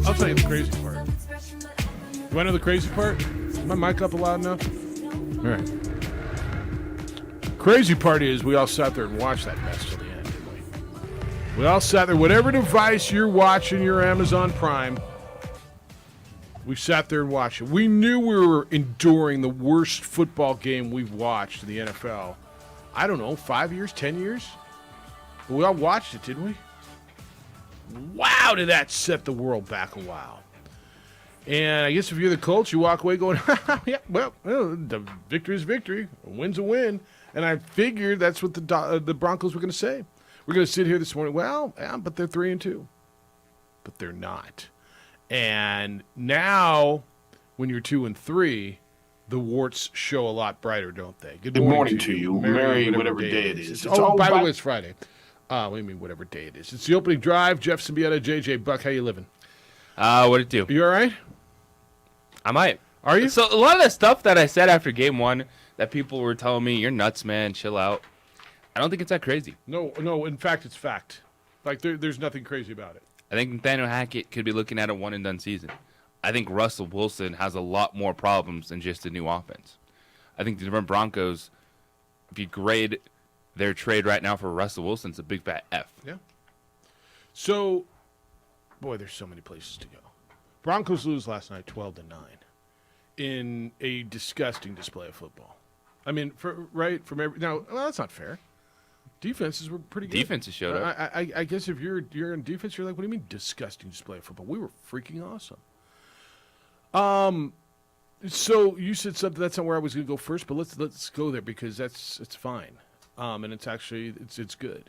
I'll tell you the crazy part. You want to know the crazy part? Is my mic up loud enough? All right. Crazy part is we all sat there and watched that mess till the end, didn't we? We all sat there, whatever device you're watching your Amazon Prime, we sat there and watched it. We knew we were enduring the worst football game we've watched in the NFL. I don't know, 5 years, 10 years? But we all watched it, didn't we? Wow, did that set the world back a while. And I guess if you're the Colts, you walk away going, yeah, well, the victory is victory. A win's a win. And I figured that's what the Broncos were going to say. We're going to sit here this morning, well, yeah, but they're 3-2. But they're not. And now, when you're 2-3, the warts show a lot brighter, don't they? Good morning to you. Merry whatever day it is. By the way, it's Friday. What do you mean, whatever day it is? It's the opening drive. Jeff Symbieta, JJ Buck, how you living? What'd it do? You all right? I might. Are you? So a lot of the stuff that I said after game one that people were telling me, you're nuts, man, chill out. I don't think it's that crazy. No. In fact, it's fact. Like, there's nothing crazy about it. I think Nathaniel Hackett could be looking at a one-and-done season. I think Russell Wilson has a lot more problems than just a new offense. I think the Denver Broncos, if you grade their trade right now for Russell Wilson, it's a big fat F. Yeah. So, boy, there's so many places to go. Broncos lose last night 12-9 in a disgusting display of football. I mean, now, that's not fair. Defenses were pretty good. Defenses showed up. I guess if you're in defense, you're like, what do you mean disgusting display of football? We were freaking awesome. So you said something, that's not where I was going to go first, but let's go there because it's fine. And it's actually it's good.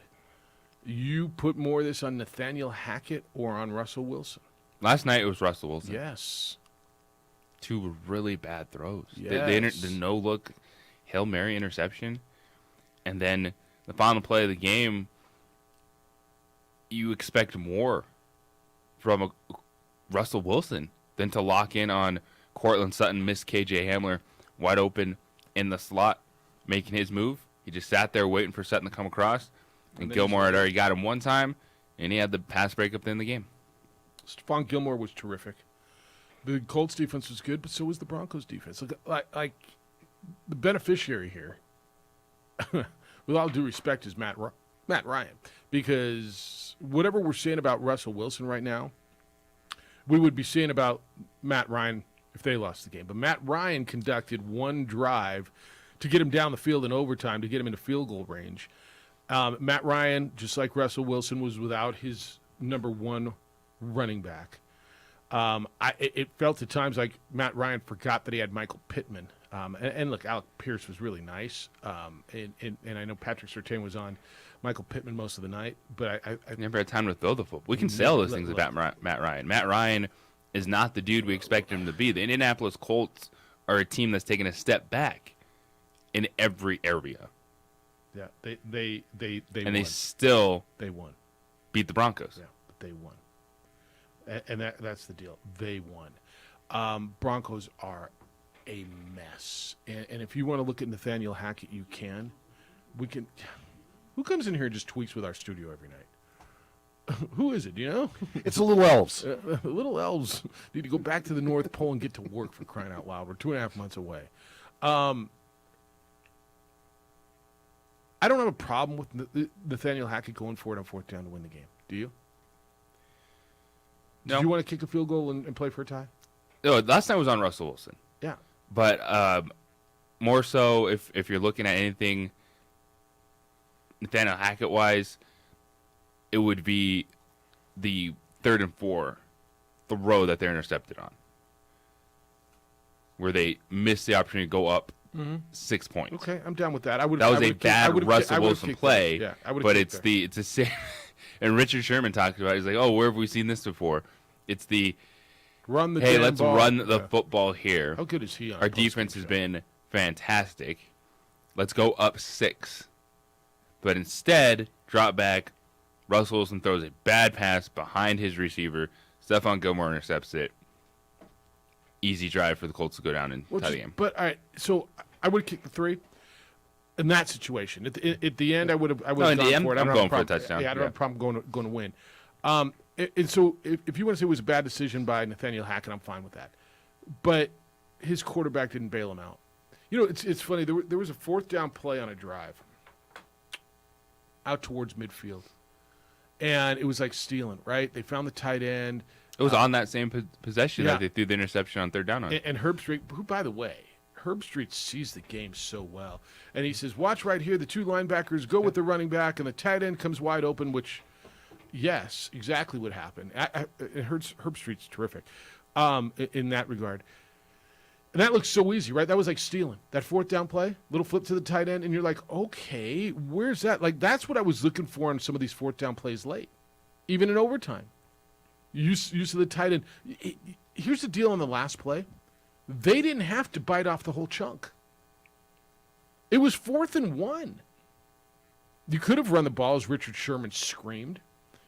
You put more of this on Nathaniel Hackett or on Russell Wilson? Last night it was Russell Wilson. Yes. Two really bad throws. Yes. The no-look Hail Mary interception, and then the final play of the game, you expect more from Russell Wilson than to lock in on Cortland Sutton, miss KJ Hamler, wide open in the slot, making his move. He just sat there waiting for Sutton to come across, and Gilmore had already got him one time, and he had the pass breakup in the game. Stephon Gilmore was terrific. The Colts defense was good, but so was the Broncos defense. Like the beneficiary here, with all due respect, is Matt Ryan. Because whatever we're saying about Russell Wilson right now, we would be saying about Matt Ryan if they lost the game. But Matt Ryan conducted one drive to get him down the field in overtime, to get him into field goal range. Matt Ryan, just like Russell Wilson, was without his number one running back. It felt at times like Matt Ryan forgot that he had Michael Pittman. And look, Alec Pierce was really nice. And I know Patrick Surtain was on Michael Pittman most of the night. But I never had time to throw the football. We can say all those things about Matt Ryan. Matt Ryan is not the dude we expect him to be. The Indianapolis Colts are a team that's taken a step back in every area. Yeah, they and won. They won. Beat the Broncos. Yeah, but they won. And that's the deal. They won. Broncos are a mess. And if you want to look at Nathaniel Hackett, you can. We can. Who comes in here and just tweets with our studio every night? Who is it? Do you know? It's the Little Elves. Little Elves need to go back to the North Pole and get to work, for crying out loud. We're 2.5 months away. I don't have a problem with Nathaniel Hackett going for it on fourth down to win the game. Do you? No. Do you want to kick a field goal and play for a tie? No, last night was on Russell Wilson. Yeah. But more so if you're looking at anything Nathaniel Hackett-wise, it would be the 3rd and 4 throw that they're intercepted on, where they missed the opportunity to go up 6 points. Okay, I'm down with that. That was a bad Russell Wilson play, yeah, but it's the same. And Richard Sherman talked about it. He's like, oh, where have we seen this before? It's the run the hey, let's ball. run the football here. How good is he on our defense has been fantastic. Let's go up 6. But instead, drop back. Russell Wilson throws a bad pass behind his receiver. Stephon Gilmore intercepts it. Easy drive for the Colts to go down and tie the game. But all right, so I would kick the 3 in that situation. At the end, I would have gone for it. I'm going for a touchdown. Yeah, I don't have a problem going to win. And so if you want to say it was a bad decision by Nathaniel Hackett, I'm fine with that. But his quarterback didn't bail him out. You know, it's funny. There was a fourth down play on a drive out towards midfield. And it was like stealing, right? They found the tight end. It was on that same possession yeah. that they threw the interception on third down on. And Herb Street, who, by the way, Herb Street sees the game so well. And he says, watch right here. The two linebackers go with the running back, and the tight end comes wide open, which, yes, exactly what happened. Herb Street's terrific in that regard. And that looks so easy, right? That was like stealing. That fourth down play, little flip to the tight end, and you're like, okay, where's that? Like, that's what I was looking for on some of these fourth down plays late, even in overtime. Use of the tight end. Here's the deal on the last play. They didn't have to bite off the whole chunk. It was 4th and 1. You could have run the ball as Richard Sherman screamed.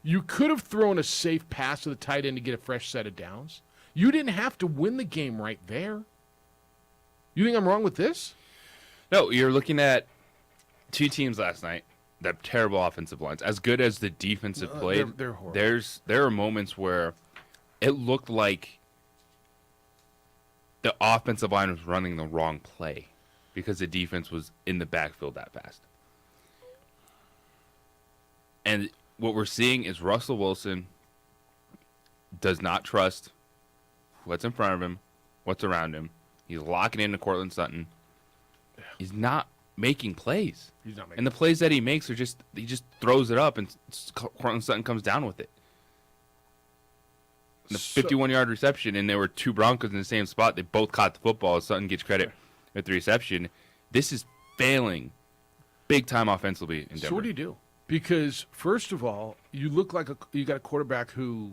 You could have thrown a safe pass to the tight end to get a fresh set of downs. You didn't have to win the game right there. You think I'm wrong with this? No, you're looking at two teams last night that have terrible offensive lines. As good as the defensive played, they're horrible. There are moments where it looked like the offensive line was running the wrong play because the defense was in the backfield that fast. And what we're seeing is Russell Wilson does not trust what's in front of him, what's around him. He's locking into Cortland Sutton. He's not making plays. He's not making and the plays that he makes are just, he just throws it up and Cortland Sutton comes down with it. And the 51-yard reception, and there were two Broncos in the same spot. They both caught the football. Sutton gets credit with the reception. This is failing big time offensively in Denver. So what do you do? Because, first of all, you look like you got a quarterback who,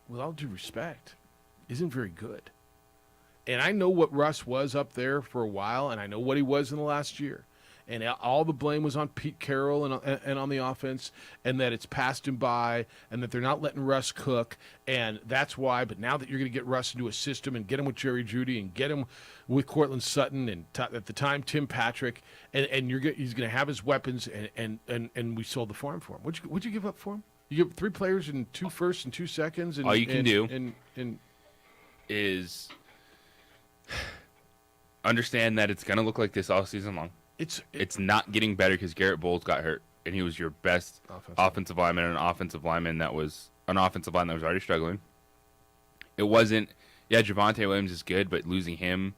with all due respect, isn't very good. And I know what Russ was up there for a while, and I know what he was in the last year. And all the blame was on Pete Carroll and on the offense, and that it's passed him by, and that they're not letting Russ cook, and that's why. But now that you're going to get Russ into a system and get him with Jerry Jeudy and get him with Cortland Sutton and at the time Tim Patrick, and he's going to have his weapons, and we sold the farm for him. What'd you give up for him? You give 3 players and 2 firsts and 2 seconds. And, all you can do is understand that it's going to look like this all season long. It's not getting better because Garrett Bowles got hurt, and he was your best offensive lineman, and an offensive line that was already struggling. It wasn't. Yeah, Javonte Williams is good, but losing him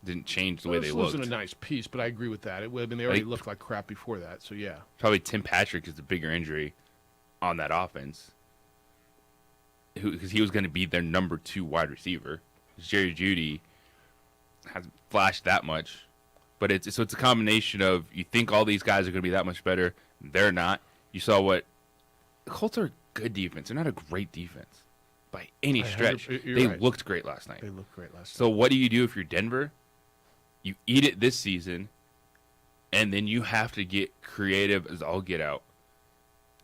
didn't change the way they looked. It wasn't a nice piece, but I agree with that. They already looked like crap before that, so yeah. Probably Tim Patrick is the bigger injury on that offense, because he was going to be their number 2 wide receiver. Jerry Jeudy hasn't flashed that much. But it's a combination of, you think all these guys are going to be that much better. They're not. You saw the Colts are a good defense. They're not a great defense by any stretch. They looked great last night. So what do you do if you're Denver? You eat it this season, and then you have to get creative as all get out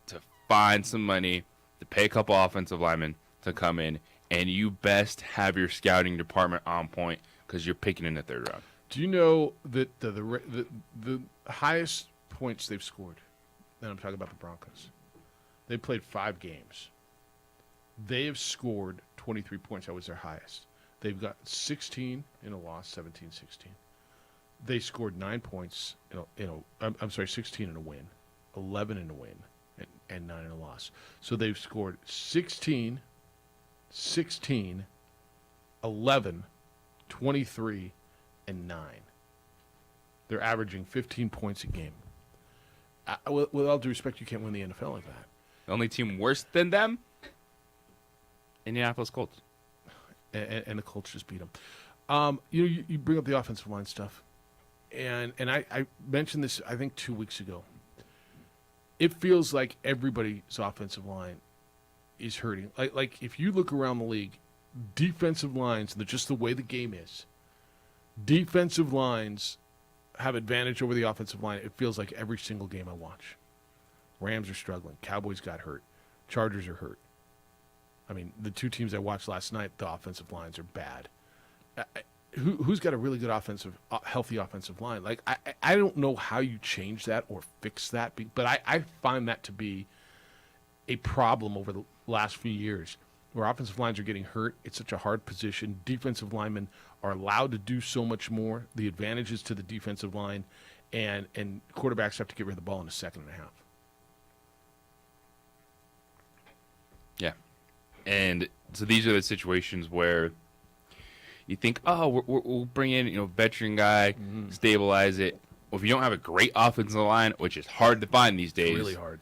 to find some money to pay a couple offensive linemen to come in, and you best have your scouting department on point because you're picking in the 3rd round. Do you know that the highest points they've scored, and I'm talking about the Broncos, they played 5 games. They have scored 23 points. That was their highest. They've got 16 in a loss, 17-16. They scored 9 points, 16 in a win, 11 in a win, and 9 in a loss. So they've scored 16, 11, 23, and 9. They're averaging 15 points a game. With all due respect, you can't win the NFL like that. The only team worse than them? Indianapolis Colts. And the Colts just beat them. You bring up the offensive line stuff. And I mentioned this, I think, 2 weeks ago. It feels like everybody's offensive line is hurting. Like if you look around the league, defensive lines, and just the way the game is, defensive lines have advantage over the offensive line. It feels like every single game I watch. Rams are struggling. Cowboys got hurt. Chargers are hurt. I mean, the 2 teams I watched last night, the offensive lines are bad. Who's got a really good healthy offensive line? Like, I don't know how you change that or fix that, but I find that to be a problem over the last few years, where offensive lines are getting hurt. It's such a hard position. Defensive linemen are allowed to do so much more. The advantages to the defensive line, and quarterbacks have to get rid of the ball in a second and a half. Yeah. And so these are the situations where you think, oh, we'll bring in, veteran guy, stabilize it. Well, if you don't have a great offensive line, which is hard to find these days, It's really hard.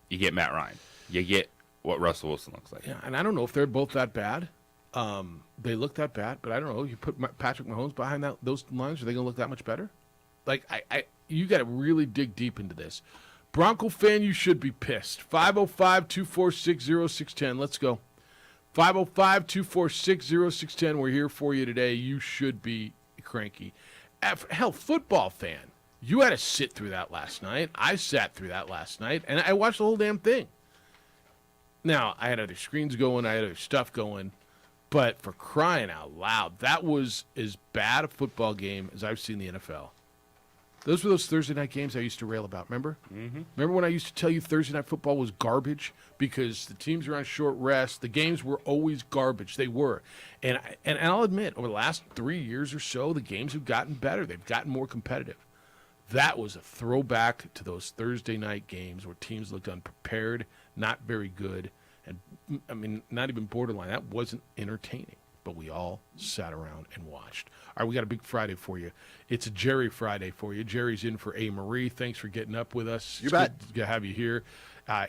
You get Matt Ryan. You get what Russell Wilson looks like. Yeah, and I don't know if they're both that bad. They look that bad, but I don't know. You put Patrick Mahomes behind those lines, are they going to look that much better? Like, you got to really dig deep into this. Bronco fan, you should be pissed. 505-246-0610. Let's go. 505-246-0610. We're here for you today. You should be cranky. Hell, football fan, you had to sit through that last night. I sat through that last night, and I watched the whole damn thing. Now, I had other screens going. I had other stuff going. But for crying out loud, that was as bad a football game as I've seen in the NFL. Those were those Thursday night games I used to rail about, remember? Mm-hmm. Remember when I used to tell you Thursday night football was garbage because the teams were on short rest? The games were always garbage. They were. And I'll admit, over the last 3 years or so, the games have gotten better. They've gotten more competitive. That was a throwback to those Thursday night games where teams looked unprepared, not very good, and, not even borderline. That wasn't entertaining. But we all sat around and watched. All right, we got a big Friday for you. It's a Jerry Friday for you. Jerry's in for A. Marie. Thanks for getting up with us. You bet. Good to have you here.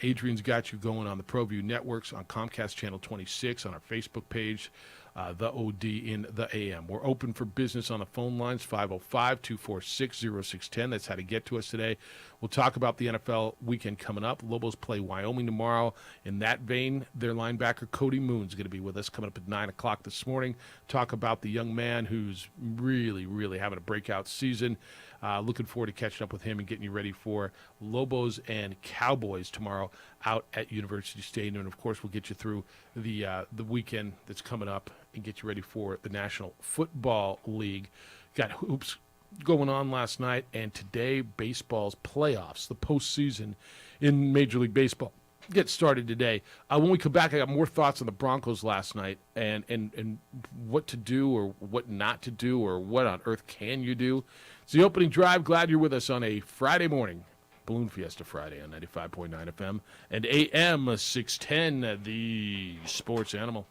Adrian's got you going on the ProView Networks, on Comcast Channel 26, on our Facebook page, The OD in the AM. We're open for business on the phone lines, 505-246-0610. That's how to get to us today. We'll talk about the NFL weekend coming up. Lobos play Wyoming tomorrow. In that vein, their linebacker Cody Moon's going to be with us coming up at 9 o'clock this morning. Talk about the young man who's really, really having a breakout season. Looking forward to catching up with him and getting you ready for Lobos and Cowboys tomorrow out at University Stadium. And, of course, we'll get you through the weekend that's coming up and get you ready for the National Football League. Got hoops going on last night, and today baseball's playoffs, the postseason in Major League Baseball, get started today. When we come back, I got more thoughts on the Broncos last night and what to do or what not to do or what on earth can you do. It's the opening drive. Glad you're with us on a Friday morning. Balloon Fiesta Friday on 95.9 FM and AM 610, the sports animal.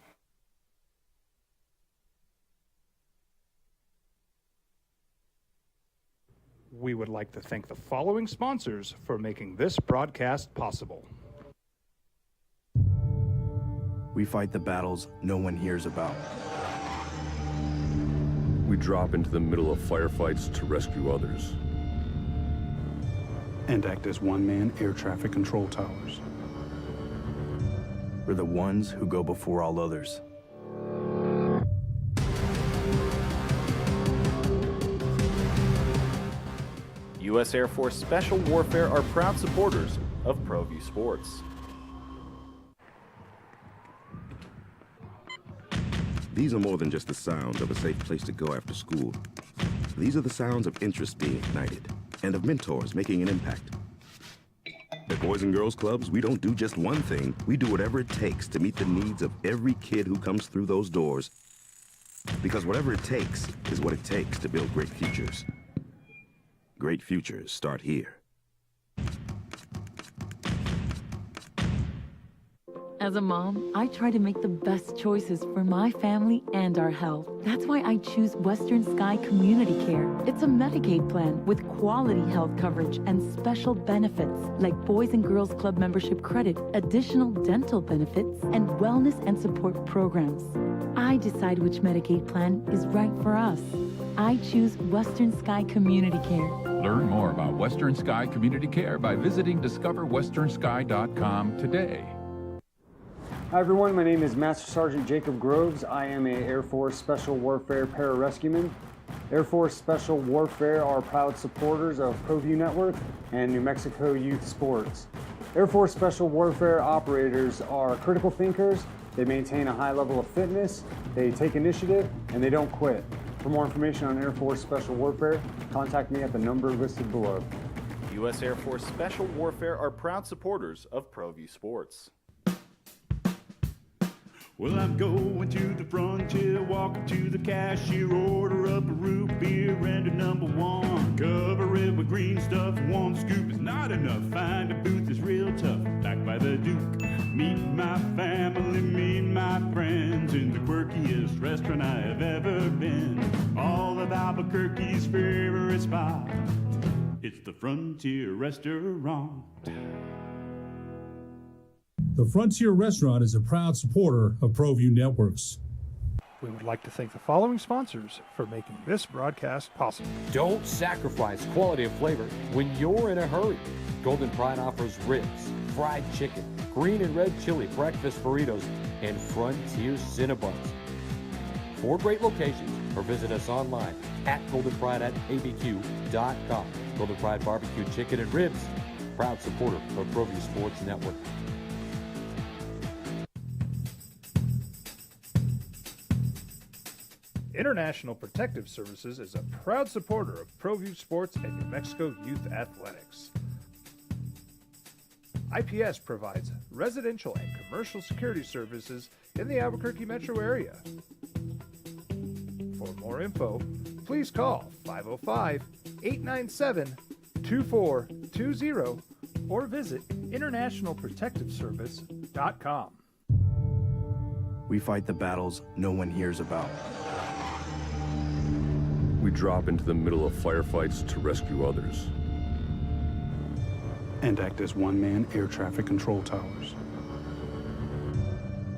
We would like to thank the following sponsors for making this broadcast possible. We fight the battles no one hears about. We drop into the middle of firefights to rescue others. And act as one-man air traffic control towers. We're the ones who go before all others. U.S. Air Force Special Warfare are proud supporters of ProView Sports. These are more than just the sounds of a safe place to go after school. These are the sounds of interest being ignited and of mentors making an impact. At Boys and Girls Clubs, we don't do just one thing. We do whatever it takes to meet the needs of every kid who comes through those doors. Because whatever it takes is what it takes to build great futures. Great futures start here. As a mom, I try to make the best choices for my family and our health. That's why I choose Western Sky Community Care. It's a Medicaid plan with quality health coverage and special benefits like Boys and Girls Club membership credit, additional dental benefits, and wellness and support programs. I decide which Medicaid plan is right for us. I choose Western Sky Community Care. Learn more about Western Sky Community Care by visiting discoverwesternsky.com today. Hi everyone, my name is Master Sergeant Jacob Groves. I am a Air Force Special Warfare pararescueman. Air Force Special Warfare are proud supporters of ProView Network and New Mexico Youth Sports. Air Force Special Warfare operators are critical thinkers. They maintain a high level of fitness, they take initiative, and they don't quit. For more information on Air Force Special Warfare, contact me at the number listed below. U.S. Air Force Special Warfare are proud supporters of ProView Sports. Well, I'm going to the frontier, walking to the cashier, order up a root beer and a number one. Cover it with green stuff, one scoop is not enough. Find a booth is real tough, back by the Duke. Meet my family, meet my friends in the quirkiest restaurant I have ever been. All of Albuquerque's favorite spot, it's the Frontier Restaurant. The Frontier Restaurant is a proud supporter of ProView Networks. We would like to thank the following sponsors for making this broadcast possible. Don't sacrifice quality and flavor when you're in a hurry. Golden Pride offers ribs, fried chicken, green and red chili, breakfast burritos, and Frontier Cinnabons. 4 great locations, or visit us online at goldenpride@abq.com. Golden Pride Barbecue Chicken and Ribs, proud supporter of ProView Sports Network. International Protective Services is a proud supporter of ProView Sports and New Mexico Youth Athletics. IPS provides residential and commercial security services in the Albuquerque metro area. For more info, please call 505-897-2420 or visit internationalprotectiveservice.com. We fight the battles no one hears about. We drop into the middle of firefights to rescue others. And act as one-man air traffic control towers.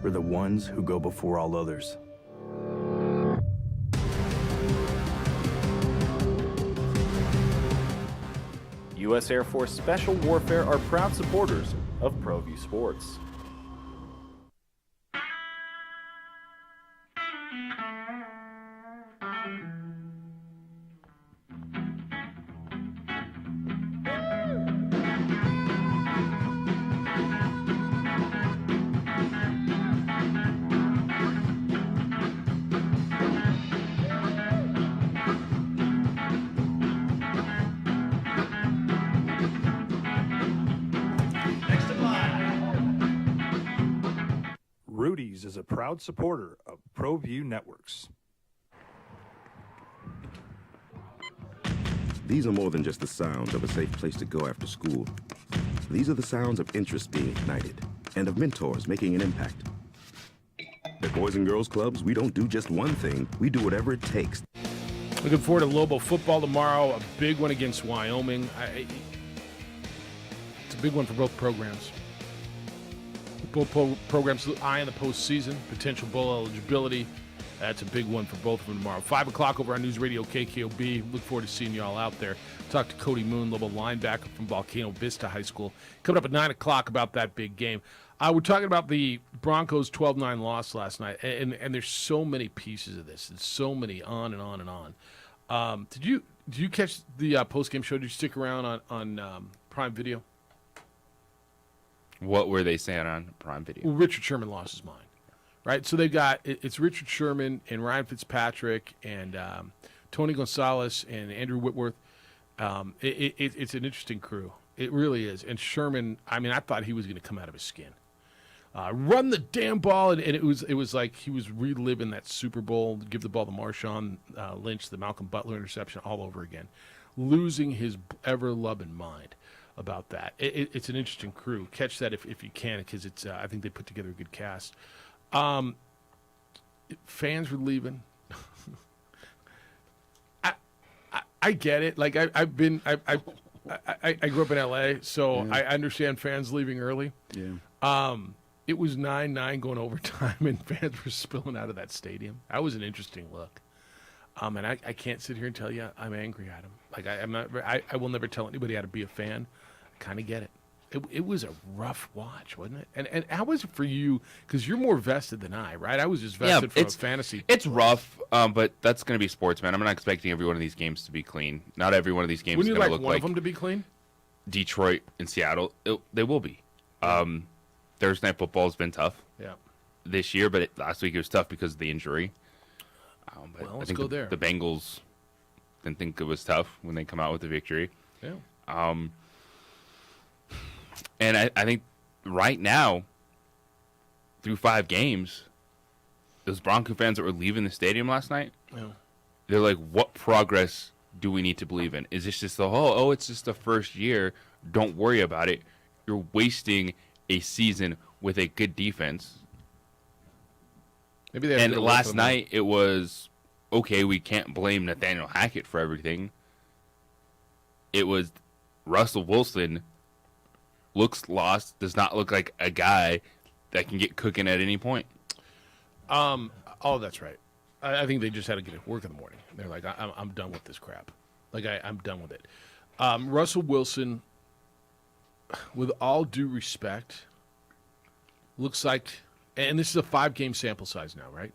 We're the ones who go before all others. U.S. Air Force Special Warfare are proud supporters of ProView Sports. Rudy's is a proud supporter of ProView Networks. These are more than just the sounds of a safe place to go after school. These are the sounds of interest being ignited and of mentors making an impact. At Boys and Girls Clubs, we don't do just one thing, we do whatever it takes. Looking forward to Lobo football tomorrow, a big one against Wyoming. It's a big one for both programs. Both programs eye on the postseason, potential bowl eligibility. That's a big one for both of them tomorrow. 5 o'clock over on News Radio KKOB. Look forward to seeing you all out there. Talk to Cody Moon, Lobo linebacker from Volcano Vista High School. Coming up at 9 o'clock about that big game. We're talking about the Broncos' 12-9 loss last night, and there's so many pieces of this, and so many on and on and on. Did you catch the post-game show? Did you stick around on Prime Video? What were they saying on Prime Video? Well, Richard Sherman lost his mind, right? So they've got it's Richard Sherman and Ryan Fitzpatrick and Tony Gonzalez and Andrew Whitworth. It's an interesting crew. It really is. And Sherman, I mean, I thought he was going to come out of his skin. Run the damn ball, and it was like he was reliving that Super Bowl, give the ball to Marshawn Lynch, the Malcolm Butler interception all over again, losing his ever-loving mind about that. It's an interesting crew. Catch that if you can, because it's I think they put together a good cast. Fans were leaving. I get it. Like I grew up in LA, so I understand fans leaving early. Yeah. It was 9-9 going overtime, and fans were spilling out of that stadium. That was an interesting look. And I can't sit here and tell you I'm angry at him. Like I will never tell anybody how to be a fan. I kind of get it. It was a rough watch, wasn't it? And how was it for you? Because you're more vested than I, right? I was just vested from a fantasy. It's rough, but that's going to be sports, man. I'm not expecting every one of these games to be clean. Not every one of these games is going to look one of them to be clean. Detroit and Seattle, they will be. Thursday Night Football has been tough. Yeah. This year, but last week it was tough because of the injury. But let's I think go there. The Bengals didn't think it was tough when they come out with the victory. Yeah. And I think right now, through 5 games, those Bronco fans that were leaving the stadium last night, Yeah. they're like, what progress do we need to believe in? Is this just it's just the first year, don't worry about it. You're wasting a season with a good defense. Maybe they have to And go last for them. night it was, okay, we can't blame Nathaniel Hackett for everything. It was Russell Wilson looks lost, does not look like a guy that can get cooking at any point. Oh, that's right. I think they just had to get to work in the morning. They're like, I'm done with this crap. Like, I'm done with it. Russell Wilson, with all due respect, looks like, and this is a 5-game sample size now, right?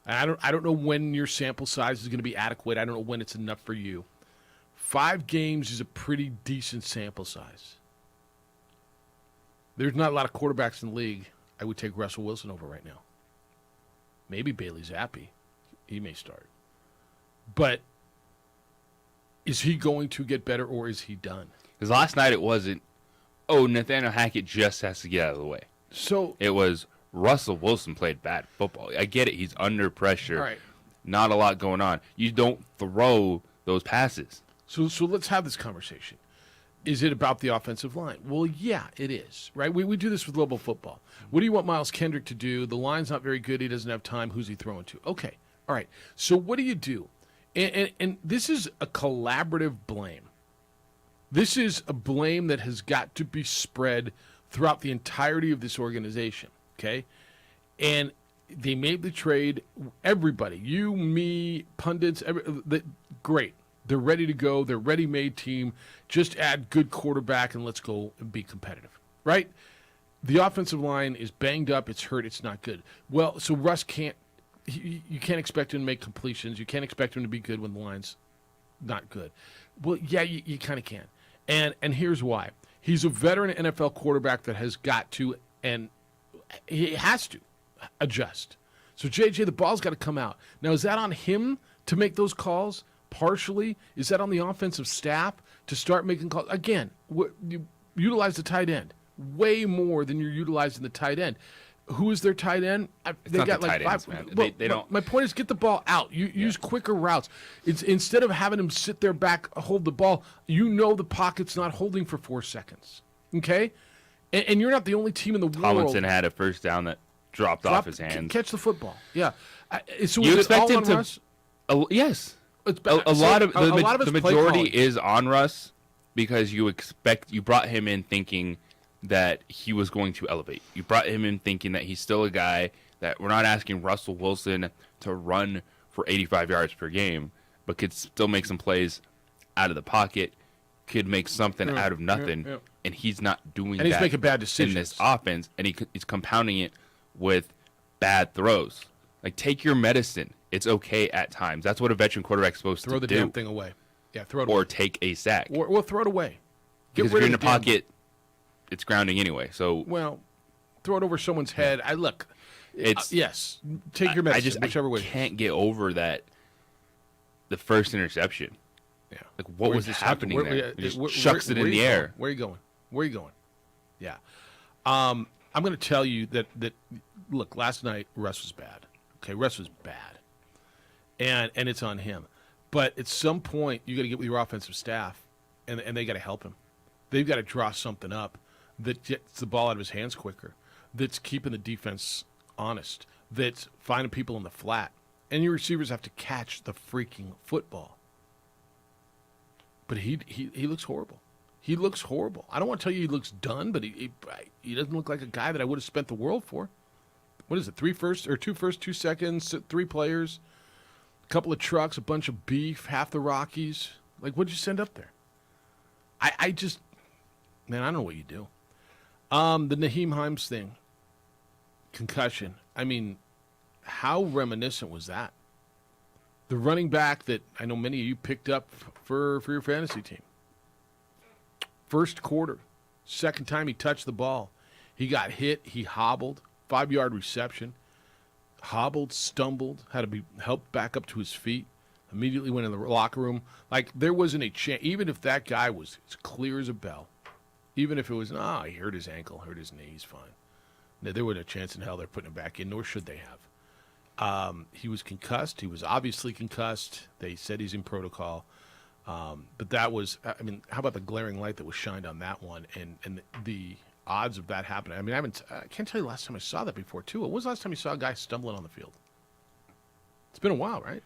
I don't know when your sample size is going to be adequate. I don't know when it's enough for you. 5 games is a pretty decent sample size. There's not a lot of quarterbacks in the league I would take Russell Wilson over right now. Maybe Bailey Zappi. He may start. But is he going to get better or is he done? Because last night it wasn't, Nathaniel Hackett just has to get out of the way. So it was Russell Wilson played bad football. I get it. He's under pressure. All right. Not a lot going on. You don't throw those passes. So let's have this conversation. Is it about the offensive line? Well, yeah, it is, right? We do this with global football. What do you want Miles Kendrick to do? The line's not very good. He doesn't have time. Who's he throwing to? Okay, all right. So what do you do? And this is a collaborative blame. This is a blame that has got to be spread throughout the entirety of this organization, okay? And they made the trade. Everybody, you, me, pundits, great. They're ready to go. They're a ready-made team. Just add good quarterback and let's go and be competitive, right? The offensive line is banged up. It's hurt. It's not good. Well, so Russ can't – you can't expect him to make completions. You can't expect him to be good when the line's not good. Well, yeah, you kind of can. And here's why. He's a veteran NFL quarterback that has got to and he has to adjust. So, JJ, the ball's got to come out. Now, is that on him to make those calls? Partially, is that on the offensive staff to start making calls? Again, you utilize the tight end way more than you're utilizing the tight end. Who is their tight end? They not got the like tight 5. ends, man. Well, They don't. My point is, get the ball out. Use quicker routes. It's instead of having him sit there back, hold the ball. You know the pocket's not holding for 4 seconds. Okay, and you're not the only team in the world. Tomlinson had a first down that dropped off his hands. Catch the football. Yeah. So You is it expect all him on to? Russ? Yes. It's A lot of a lot of the his play majority calling. is on Russ because you brought him in thinking that he was going to elevate. You brought him in thinking that he's still a guy that we're not asking Russell Wilson to run for 85 yards per game, but could still make some plays out of the pocket, could make something out of nothing, and he's not doing that. And he's making bad in decisions. this offense, and he's compounding it with bad throws. Like, take your medicine. It's okay at times. That's what a veteran quarterback's supposed Throw to the do. damn thing away. Yeah, throw it Or away. take a sack. Or throw it away. Because if rid you're of in the the damn- pocket, it's grounding anyway. So Well, throw it over someone's head. it's yes. Take your medicine, whichever way. I can't get over that. The first interception. Yeah. Like, what was this happening there? He just chucks it in are the you air. going? Where are you going? Where are you going? Yeah. I'm going to tell you that look, last night Russ was bad. Okay, Russ was bad. And it's on him. But at some point you got to get with your offensive staff and they got to help him. They've got to draw something up that gets the ball out of his hands quicker, that's keeping the defense honest, that's finding people in the flat. And your receivers have to catch the freaking football. But he looks horrible. He looks horrible. I don't want to tell you he looks done, but he doesn't look like a guy that I would have spent the world for. What is it? 2 firsts, 2 seconds, 3 players, a couple of trucks, a bunch of beef, half the Rockies. Like, what'd you send up there? I just, man, I don't know what you do. The Naheem Himes thing, concussion. I mean, how reminiscent was that? The running back that I know many of you picked up for your fantasy team. First quarter, second time he touched the ball, he got hit, he hobbled, 5-yard reception, hobbled, stumbled, had to be helped back up to his feet, immediately went in the locker room. Like, there wasn't a chance, even if that guy was as clear as a bell, even if it was, he hurt his ankle, hurt his knee, he's fine. There wasn't a chance in hell they're putting him back in, nor should they have. He was concussed. He was obviously concussed. They said he's in protocol. But that was, I mean, how about the glaring light that was shined on that one and the odds of that happening? I mean, I can't tell you the last time I saw that before, too. When was the last time you saw a guy stumbling on the field? It's been a while, right?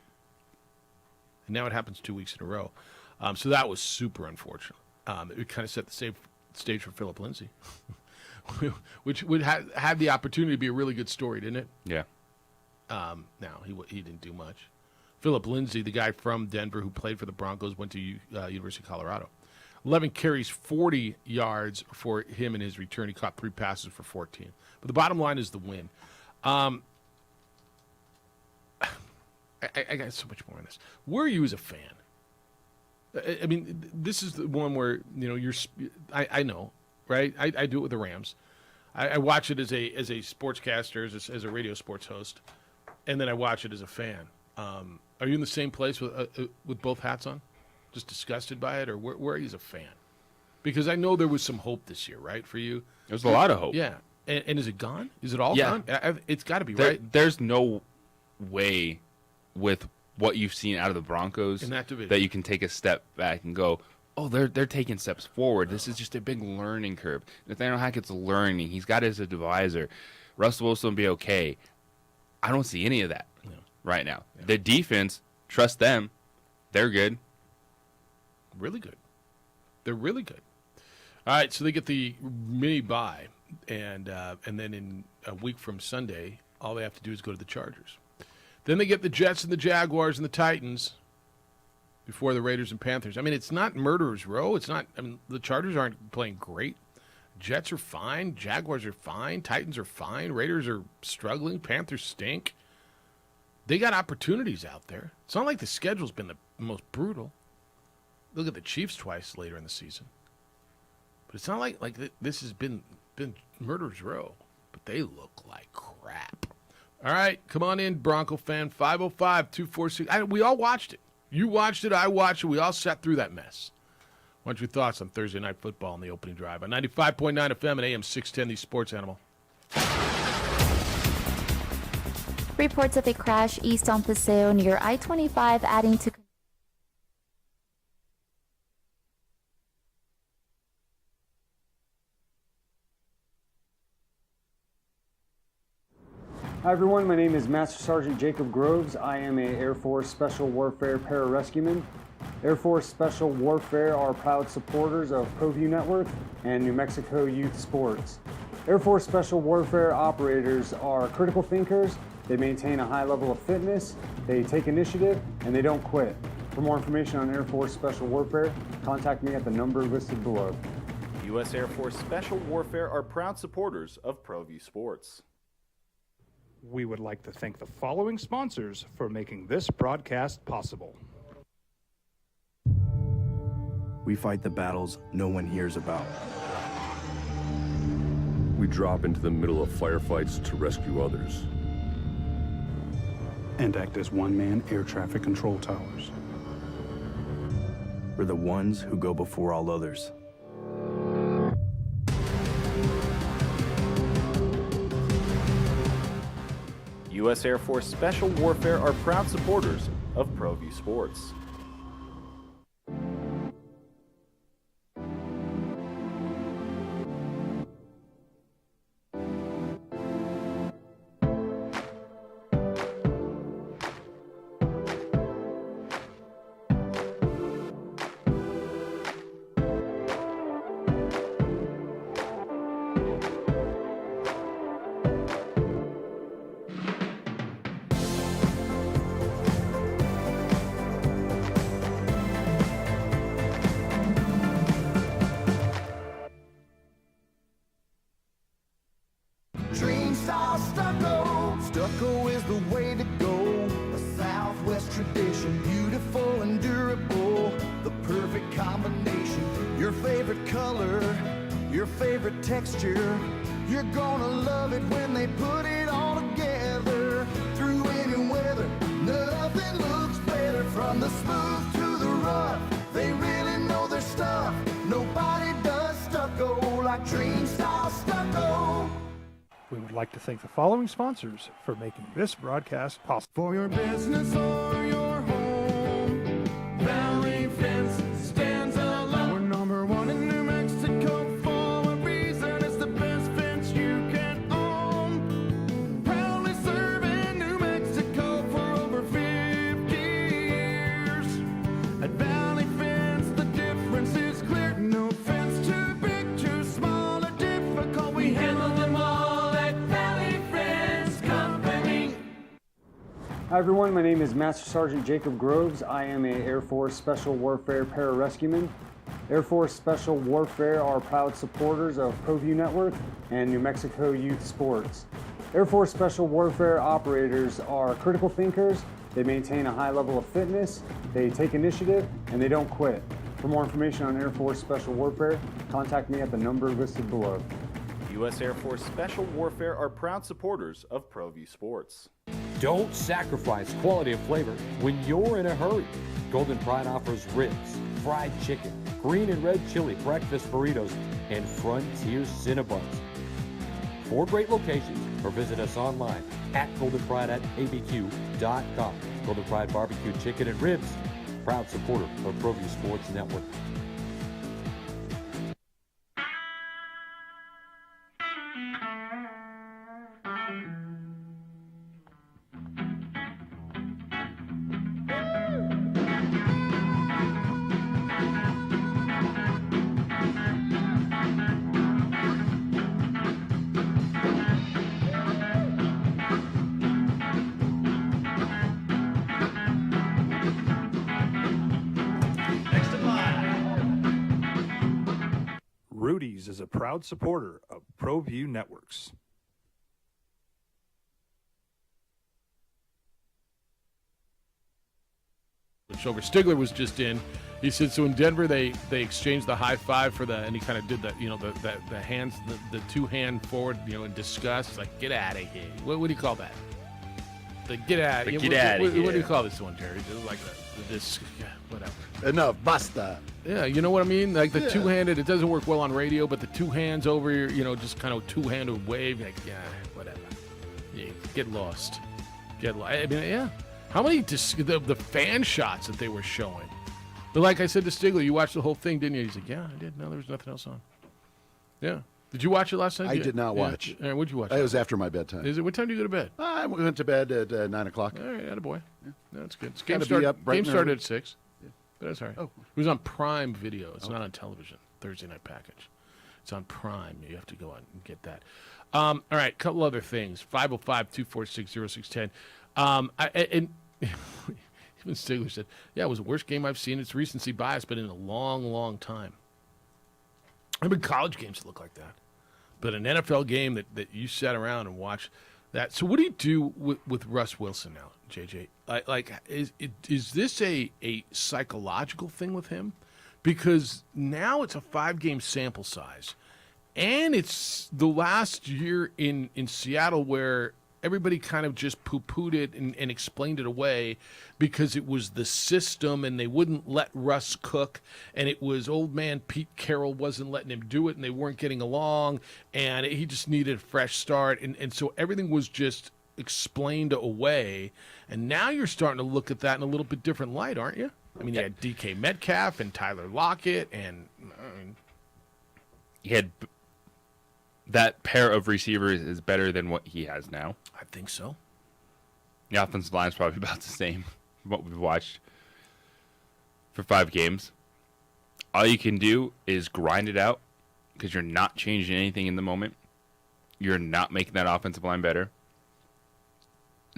And now it happens 2 weeks in a row. So that was super unfortunate. It kind of set the stage for Philip Lindsay, which would had the opportunity to be a really good story, didn't it? Yeah. Now, he didn't do much. Philip Lindsay, the guy from Denver who played for the Broncos, went to University of Colorado. 11 carries, 40 yards for him in his return. He caught 3 passes for 14. But the bottom line is the win. I got so much more on this. Where are you as a fan? I mean, this is the one where, you know, I know, right? I do it with the Rams. I watch it as a sportscaster, as a radio sports host, and then I watch it as a fan. Are you in the same place with both hats on? Just disgusted by it, or where are you as a fan? Because I know there was some hope this year, right, for you? There's a lot of hope. Yeah. And is it gone? Is it all gone? It's got to be, right? There's no way with what you've seen out of the Broncos in that division that you can take a step back and go, oh, they're taking steps forward. This is just a big learning curve. Nathaniel Hackett's learning. He's got his advisor. Russell Wilson will be okay. I don't see any of that right now. Yeah. The defense, trust them. They're good. Really good. They're really good. All right, so they get the mini bye, and then in a week from Sunday, all they have to do is go to the Chargers. Then they get the Jets and the Jaguars and the Titans before the Raiders and Panthers. I mean, it's not murderer's row. It's not. I mean, the Chargers aren't playing great. Jets are fine. Jaguars are fine. Titans are fine. Raiders are struggling. Panthers stink. They got opportunities out there. It's not like the schedule's been the most brutal. Look at the Chiefs twice later in the season. But it's not like this has been murderer's row. But they look like crap. All right, come on in, Bronco fan. 505-246. We all watched it. You watched it. I watched it. We all sat through that mess. What's your thoughts on Thursday Night Football in the opening drive? On 95.9 FM and AM 610, the Sports Animal. Reports of a crash east on Paseo near I-25 adding to... Hi everyone, my name is Master Sergeant Jacob Groves. I am a Air Force Special Warfare Pararescueman. Air Force Special Warfare are proud supporters of ProView Network and New Mexico Youth Sports. Air Force Special Warfare operators are critical thinkers. They maintain a high level of fitness, they take initiative, and they don't quit. For more information on Air Force Special Warfare, contact me at the number listed below. U.S. Air Force Special Warfare are proud supporters of ProView Sports. We would like to thank the following sponsors for making this broadcast possible. We fight the battles no one hears about. We drop into the middle of firefights to rescue others. And act as one-man air traffic control towers. We're the ones who go before all others. U.S. Air Force Special Warfare are proud supporters of ProView Sports. Stucco is the way to go. A Southwest tradition, beautiful and durable. The perfect combination. Your favorite color, your favorite texture. You're gonna love it when they put it all together. Through any weather, nothing looks better. From the smooth to the rough, they really know their stuff. Nobody does stucco like Dream Style Stucco. We would would like to thank the following sponsors for making this broadcast possible. For your business or your home, Valley Fence stands alone. We're number one in New Mexico for a reason. It's the best fence you can own. Proudly serving New Mexico for over 50 years. At Valley Fence, the difference is clear. No fence too big, too small, or difficult. We handle them all at Valley Fence Company. Hi everyone, my name is Master Sergeant Jacob Groves. I am a Air Force Special Warfare Pararescueman. Air Force Special Warfare are proud supporters of ProView Network and New Mexico Youth Sports. Air Force Special Warfare operators are critical thinkers. They maintain a high level of fitness, they take initiative, and they don't quit. For more information on Air Force Special Warfare, contact me at the number listed below. U.S. Air Force Special Warfare are proud supporters of ProView Sports. Don't sacrifice quality and flavor when you're in a hurry. Golden Pride offers ribs, fried chicken, green and red chili breakfast burritos, and Frontier Cinnabons. 4 great locations, or visit us online at goldenpride@abq.com. Golden Pride Barbecue Chicken and Ribs, proud supporter of ProView Sports Network. Rudy's is a proud supporter of ProView Networks. Which over Stigler was just in. He said so in Denver they exchanged the high five for the, and he kind of did the the hands, the 2-hand forward, in disgust. Like, get out of here. What do you call that? The get out. The get out of here. What do you call this one, Jerry? Like this, whatever. Enough, basta. Yeah, you know what I mean? Like the two-handed, it doesn't work well on radio, but the 2 hands over your, just kind of 2-handed wave, like, yeah, whatever. Yeah, get lost. I mean, yeah. How many, the fan shots that they were showing? But like I said to Stigler, you watched the whole thing, didn't you? He's like, yeah, I did. No, there was nothing else on. Yeah. Did you watch it last night? I did not watch. Yeah. What'd you watch? It was after my bedtime. Is it? What time do you go to bed? I went to bed at 9 o'clock. All right, attaboy. Yeah. No, that's good. Gotta be up bright Game and started early. at 6. But that's all right. Oh. It was on Prime Video. It's not on television. Thursday night package. It's on Prime. You have to go out and get that. All right, couple other things. 505-246-0610. And even Stigler said, yeah, it was the worst game I've seen. It's recency bias, but in a long, long time. I remember college games that look like that. But an NFL game that you sat around and watched that. So what do you do with Russ Wilson now, JJ? Is this a psychological thing with him? Because now it's a 5-game sample size. And it's the last year in Seattle where everybody kind of just poo-pooed it and explained it away because it was the system and they wouldn't let Russ cook, and it was old man Pete Carroll wasn't letting him do it, and they weren't getting along, and he just needed a fresh start. And so everything was just explained away, and now you're starting to look at that in a little bit different light, aren't you? I mean, you had DK Metcalf and Tyler Lockett, and he had that pair of receivers is better than what he has now. I think so. The offensive line is probably about the same from what we've watched for 5 games. All you can do is grind it out because you're not changing anything in the moment. You're not making that offensive line better.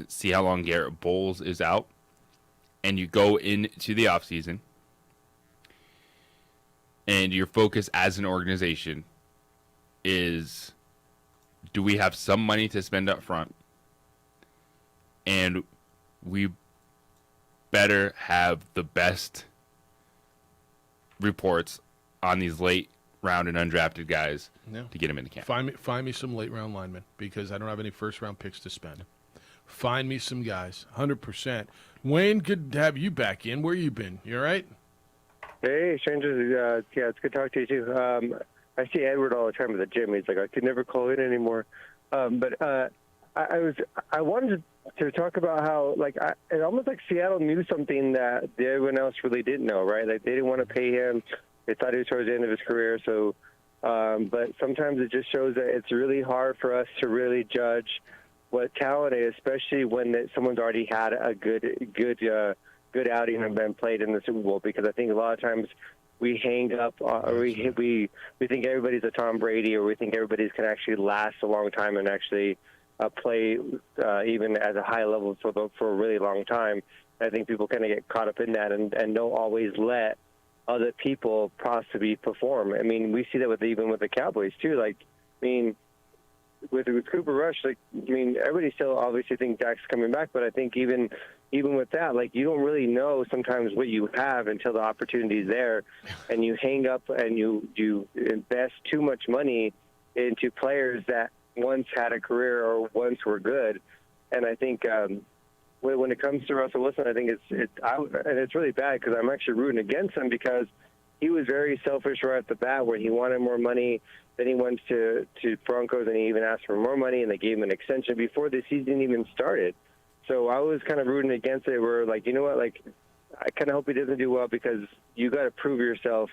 See how long Garrett Bowles is out. And you go into the offseason. And your focus as an organization is, do we have some money to spend up front? And we better have the best reports on these late round and undrafted guys to get them into camp. Find me some late round linemen because I don't have any first round picks to spend. Find me some guys, 100%. Wayne, good to have you back in. Where you been? You all right? Hey, strangers. Yeah, it's good to talk to you too. I see Edward all the time at the gym. He's like, I could never call in anymore. I wanted to talk about how it almost like Seattle knew something that everyone else really didn't know, right? Like they didn't want to pay him. They thought he was towards the end of his career. So, but sometimes it just shows that it's really hard for us to really judge what talent is, especially when someone's already had a good outing and been played in the Super Bowl. Because I think a lot of times we hang up, or we think everybody's a Tom Brady, or we think everybody's can actually last a long time and actually play even at a high level for a really long time. I think people kind of get caught up in that and don't always let other people possibly perform. I mean, we see that even with the Cowboys too. Like, I mean, with Cooper Rush, everybody still obviously thinks Dak's coming back, but I think even with that, you don't really know sometimes what you have until the opportunity's there, and you hang up and you invest too much money into players that once had a career or once were good. And I think when it comes to Russell Wilson, I think it's really bad because I'm actually rooting against him because he was very selfish right at the bat where he wanted more money. Then he went to Broncos and he even asked for more money, and they gave him an extension before the season even started. So I was kind of rooting against it where, you know what, I kind of hope he doesn't do well because you got to prove yourself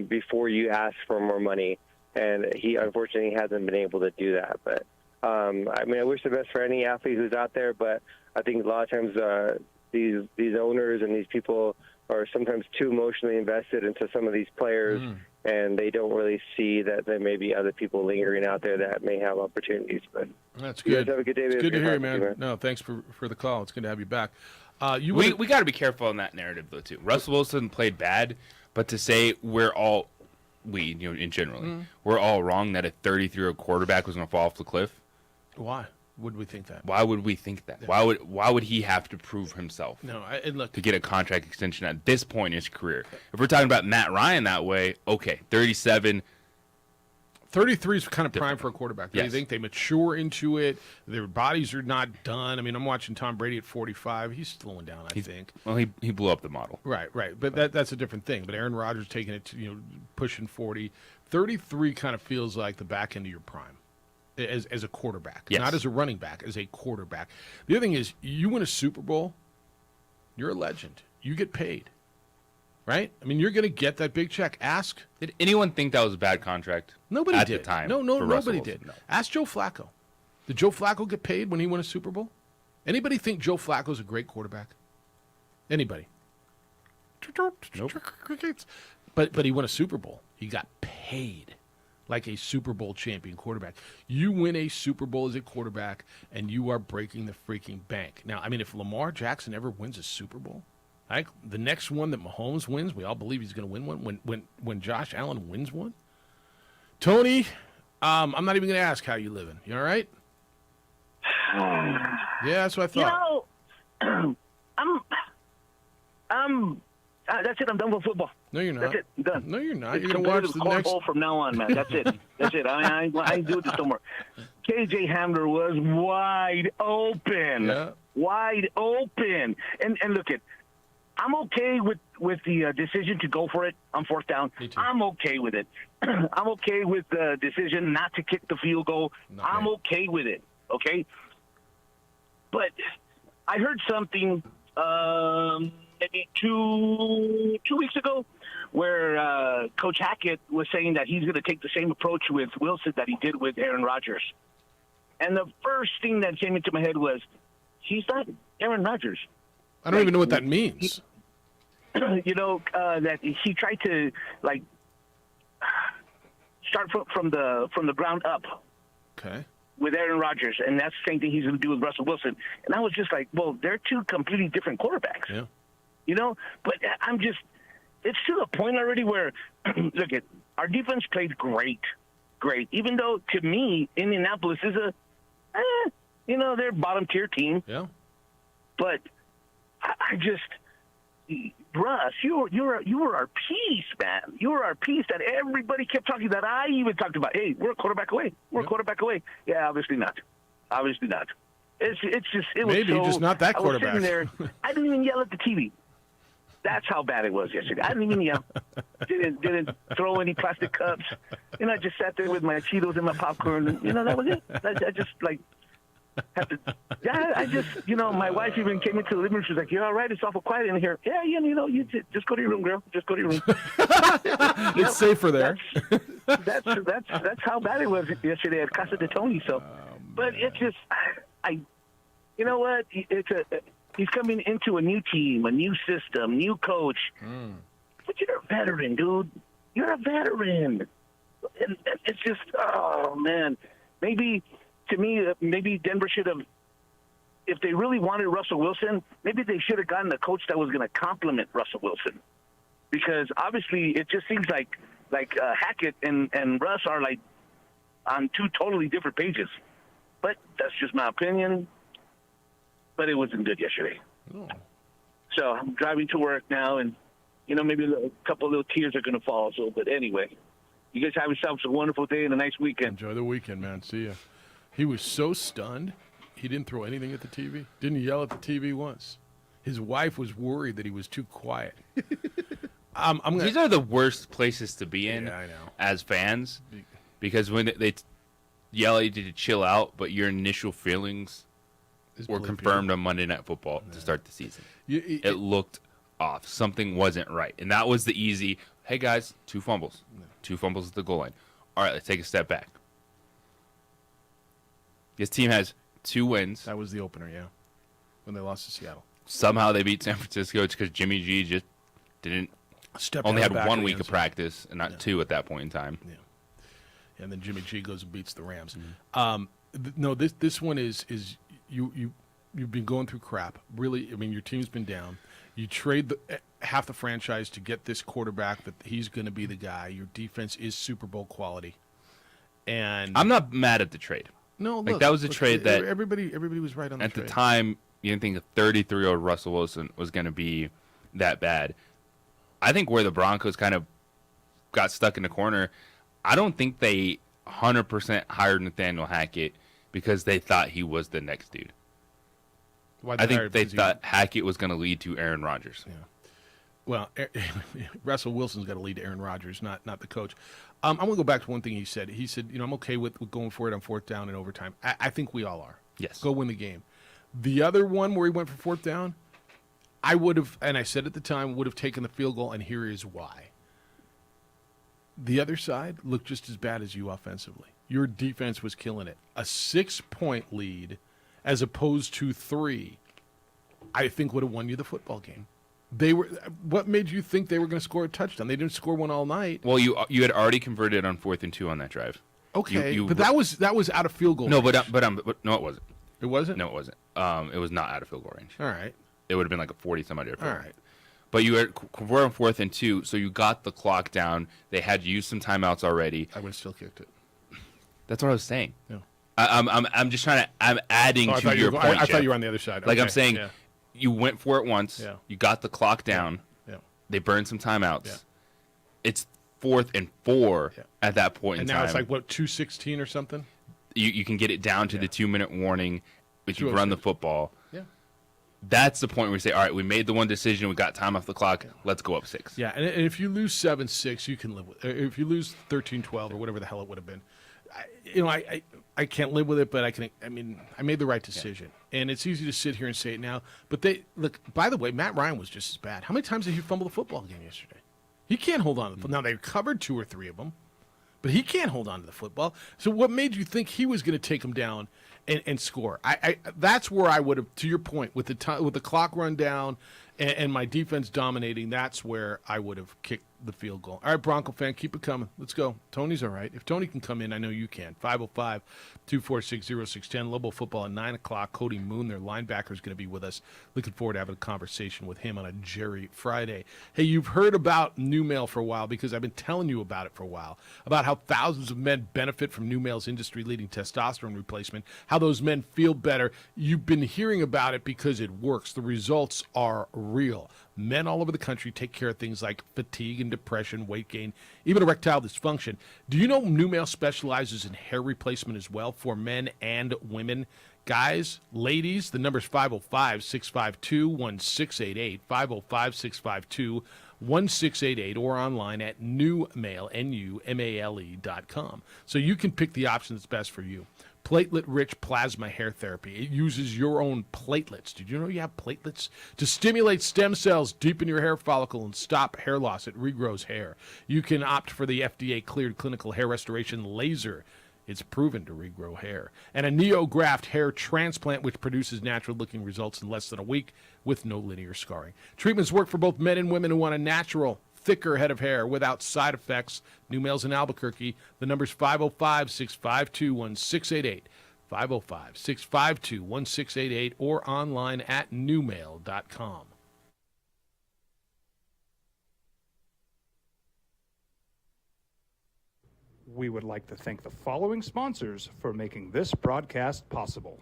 before you ask for more money. And he unfortunately hasn't been able to do that. But, I wish the best for any athlete who's out there, but I think a lot of times these owners and these people are sometimes too emotionally invested into some of these players, and they don't really see that there may be other people lingering out there that may have opportunities. But that's you good. guys have a good day. It's good to hear you, talking man. No, thanks for the call. It's good to have you back. We got to be careful in that narrative, though, too. Russell Wilson played bad, but to say we're all wrong that a 33-year-old quarterback was going to fall off the cliff. Why would we think that? Why would we think that? Yeah. Why would he have to prove himself? No, look, to get a contract extension at this point in his career. If we're talking about Matt Ryan that way, okay, 37. 33 is kind of prime for a quarterback. Yes. They think they mature into it. Their bodies are not done. I mean, I'm watching Tom Brady at 45. He's slowing down, I think. Well, he blew up the model. Right. But that's a different thing. But Aaron Rodgers taking it to, pushing 40. 33 kind of feels like the back end of your prime as a quarterback. Yes. Not as a running back, as a quarterback. The other thing is, you win a Super Bowl, you're a legend. You get paid. Right? I mean, you're going to get that big check. Ask. Did anyone think that was a bad contract? Nobody at did. the time. No, for Russell nobody did. Wilson? No. Ask Joe Flacco. Did Joe Flacco get paid when he won a Super Bowl? Anybody think Joe Flacco's a great quarterback? Anybody? Nope. But he won a Super Bowl. He got paid like a Super Bowl champion quarterback. You win a Super Bowl as a quarterback, and you are breaking the freaking bank. Now, I mean, if Lamar Jackson ever wins a Super Bowl, the next one that Mahomes wins, we all believe he's going to win one. When Josh Allen wins one, Tony, I'm not even going to ask how you living. You all right? Yeah, that's what I thought. That's it. I'm done with football. No, you're not. That's it. I'm done. No, you're not. It's You're going to watch the next. cornhole from now on, man. That's it. That's it. I ain't doing this no more. KJ Hamler was wide open. Yeah. Wide open. And look it. I'm okay with the decision to go for it on fourth down. I'm okay with it. I'm okay with the decision not to kick the field goal. I'm okay with it. Okay. But I heard something maybe two weeks ago where Coach Hackett was saying that he's going to take the same approach with Wilson that he did with Aaron Rodgers. And the first thing that came into my head was, he's not Aaron Rodgers. I don't even know what that means. That he tried to start from the ground up. Okay. With Aaron Rodgers, and that's the same thing he's going to do with Russell Wilson. And I was just like, well, they're two completely different quarterbacks. Yeah. But it's to the point already where, look at, our defense played great. Even though, to me, Indianapolis is they're bottom tier team. Yeah. But I just, Russ, you were our piece, man. You were our piece that everybody kept talking, that I even talked about. Hey, we're a quarterback away. We're a quarterback away. Yeah, obviously not. It's just, it was maybe so, just not that quarterback. I was sitting there. I didn't even yell at the TV. That's how bad it was yesterday. I didn't even yell. Didn't throw any plastic cups. I just sat there with my Cheetos and my popcorn. And, that was it. I just had to. Yeah, I just my wife even came into the living room. She's like, "You're all right? It's awful quiet in here." Yeah, you just go to your room, girl. Just go to your room. It's safer there. That's how bad it was yesterday at Casa de Tony. So, but it's just you know what? He's coming into a new team, a new system, new coach. But you're a veteran, dude. You're a veteran. And it's just, oh, man. Maybe, to me, maybe Denver should have, if they really wanted Russell Wilson, maybe they should have gotten a coach that was going to complement Russell Wilson. Because, obviously, it just seems like Hackett and Russ are, on two totally different pages. But that's just my opinion. But it wasn't good yesterday. Oh. So I'm driving to work now, and, maybe a couple of little tears are going to fall. So, but anyway, you guys have yourselves a wonderful day and a nice weekend. Enjoy the weekend, man. See ya. He was so stunned, he didn't throw anything at the TV. Didn't yell at the TV once. His wife was worried that he was too quiet. These are the worst places to be in as fans, because when they yell at you to chill out, but your initial feelings were confirmed on Monday Night Football to start the season. It looked off. Something wasn't right. And that was the easy, hey, guys, 2 fumbles. 2 fumbles at the goal line. All right, let's take a step back. This team has 2 wins. That was the opener, yeah, when they lost to Seattle. Somehow they beat San Francisco because Jimmy G just didn't only had 1 week of practice and not 2 at that point in time. Yeah. And then Jimmy G goes and beats the Rams. No, this one is you've been going through crap. Really, I mean, your team's been down. You trade half the franchise to get this quarterback that he's going to be the guy. Your defense is Super Bowl quality. And I'm not mad at the trade. No, look, that was a trade that everybody was right on the trade. At the time, you didn't think a 33-year-old Russell Wilson was going to be that bad. I think where the Broncos kind of got stuck in the corner, I don't think they 100% hired Nathaniel Hackett because they thought he was the next dude. I think they thought Hackett was going to lead to Aaron Rodgers. Yeah. Well, Russell Wilson's got to lead to Aaron Rodgers, not the coach. I'm going to go back to one thing he said. He said, I'm okay with going for it on 4th down and overtime. I think we all are. Yes. Go win the game. The other one where he went for 4th down, I would have, and I said at the time, would have taken the field goal, and here is why. The other side looked just as bad as you offensively. Your defense was killing it. A 6-point lead as opposed to 3, I think would have won you the football game. What made you think they were going to score a touchdown? They didn't score one all night. Well, you had already converted on 4th and 2 on that drive. Okay, but that was out of field goal range. But no, it wasn't. It wasn't? No, it wasn't. It was not out of field goal range. All right. It would have been like a 40-some-odd yard field. All right. But you had converted on 4th and 2, so you got the clock down. They had used some timeouts already. I would have still kicked it. That's what I was saying. Yeah. I'm just trying to. I'm adding to your point. I thought you were on the other side. Like okay. I'm saying, you went for it once. Yeah. You got the clock down. Yeah. They burned some timeouts. Yeah. It's 4th and 4 at that point in time. And now it's like, what, 2:16 or something? You can get it down to the 2-minute warning if you run the football. Yeah. That's the point where we say, all right, we made the one decision. We got time off the clock. Let's go up 6. Yeah, and if you lose 7-6, you can live with it. If you lose 13-12 or whatever the hell it would have been, I can't live with it, but I made the right decision. Yeah. And it's easy to sit here and say it now. But by the way, Matt Ryan was just as bad. How many times did he fumble the football game yesterday? He can't hold on to the football. Now, they covered 2 or 3 of them, but he can't hold on to the football. So what made you think he was going to take him down and score? That's where I would have, to your point, with the clock run down and my defense dominating, that's where I would have kicked the field goal. All right, Bronco fan, keep it coming. Let's go. Tony's all right. If Tony can come in, I know you can. 505-246-0610. Lobo football at 9 o'clock. Cody Moon, their linebacker, is going to be with us. Looking forward to having a conversation with him on a Jerry Friday. Hey, you've heard about New Mail for a while because I've been telling you about it for a while, about how thousands of men benefit from New Mail's industry-leading testosterone replacement, how those men feel better. You've been hearing about it because it works. The results are real. Men all over the country take care of things like fatigue and depression, weight gain, even erectile dysfunction. Do you know New Mail specializes in hair replacement as well for men and women? Guys, ladies, the number's 505-652-1688, 505-652-1688, or online at NuMale, NuMale.com. So you can pick the option that's best for you. Platelet-rich plasma hair therapy. It uses your own platelets. Did you know you have platelets? To stimulate stem cells deep in your hair follicle and stop hair loss. It regrows hair. You can opt for the FDA-cleared clinical hair restoration laser. It's proven to regrow hair. And a NeoGraft hair transplant, which produces natural-looking results in less than a week with no linear scarring. Treatments work for both men and women who want a natural, thicker head of hair without side effects. NuMale's in Albuquerque. The number's 505-652-1688, 505-652-1688, or online at NuMale.com. We would like to thank the following sponsors for making this broadcast possible.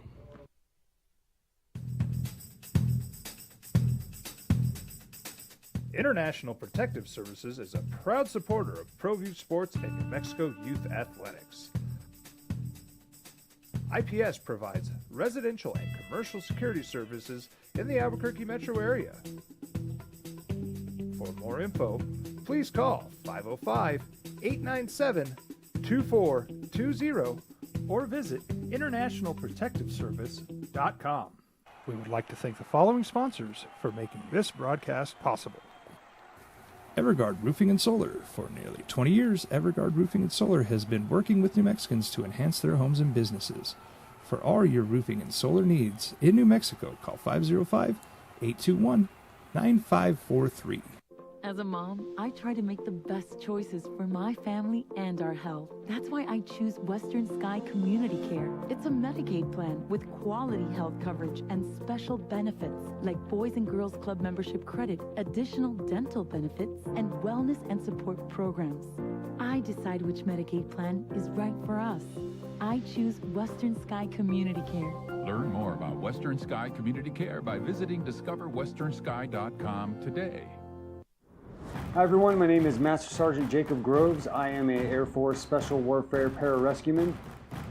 International Protective Services is a proud supporter of ProView Sports and New Mexico Youth Athletics. IPS provides residential and commercial security services in the Albuquerque metro area. For more info, please call 505-897-2420 or visit internationalprotectiveservice.com. We would like to thank the following sponsors for making this broadcast possible. Everguard Roofing and Solar. For nearly 20 years, Everguard Roofing and Solar has been working with New Mexicans to enhance their homes and businesses. For all your roofing and solar needs in New Mexico, call 505-821-9543. As a mom, I try to make the best choices for my family and our health. That's why I choose Western Sky Community Care. It's a Medicaid plan with quality health coverage and special benefits like Boys and Girls Club membership credit, additional dental benefits, and wellness and support programs. I decide which Medicaid plan is right for us. I choose Western Sky Community Care. Learn more about Western Sky Community Care by visiting discoverwesternsky.com today. Hi everyone, my name is Master Sergeant Jacob Groves. I am a Air Force Special Warfare Pararescueman.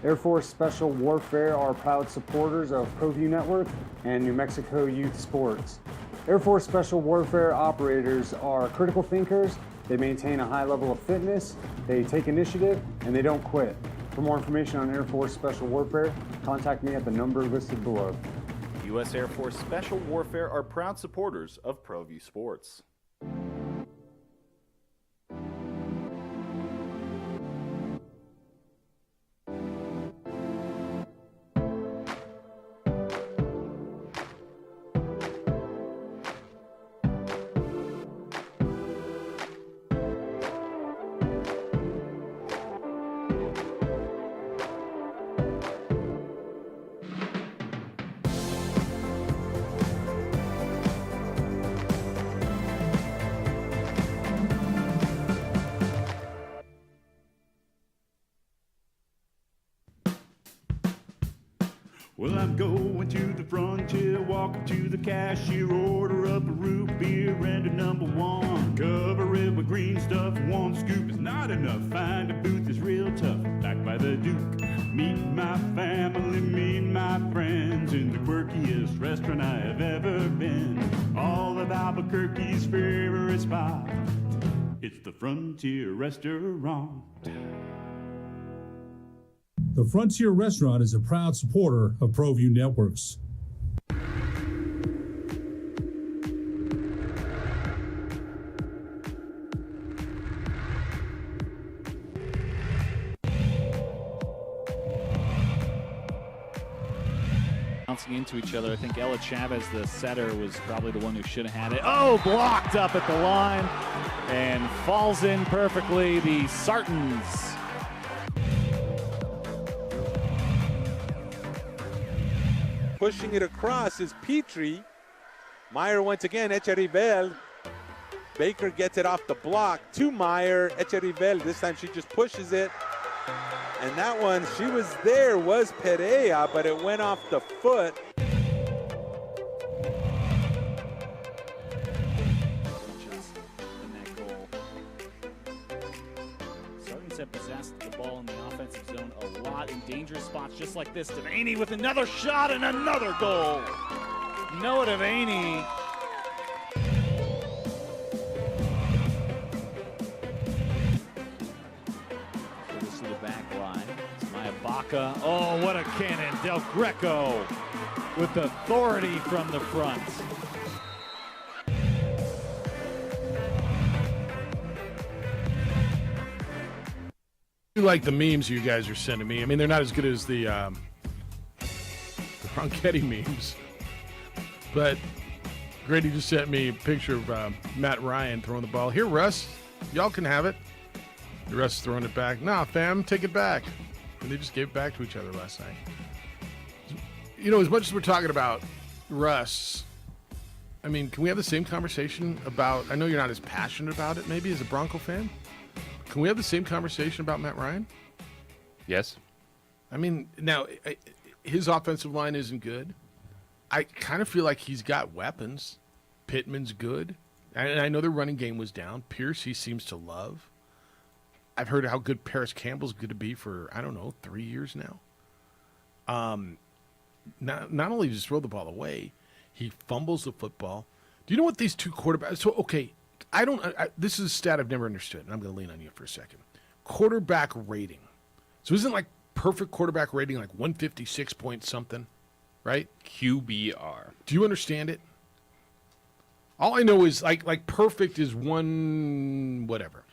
Air Force Special Warfare are proud supporters of ProView Network and New Mexico Youth Sports. Air Force Special Warfare operators are critical thinkers. They maintain a high level of fitness, they take initiative, and they don't quit. For more information on Air Force Special Warfare, contact me at the number listed below. U.S. Air Force Special Warfare are proud supporters of ProView Sports. Well, I'm going to the frontier, walking to the cashier, order up a root beer and a number one. Cover it with green stuff, one scoop is not enough. Find a booth that's real tough, back by the Duke. Meet my family, meet my friends in the quirkiest restaurant I have ever been. All of Albuquerque's favorite spot, it's the Frontier Restaurant. The Frontier Restaurant is a proud supporter of ProView Networks. Bouncing into each other. I think Ella Chavez, the setter, was probably the one who should have had it. Oh, blocked up at the line and falls in perfectly. The Sartans. Pushing it across is Petrie. Meyer once again, Echerivel. Baker gets it off the block to Meyer. Echerivel, this time she just pushes it. And that one, she was there, was Perea, but it went off the foot. have possessed the ball in the offensive zone a lot in dangerous spots just like this. Devaney with another shot and another goal. Noah Devaney. So this is the back line. It's Maya Baca. Oh, what a cannon. Del Greco with authority from the front. I like the memes you guys are sending me. I mean, they're not as good as the Ronchetti memes. But Grady just sent me a picture of Matt Ryan throwing the ball. Here, Russ, y'all can have it. Russ is throwing it back. Nah, fam, take it back. And they just gave it back to each other last night. You know, as much as we're talking about Russ, I mean, can we have the same conversation about, I know you're not as passionate about it maybe as a Bronco fan. Can we have the same conversation about Matt Ryan? Yes. I mean, now, his offensive line isn't good. I kind of feel like he's got weapons. Pittman's good. And I know their running game was down. Pierce, he seems to love. I've heard how good Paris Campbell's going to be for, 3 years now. Not only does he throw the ball away, he fumbles the football. Do you know what these two quarterbacks... So, okay, this is a stat I've never understood, and I'm going to lean on you for a second. Quarterback rating. So isn't like perfect quarterback rating like 156 point something, right? QBR. Do you understand it? All I know is like perfect is one whatever.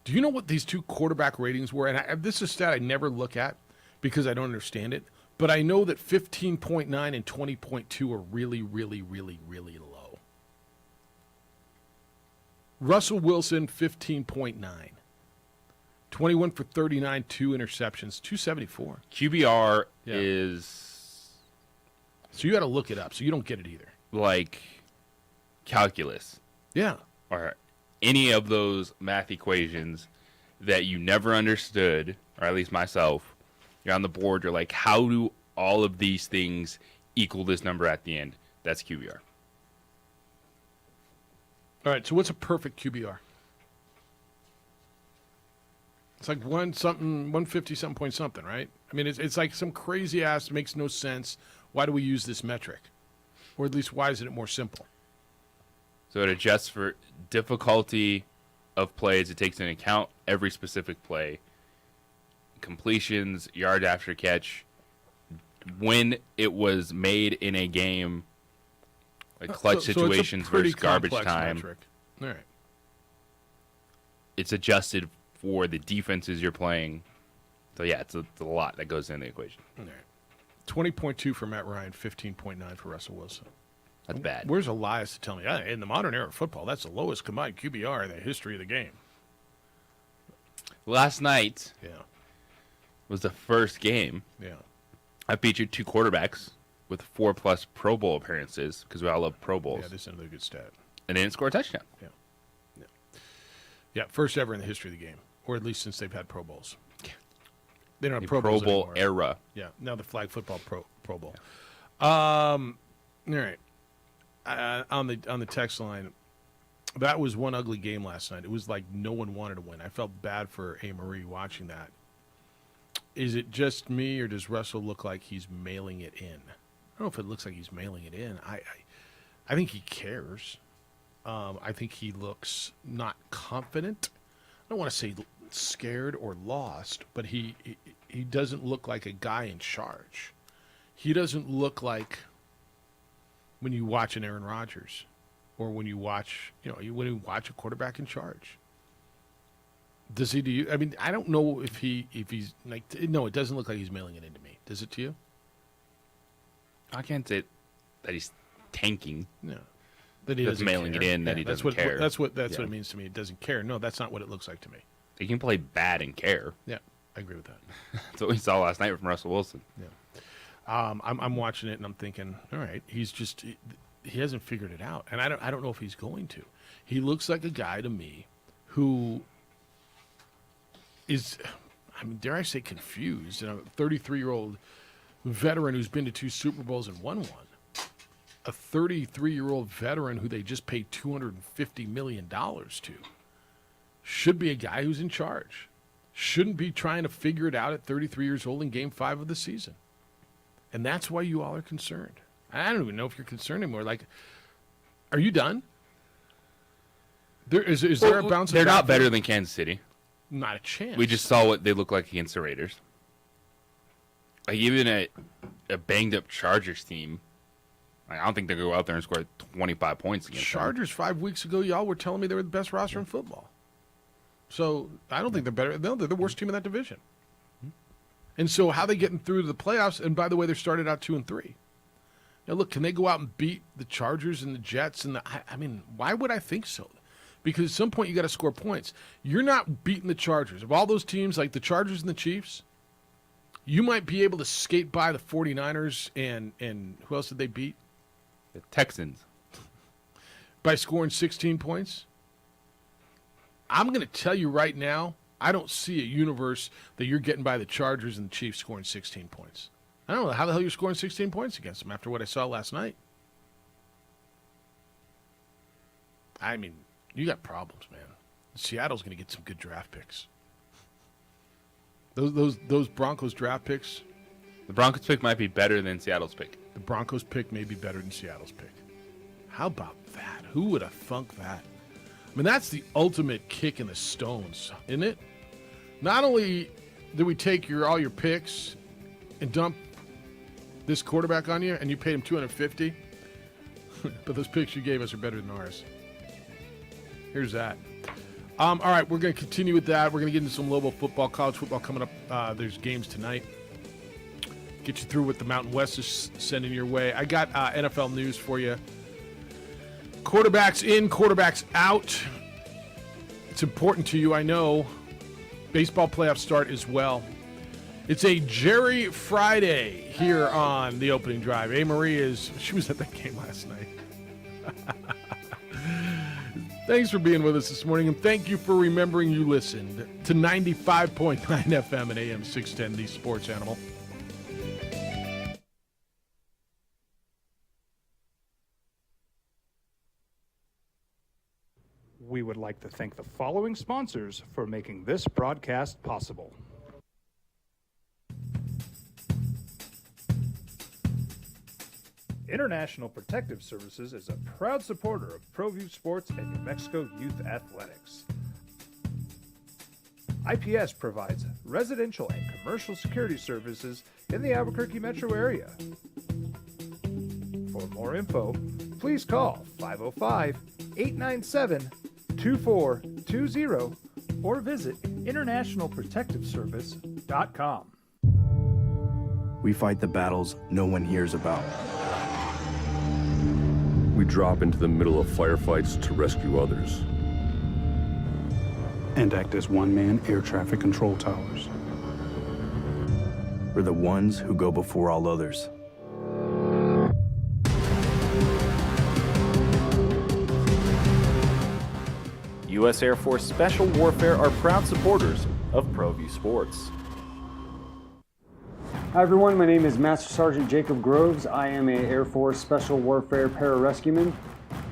Do you know what these two quarterback ratings were? And this is a stat I never look at because I don't understand it. But I know that 15.9 and 20.2 are really, really, really, really low. Russell Wilson, 15.9. 21 for 39, 2 interceptions, 274. QBR is... So you got to look it up, so you don't get it either. Like calculus. Yeah. Or any of those math equations that you never understood, or at least myself, you're on the board, you're like, how do all of these things equal this number at the end? That's QBR. All right, so what's a perfect QBR? It's like 150 something point something, right? I mean, it's like some crazy ass, makes no sense. Why do we use this metric? Or at least why isn't it more simple? So it adjusts for difficulty of plays. It takes into account every specific play. Completions, yard after catch, when it was made in a game, like clutch situations versus garbage time. Metric. All right. It's adjusted for the defenses you're playing. So, yeah, it's a lot that goes in the equation. All right. 20.2 for Matt Ryan, 15.9 for Russell Wilson. That's bad. Where's Elias to tell me, in the modern era of football, that's the lowest combined QBR in the history of the game? Last night was the first game. Yeah. I featured two quarterbacks with 4+ Pro Bowl appearances because we all love Pro Bowls. Yeah, this is another good stat. And they didn't score a touchdown. Yeah, first ever in the history of the game, or at least since they've had Pro Bowls. They don't have Pro Bowls Bowl anymore. era. Yeah, now the flag football Pro Bowl. All right. On the text line, that was one ugly game last night. It was like no one wanted to win. I felt bad for A. Marie watching that. Is it just me, or does Russell look like he's mailing it in? I don't know if it looks like he's mailing it in. I think he cares. I think he looks not confident. I don't want to say scared or lost, but he doesn't look like a guy in charge. He doesn't look when you watch an Aaron Rodgers, or when you watch, when you watch a quarterback in charge. Does he do? I mean, I don't know if he's like. No, it doesn't look like he's mailing it into me. Does it to you? I can't say that he's tanking. No, that he doesn't mailing care. it in. That he doesn't care. That's what it means to me. It doesn't care. No, that's not what it looks like to me. He can play bad and care. Yeah, I agree with that. That's what we saw last night from Russell Wilson. Yeah, I'm watching it and I'm thinking, all right, he hasn't figured it out, and I don't know if he's going to. He looks like a guy to me who is, dare I say, confused. A 33-year-old veteran who's been to 2 Super Bowls and won one. A 33-year-old veteran who they just paid $250 million to. Should be a guy who's in charge. shouldn't be trying to figure it out at 33 years old in Game 5 of the season. And that's why you all are concerned. I don't even know if you're concerned anymore. Like, are you done? Is there a bounce? They're not better than Kansas City. Not a chance. We just saw what they look like against the Raiders. Like, even a banged-up Chargers team, I don't think they're going to go out there and score 25 points against Chargers 5 weeks ago, y'all were telling me they were the best roster in football. So I don't think they're better. No, they're the worst team in that division. And so how are they getting through to the playoffs? And by the way, they started out 2-3. Now, look, can they go out and beat the Chargers and the Jets? I mean, why would I think so? Because at some point you got to score points. You're not beating the Chargers. Of all those teams, like the Chargers and the Chiefs, you might be able to skate by the 49ers and who else did they beat? The Texans. By scoring 16 points. I'm going to tell you right now, I don't see a universe that you're getting by the Chargers and the Chiefs scoring 16 points. I don't know how the hell you're scoring 16 points against them after what I saw last night. I mean, you got problems, man. Seattle's going to get some good draft picks. Those Broncos draft picks. The Broncos pick might be better than Seattle's pick. The Broncos pick may be better than Seattle's pick. How about that? Who would have thunk that? I mean, that's the ultimate kick in the stones, isn't it? Not only did we take all your picks and dump this quarterback on you, and you paid him $250, but those picks you gave us are better than ours. Here's that. All right, we're going to continue with that. We're going to get into some local football, college football coming up. There's games tonight. Get you through what the Mountain West is sending your way. I got NFL news for you. Quarterbacks in, quarterbacks out. It's important to you, I know. Baseball playoffs start as well. It's a Jerry Friday here on the opening drive. Marie she was at that game last night. Thanks for being with us this morning, and thank you for remembering you listened to 95.9 FM and AM 610, the Sports Animal. We would like to thank the following sponsors for making this broadcast possible. International Protective Services is a proud supporter of ProView Sports and New Mexico Youth Athletics. IPS provides residential and commercial security services in the Albuquerque metro area. For more info, please call 505-897-2420 or visit internationalprotectiveservice.com. We fight the battles no one hears about. We drop into the middle of firefights to rescue others. And act as one-man air traffic control towers. We're the ones who go before all others. U.S. Air Force Special Warfare are proud supporters of ProView Sports. Hi everyone, my name is Master Sergeant Jacob Groves. I am a Air Force Special Warfare pararescueman.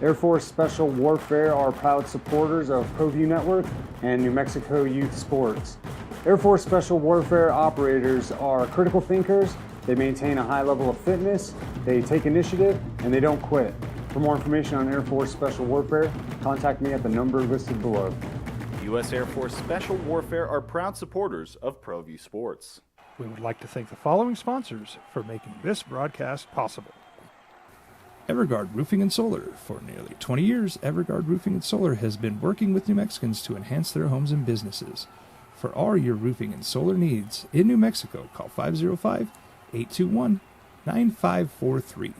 Air Force Special Warfare are proud supporters of ProView Network and New Mexico Youth Sports. Air Force Special Warfare operators are critical thinkers. They maintain a high level of fitness, they take initiative, and they don't quit. For more information on Air Force Special Warfare, contact me at the number listed below. U.S. Air Force Special Warfare are proud supporters of ProView Sports. We would like to thank the following sponsors for making this broadcast possible. Everguard Roofing and Solar. For nearly 20 years, Everguard Roofing and Solar has been working with New Mexicans to enhance their homes and businesses. For all your roofing and solar needs in New Mexico, call 505-821-9543.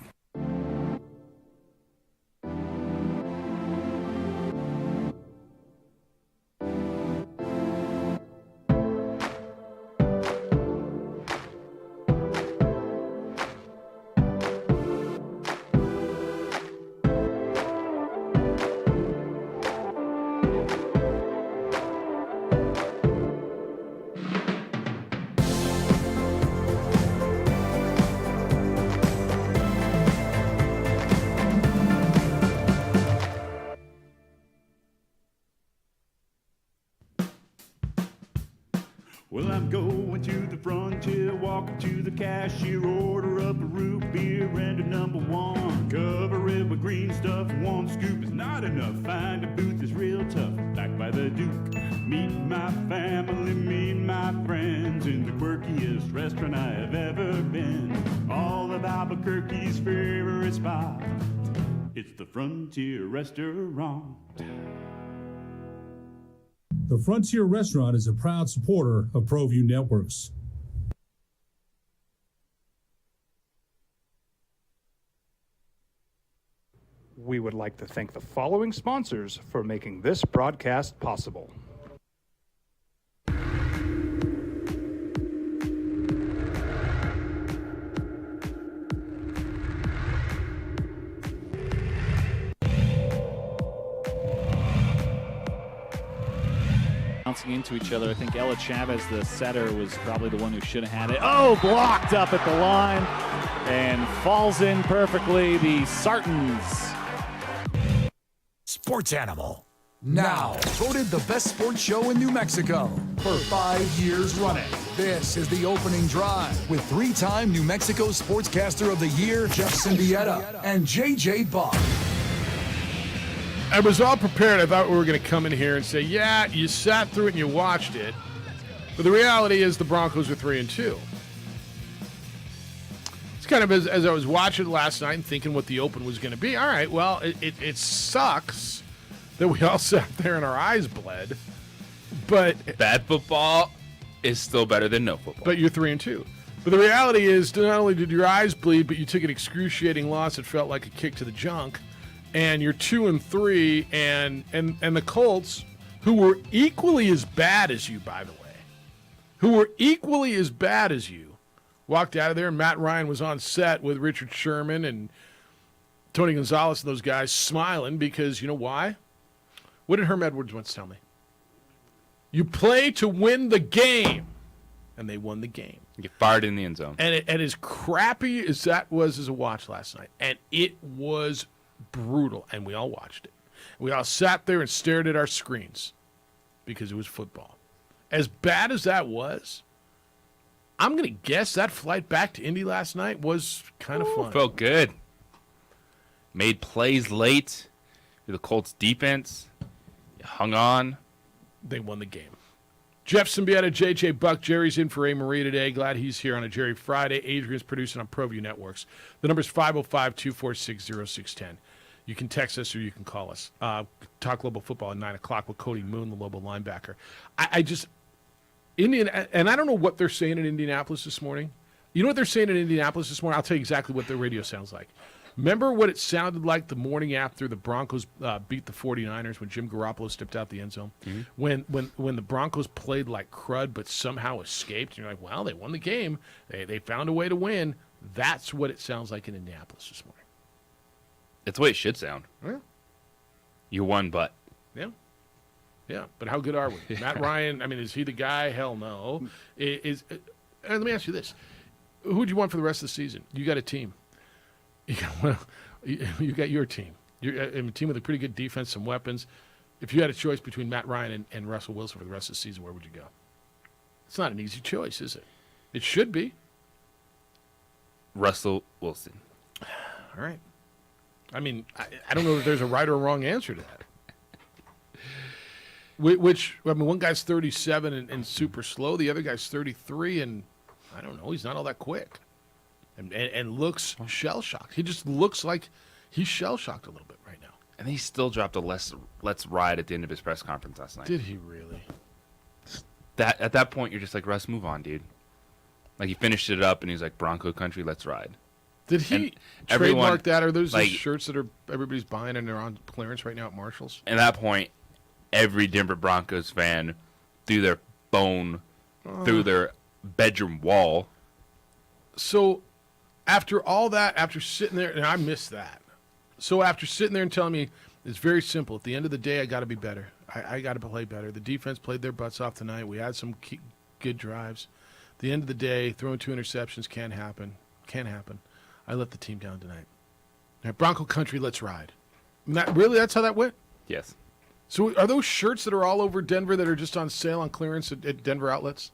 Well, I'm going to the frontier, walking to the cashier, order up a root beer and a number one. Cover it with green stuff, one scoop is not enough. Find a booth is real tough, back by the Duke. Meet my family, meet my friends in the quirkiest restaurant I have ever been. All of Albuquerque's favorite spot, it's the Frontier Restaurant. The Frontier Restaurant is a proud supporter of ProView Networks. We would like to thank the following sponsors for making this broadcast possible. Bouncing into each other. I think Ella Chavez, the setter, was probably the one who should have had it. Oh, blocked up at the line and falls in perfectly. The Sartans. Sports Animal. Now, voted the best sports show in New Mexico for 5 years running. This is the opening drive with 3-time New Mexico Sportscaster of the Year, Jeff Symbieta, and JJ Buck. I was all prepared. I thought we were going to come in here and say, yeah, you sat through it and you watched it. But the reality is the Broncos are 3-2. It's kind of as I was watching last night and thinking what the open was going to be. All right, well, it sucks that we all sat there and our eyes bled. But bad football is still better than no football. But you're 3-2. But the reality is not only did your eyes bleed, but you took an excruciating loss that felt like a kick to the junk. And you're 2-3, and the Colts, who were equally as bad as you, by the way, walked out of there. And Matt Ryan was on set with Richard Sherman and Tony Gonzalez and those guys smiling because you know why? What did Herm Edwards once tell me? You play to win the game, and they won the game. You get fired in the end zone. And as crappy as that was as a watch last night, and it was brutal, and we all watched it. We all sat there and stared at our screens because it was football. As bad as that was, I'm going to guess that flight back to Indy last night was kind of fun. Felt good. Made plays late. The Colts defense hung on. They won the game. Jeff Symbieta, JJ Buck. Jerry's in for A. Marie today. Glad he's here on a Jerry Friday. Adrian's producing on ProView Networks. The number's 505-246-0610. You can text us or you can call us. Talk Lobo football at 9 o'clock with Cody Moon, the Lobo linebacker. And I don't know what they're saying in Indianapolis this morning. You know what they're saying in Indianapolis this morning? I'll tell you exactly what their radio sounds like. Remember what it sounded like the morning after the Broncos beat the 49ers when Jim Garoppolo stepped out the end zone? Mm-hmm. When the Broncos played like crud but somehow escaped, and you're like, well, they won the game. They found a way to win. That's what it sounds like in Indianapolis this morning. It's the way it should sound. Yeah. You won, but. Yeah. Yeah, but how good are we? Matt Ryan, I mean, is he the guy? Hell no. Let me ask you this. Who do you want for the rest of the season? You got a team. You got your team. You're a team with a pretty good defense, some weapons. If you had a choice between Matt Ryan and Russell Wilson for the rest of the season, where would you go? It's not an easy choice, is it? It should be. Russell Wilson. All right. I mean, I don't know if there's a right or wrong answer to that. One guy's 37 and super slow. The other guy's 33 and, I don't know, he's not all that quick. And looks shell-shocked. He just looks like he's shell-shocked a little bit right now. And he still dropped a let's ride at the end of his press conference last night. Did he really? At that point, you're just like, Russ, move on, dude. Like, he finished it up, and he's like, Bronco country, let's ride. Did he trademark that? Are those like, shirts that everybody's buying and they're on clearance right now at Marshall's? At that point, every Denver Broncos fan threw their phone through their bedroom wall. So after all that, after sitting there, and I missed that. So after sitting there and telling me, it's very simple. At the end of the day, I got to be better. I got to play better. The defense played their butts off tonight. We had some good drives. At the end of the day, throwing 2 interceptions can't happen. Can't happen. I let the team down tonight. All right, Bronco country, let's ride. Really, that's how that went? Yes. So are those shirts that are all over Denver that are just on sale on clearance at Denver outlets?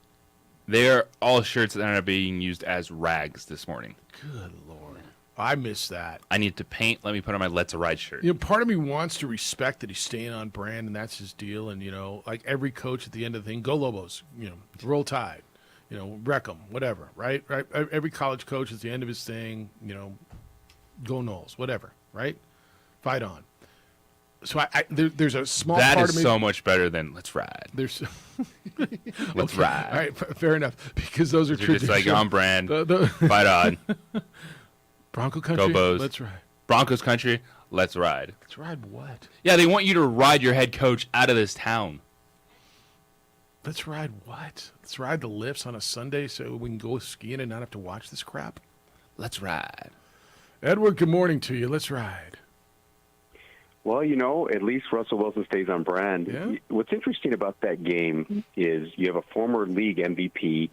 They're all shirts that are being used as rags this morning. Good Lord. I miss that. I need to paint. Let me put on my Let's Ride shirt. You know, part of me wants to respect that he's staying on brand and that's his deal. And, like every coach at the end of the thing, go Lobos, roll Tide, wreck them, whatever, right? Right? Every college coach at the end of his thing, go Noles, whatever, right? Fight on. So there's a small that part is of me. so much better than Let's Ride. There's Let's ride. All right, fair enough. Because those are Just like traditional. on brand. Fight on. Bronco country. Go Bows. Let's ride. Broncos country. Let's ride. Let's ride what? Yeah, they want you to ride your head coach out of this town. Let's ride what? Let's ride the lifts on a Sunday so we can go skiing and not have to watch this crap? Let's ride. Edward, good morning to you. Let's ride. Well, at least Russell Wilson stays on brand. Yeah? What's interesting about that game is you have a former league MVP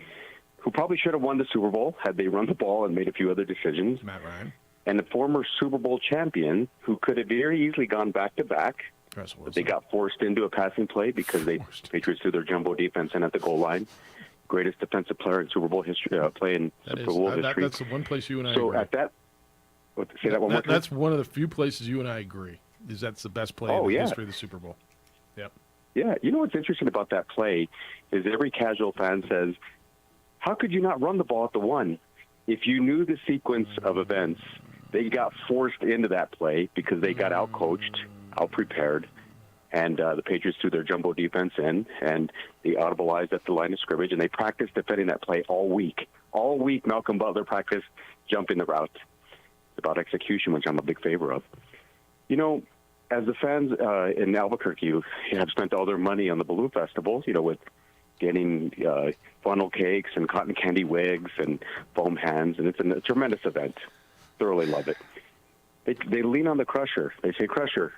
who probably should have won the Super Bowl had they run the ball and made a few other decisions. Matt Ryan. And a former Super Bowl champion who could have very easily gone back-to-back. But they got forced into a passing play because Patriots threw their jumbo defense in at the goal line. Greatest defensive player in Super Bowl history, play in Super Bowl history. That's the one place you and I so agree. at that, say that one more time. That's one of the few places you and I agree. That's the best play in the history of the Super Bowl. Yep. Yeah, what's interesting about that play is every casual fan says, how could you not run the ball at the one? If you knew the sequence of events, they got forced into that play because they got out-coached, out-prepared, and the Patriots threw their jumbo defense in, and they audibilized at the line of scrimmage, and they practiced defending that play all week. All week, Malcolm Butler practiced jumping the route. It's about execution, which I'm a big favor of. As the fans in Albuquerque have spent all their money on the Balloon Festival, with getting funnel cakes and cotton candy wigs and foam hands, and it's a tremendous event. Thoroughly love it. They lean on the Crusher. They say, Crusher,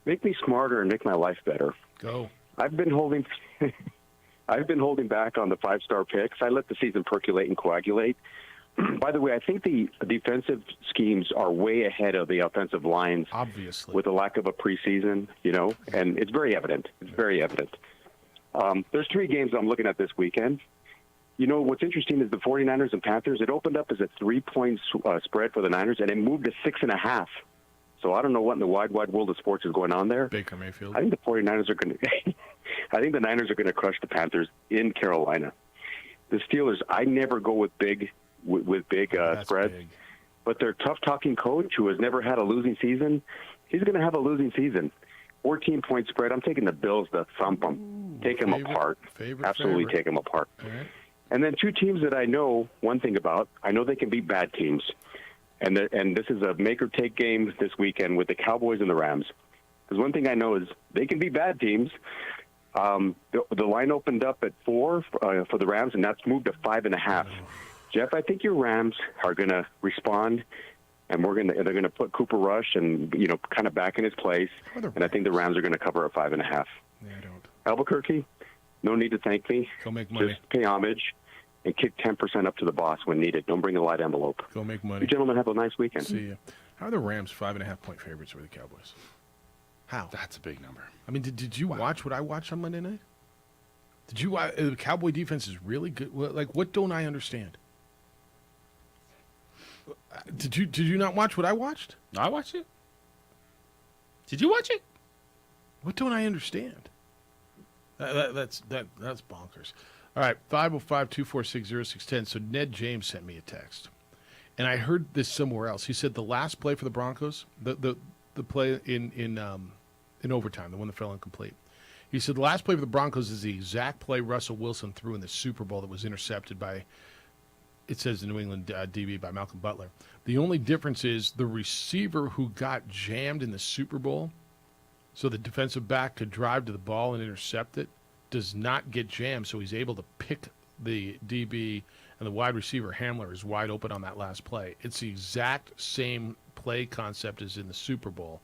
make me smarter and make my life better. Go. I've been holding back on the 5-star picks. I let the season percolate and coagulate. By the way, I think the defensive schemes are way ahead of the offensive lines. Obviously. With the lack of a preseason, and it's very evident. It's very evident. There's 3 games I'm looking at this weekend. What's interesting is the 49ers and Panthers, it opened up as a 3-point spread for the Niners, and it moved to 6.5. So I don't know what in the wide world of sports is going on there. Baker Mayfield. I think the 49ers are going to I think the Niners are going to crush the Panthers in Carolina. The Steelers, I never go with big spreads. Big. But their tough-talking coach, who has never had a losing season, he's going to have a losing season. 14-point spread. I'm taking the Bills to thump them, take them apart. Absolutely take them apart. Right. And then 2 teams that I know one thing about. I know they can beat bad teams. And this is a make-or-take game this weekend with the Cowboys and the Rams. Because one thing I know is they can beat bad teams. The line opened up at 4 for the Rams, and that's moved to 5.5. Jeff, I think your Rams are going to respond, and they're going to put Cooper Rush and kind of back in his place. And I think the Rams are going to cover at 5.5. Yeah, I don't. Albuquerque, no need to thank me. Go make money. Just pay homage and kick 10% up to the boss when needed. Don't bring a light envelope. Go make money. You gentlemen have a nice weekend. See you. How are the Rams 5.5-point favorites over the Cowboys? How? That's a big number. I mean, did you watch what I watched on Monday night? Did you? The Cowboy defense is really good. What don't I understand? Did you not watch what I watched? No, I watched it. Did you watch it? What don't I understand? That's bonkers. All right, 505-246-0610. So Ned James sent me a text, and I heard this somewhere else. He said the last play for the Broncos, the play in overtime, the one that fell incomplete. He said the last play for the Broncos is the exact play Russell Wilson threw in the Super Bowl that was intercepted by, it says the New England DB, by Malcolm Butler. The only difference is the receiver who got jammed in the Super Bowl, so the defensive back could drive to the ball and intercept it, does not get jammed, so he's able to pick the DB, and the wide receiver Hamler is wide open on that last play. It's the exact same play concept as in the Super Bowl.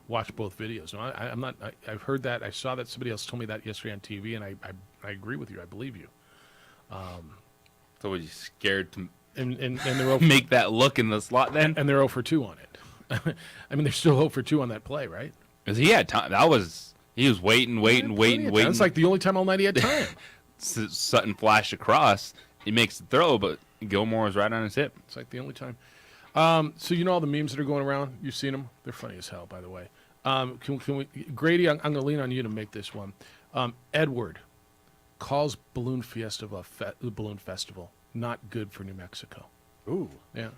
Watch both videos. No, I'm not. I've heard that. I saw that. Somebody else told me that yesterday on TV, and I agree with you. I believe you. So were you scared to and they're make that look in the slot then? And they're 0 for 2 on it. I mean, they're still 0 for 2 on that play, right? Because he had time. He was waiting. It's like the only time all night he had time. Sutton flashed across, he makes the throw, but Gilmore is right on his hip. It's like the only time. So you know all the memes that are going around? You've seen them? They're funny as hell, by the way. Can we, Grady, I'm going to lean on you to make this one. Edward calls Balloon Fiesta a balloon festival. Not good for New Mexico. Ooh. Yeah.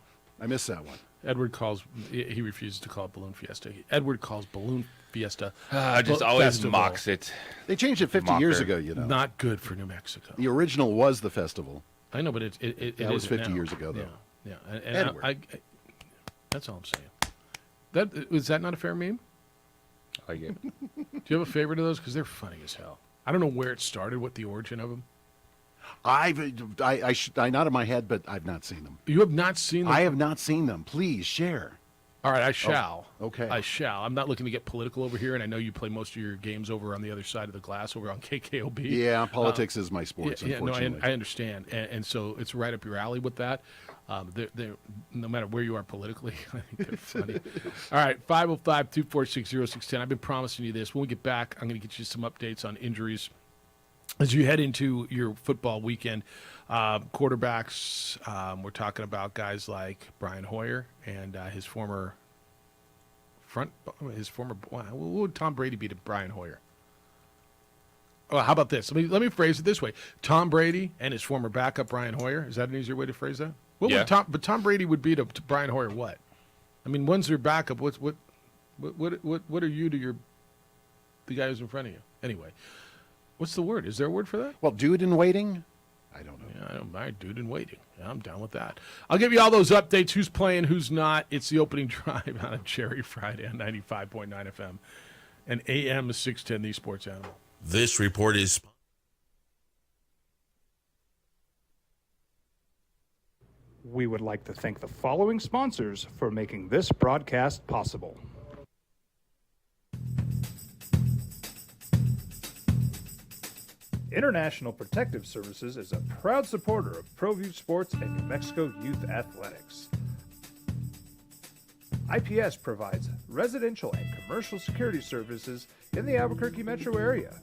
I missed that one. Edward calls, he refuses to call it Balloon Fiesta. Edward calls Balloon Fiesta Just always festival. mocks it. They changed it 50 years ago, you know. Not good for New Mexico. The original was the festival. I know, but it that was isn't 50 now. years ago, though. Yeah. And Edward. I, that's all I'm saying. Is that not a fair meme? I like it. Do you have a favorite of those? Because they're funny as hell. I don't know where it started, what the origin of them. I nodded my head, but I've not seen them. You have not seen them? I have not seen them. Please share. All right, I shall. Oh, okay. I shall. I'm not looking to get political over here, and I know you play most of your games over on the other side of the glass, over on KKOB. Yeah, politics is my sports, unfortunately. I understand. And so it's right up your alley with that. They're, no matter where you are politically, I think they're funny. All right, 505-246-0610. I've been promising you this. When we get back, I'm going to get you some updates on injuries. As you head into your football weekend, quarterbacks, we're talking about guys like Brian Hoyer and his former what would Tom Brady be to Brian Hoyer? Oh, how about this? Let me phrase it this way: Tom Brady and his former backup Brian Hoyer. Is that an easier way to phrase that? What would Tom Brady would be to Brian Hoyer? What? I mean, one's their backup. What are you to the guy who's in front of you? Anyway. What's the word? Is there a word for that? Well, dude in waiting? I don't know. Yeah, I don't mind dude in waiting. Yeah, I'm down with that. I'll give you all those updates, who's playing, who's not. It's the opening drive on a Cherry Friday on 95.9 FM and AM 610, the Sports Animal. This report is... We would like to thank the following sponsors for making this broadcast possible. International Protective Services is a proud supporter of ProView Sports and New Mexico Youth Athletics. IPS provides residential and commercial security services in the Albuquerque metro area.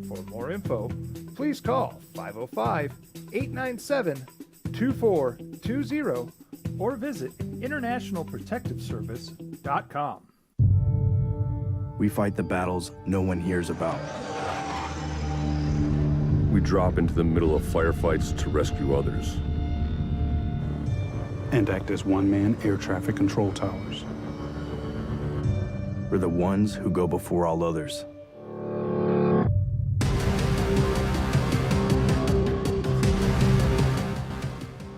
For more info, please call 505-897-2420 or visit internationalprotectiveservice.com. We fight the battles no one hears about. We drop into the middle of firefights to rescue others. And act as one-man air traffic control towers. We're the ones who go before all others.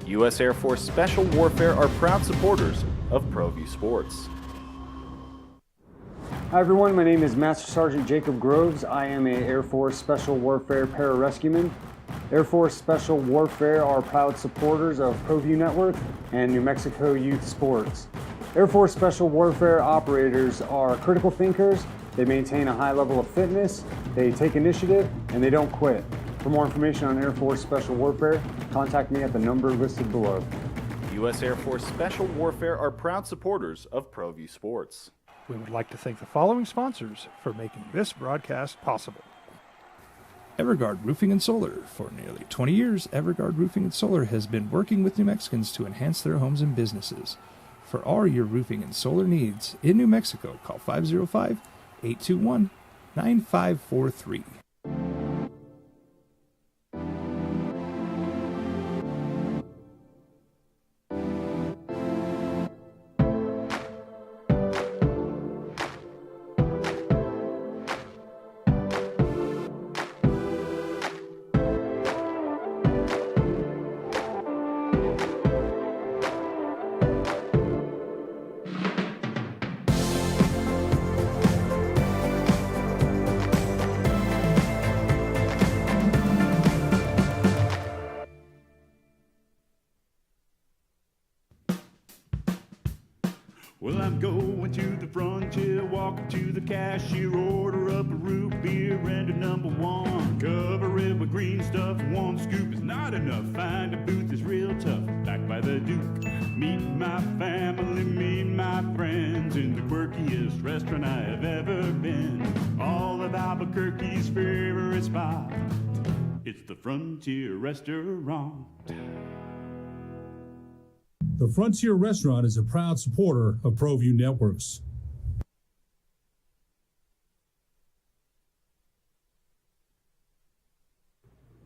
U.S. Air Force Special Warfare are proud supporters of ProView Sports. Hi everyone, my name is Master Sergeant Jacob Groves. I am an Air Force Special Warfare Pararescueman. Air Force Special Warfare are proud supporters of ProView Network and New Mexico Youth Sports. Air Force Special Warfare operators are critical thinkers. They maintain a high level of fitness, they take initiative, and they don't quit. For more information on Air Force Special Warfare, contact me at the number listed below. U.S. Air Force Special Warfare are proud supporters of ProView Sports. We would like to thank the following sponsors for making this broadcast possible. Everguard Roofing and Solar. For nearly 20 years, Everguard Roofing and Solar has been working with New Mexicans to enhance their homes and businesses. For all your roofing and solar needs in New Mexico, call 505-821-9543. Well, I'm going to the frontier, walking to the cashier, order up a root beer and a number one. Cover it with green stuff, one scoop is not enough. Find a booth is real tough, back by the Duke. Meet my family, meet my friends in the quirkiest restaurant I have ever been. All of Albuquerque's favorite spot. It's the Frontier Restaurant. The Frontier Restaurant is a proud supporter of ProView Networks.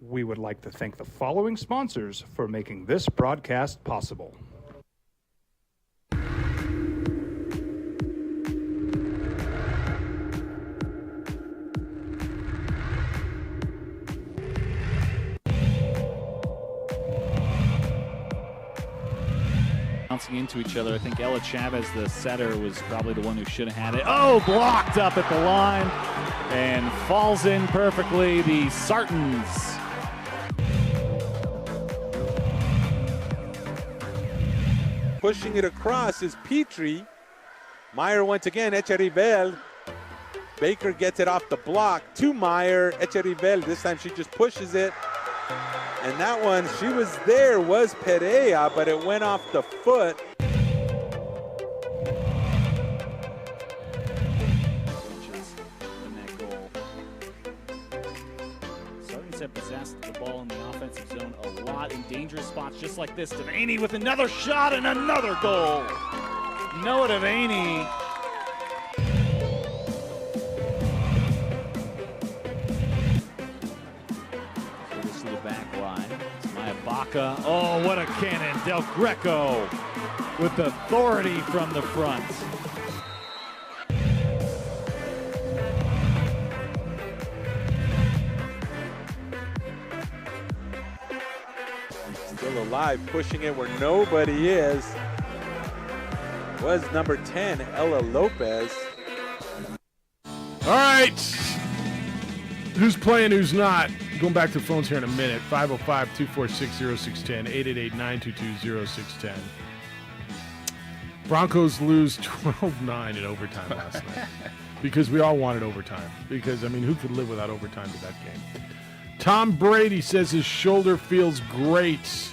We would like to thank the following sponsors for making this broadcast possible. Bouncing into each other. I think Ella Chavez, the setter, was probably the one who should have had it. Oh, blocked up at the line and falls in perfectly. The Sartans. Pushing it across is Petrie. Meyer once again, Echerivel. Baker gets it off the block to Meyer. Echerivel, this time she just pushes it. And that one, she was there, was Perea, but it went off the foot. Sartans have possessed the ball in the offensive zone a lot in dangerous spots just like this. Devaney with another shot and another goal. Noah Devaney. Baca. Oh, what a cannon. Del Greco with authority from the front. Still alive, pushing it where nobody is. Was number 10, Ella Lopez. All right. Who's playing, who's not? Going back to the phones here in a minute. 505-246-0610, 888-922-0610. Broncos lose 12-9 in overtime last night. Because we all wanted overtime. Because, I mean, who could live without overtime to that game? Tom Brady says his shoulder feels great.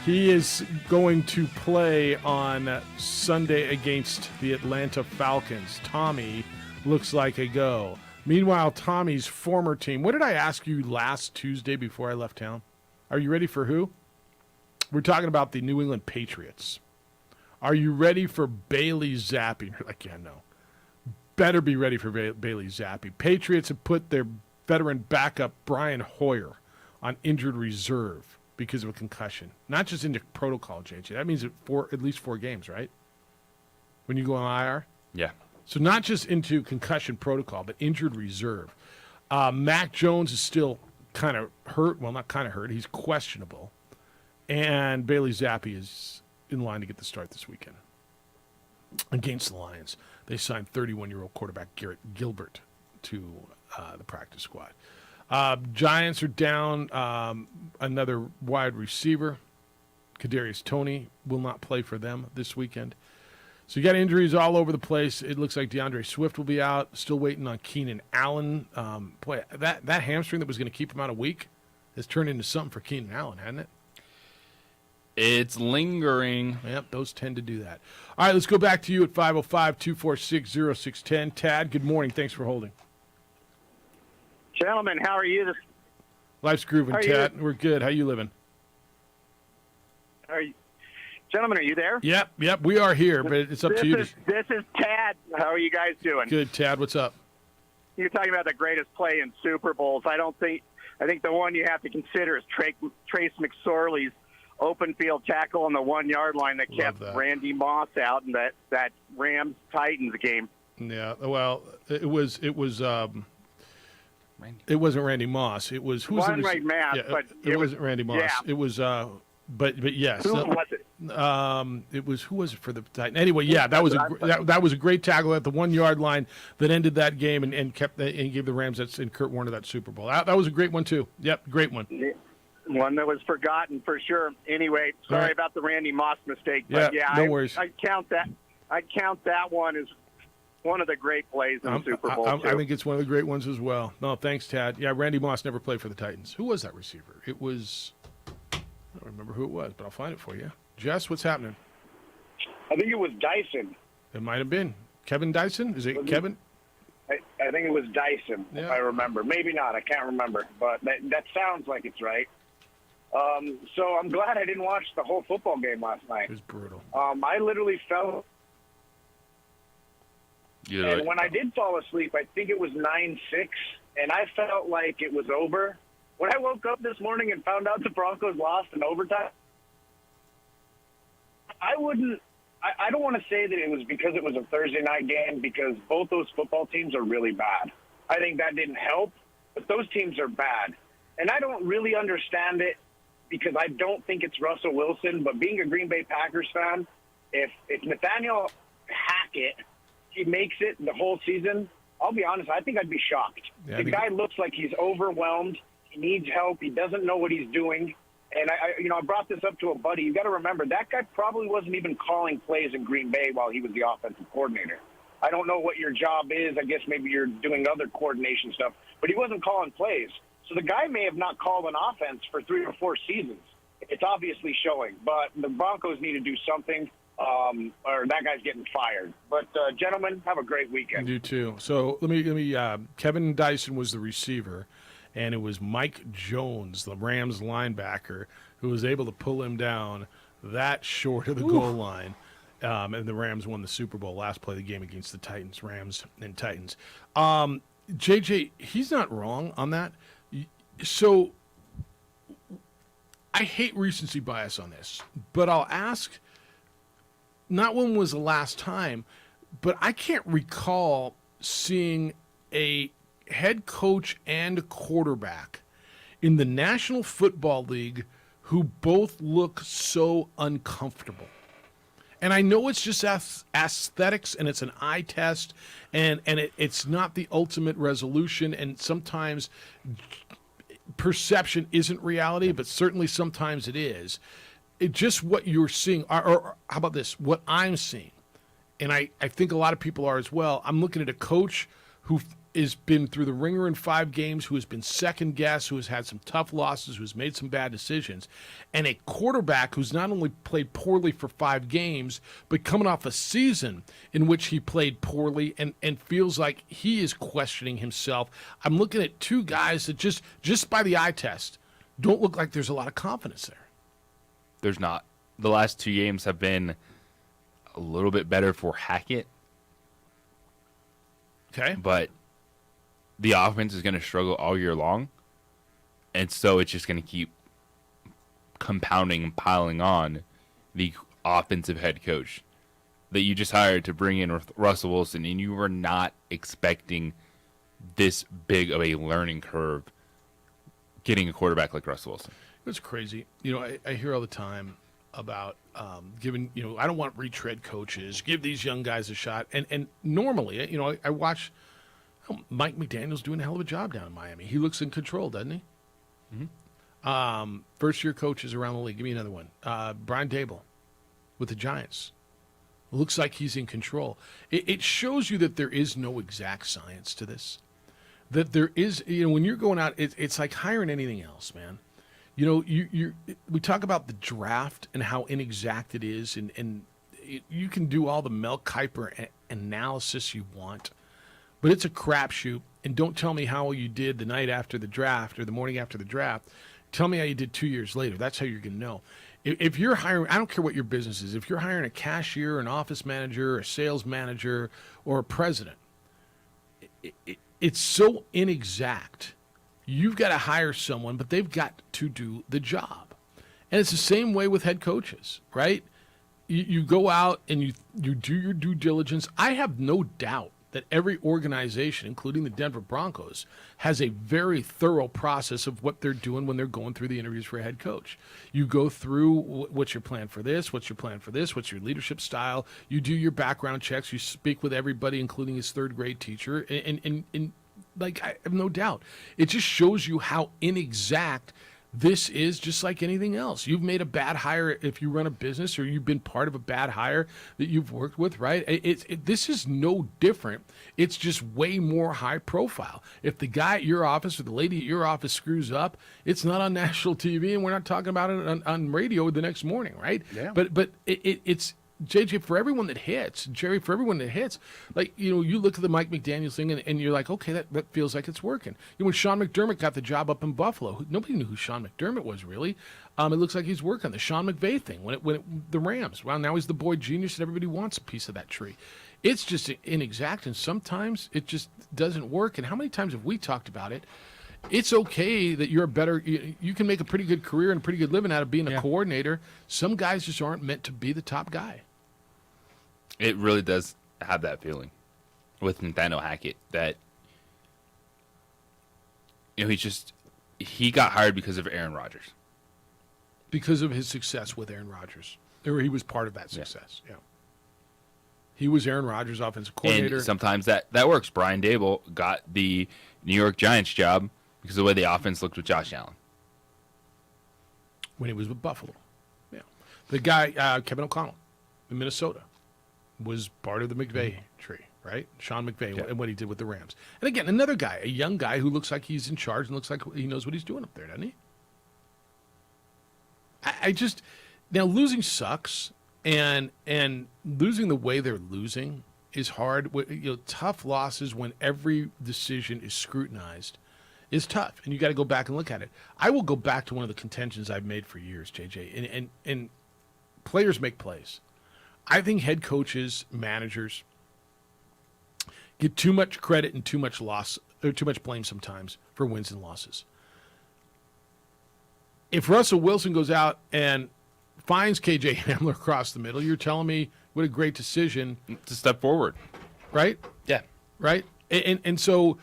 He is going to play on Sunday against the Atlanta Falcons. Tommy looks like a go. Meanwhile, Tommy's former team. What did I ask you last Tuesday before I left town? Are you ready for who? We're talking about the New England Patriots. Are you ready for Bailey Zappi? You're like, yeah, no. Better be ready for Bailey Zappi. Patriots have put their veteran backup, Brian Hoyer, on injured reserve because of a concussion. Not just into protocol, JJ. That means at least 4 games, right? When you go on IR? Yeah. So not just into concussion protocol, but injured reserve. Mac Jones is still kind of hurt. Well, not kind of hurt. He's questionable. And Bailey Zappi is in line to get the start this weekend against the Lions. They signed 31-year-old quarterback Garrett Gilbert to the practice squad. Giants are down another wide receiver. Kadarius Toney will not play for them this weekend. So you got injuries all over the place. It looks like DeAndre Swift will be out. Still waiting on Keenan Allen. Boy, that hamstring that was going to keep him out a week has turned into something for Keenan Allen, hasn't it? It's lingering. Yep, those tend to do that. All right, let's go back to you at 505-246-0610. Tad, good morning. Thanks for holding. Gentlemen, how are you? Life's grooving, Tad. We're good. How you living? Gentlemen, are you there? Yep, we are here, but it's up to you. This is Tad. How are you guys doing? Good, Tad. What's up? You're talking about the greatest play in Super Bowls. I think the one you have to consider is Trace McSorley's open field tackle on the 1-yard line that kept Randy Moss out in that Rams-Titans game. Yeah, well, it wasn't Randy Moss. It was Matt, but it wasn't Randy Moss. Yeah. It was but yes. Who was it? It was who was it for the Titans? Anyway, yeah, that was a great tackle at the 1-yard line that ended that game and gave the Rams and Kurt Warner that Super Bowl. That was a great one too. Yep, great one. One that was forgotten for sure. Anyway, sorry about the Randy Moss mistake, but no worries. I count that one as one of the great plays in the Super Bowl. I think it's one of the great ones as well. No, thanks, Tad. Yeah, Randy Moss never played for the Titans. Who was that receiver? It was. I don't remember who it was, but I'll find it for you. Jess, what's happening? I think it was Dyson. It might have been Kevin Dyson. Is it Kevin? I I think it was Dyson, if I remember. Maybe not. I can't remember. But that sounds like it's right. So I'm glad I didn't watch the whole football game last night. It was brutal. I literally fell. And when I did fall asleep, I think it was 9-6, and I felt like it was over. When I woke up this morning and found out the Broncos lost in overtime, I don't want to say that it was because it was a Thursday night game, because both those football teams are really bad. I think that didn't help, but those teams are bad. And I don't really understand it because I don't think it's Russell Wilson, but being a Green Bay Packers fan, if Nathaniel Hackett, he makes it the whole season, I'll be honest, I think I'd be shocked. The guy looks like he's overwhelmed. He needs help. He doesn't know what he's doing. And I brought this up to a buddy. You got to remember, that guy probably wasn't even calling plays in Green Bay while he was the offensive coordinator. I don't know what your job is. I guess maybe you're doing other coordination stuff, but he wasn't calling plays. So the guy may have not called an offense for 3 or 4 seasons. It's obviously showing, but the Broncos need to do something, or that guy's getting fired. But gentlemen, have a great weekend. You too. So let me. Kevin Dyson was the receiver, and it was Mike Jones, the Rams linebacker, who was able to pull him down that short of the goal line. And the Rams won the Super Bowl last play of the game against the Titans. Rams and Titans. JJ, he's not wrong on that. So I hate recency bias on this, but I'll ask, not when was the last time, but I can't recall seeing a head coach and a quarterback in the National Football League who both look so uncomfortable. And I know it's just aesthetics and it's an eye test and it's not the ultimate resolution, and sometimes perception isn't reality, but certainly sometimes it is. Just what you're seeing, or how about this, what I'm seeing, and I think a lot of people are as well. I'm looking at a coach who has been through the ringer in 5 games, who has been second guessed, who has had some tough losses, who's made some bad decisions, and a quarterback who's not only played poorly for 5 games, but coming off a season in which he played poorly and feels like he is questioning himself. I'm looking at 2 guys that just by the eye test don't look like there's a lot of confidence there. There's not. The last 2 games have been a little bit better for Hackett. Okay. But the offense is going to struggle all year long. And so it's just going to keep compounding and piling on the offensive head coach that you just hired to bring in Russell Wilson. And you were not expecting this big of a learning curve getting a quarterback like Russell Wilson. It's crazy. I hear all the time about giving, I don't want retread coaches, give these young guys a shot. And normally, I watch Mike McDaniel's doing a hell of a job down in Miami. He looks in control, doesn't he? Mm-hmm. First-year coaches around the league. Give me another one. Brian Daboll with the Giants. Looks like he's in control. It shows you that there is no exact science to this. That there is, when you're going out, it's like hiring anything else, man. We talk about the draft and how inexact it is, and you can do all the Mel Kiper analysis you want, but it's a crapshoot. And don't tell me how you did the night after the draft or the morning after the draft. Tell me how you did 2 years later. That's how you're going to know. If you're hiring, I don't care what your business is, if you're hiring a cashier, an office manager, a sales manager, or a president, it's so inexact. You've got to hire someone, but they've got to do the job. And it's the same way with head coaches, right? You go out and you do your due diligence. I have no doubt that every organization, including the Denver Broncos, has a very thorough process of what they're doing when they're going through the interviews for a head coach. You go through what's your plan for this, what's your plan for this, what's your leadership style. You do your background checks. You speak with everybody, including his 3rd grade teacher, and like, I have no doubt. It just shows you how inexact this is, just like anything else. You've made a bad hire if you run a business, or you've been part of a bad hire that you've worked with, right? This is no different. It's just way more high profile. If the guy at your office or the lady at your office screws up, it's not on national TV, and we're not talking about it on radio the next morning, right? Yeah. But it's JJ, for everyone that hits, Jerry, for everyone that hits, like, you look at the Mike McDaniels thing and you're like, okay, that feels like it's working. When Sean McDermott got the job up in Buffalo, nobody knew who Sean McDermott was really. It looks like he's working. The Sean McVay thing the Rams. Well, now he's the boy genius and everybody wants a piece of that tree. It's just inexact, and sometimes it just doesn't work. And how many times have we talked about it? It's okay that you're you can make a pretty good career and a pretty good living out of being a coordinator. Some guys just aren't meant to be the top guy. It really does have that feeling with Nathaniel Hackett that, he got hired because of Aaron Rodgers. Because of his success with Aaron Rodgers. Or he was part of that success, yeah. He was Aaron Rodgers' offensive coordinator. And sometimes that works. Brian Daboll got the New York Giants job because of the way the offense looked with Josh Allen. When he was with Buffalo. Yeah. The guy, Kevin O'Connell in Minnesota, was part of the McVay tree, right? Sean McVay and what he did with the Rams. And again, another guy, a young guy who looks like he's in charge and looks like he knows what he's doing up there, doesn't he? Now losing sucks. And losing the way they're losing is hard. Tough losses when every decision is scrutinized is tough, and you got to go back and look at it. I will go back to one of the contentions I've made for years, JJ. And players make plays. I think head coaches, managers get too much credit and too much blame sometimes for wins and losses. If Russell Wilson goes out and finds KJ Hamler across the middle, you're telling me what a great decision to step forward, right? Yeah, right. And so,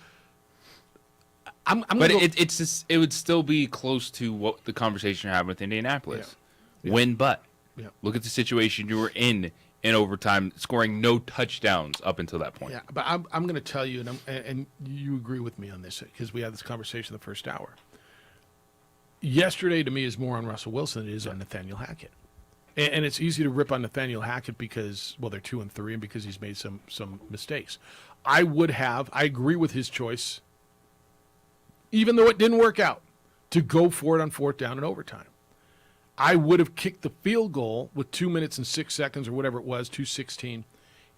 but it would still be close to what the conversation you're having with Indianapolis. Yeah. Win, but look at the situation you were in overtime, scoring no touchdowns up until that point. Yeah, but I'm going to tell you, and you agree with me on this because we had this conversation the first hour. Yesterday, to me, is more on Russell Wilson than it is on Nathaniel Hackett. And it's easy to rip on Nathaniel Hackett because, they're 2-3 and because he's made some mistakes. I agree with his choice, even though it didn't work out, to go for it on 4th down and overtime. I would have kicked the field goal with 2 minutes and 6 seconds or whatever it was, 2:16,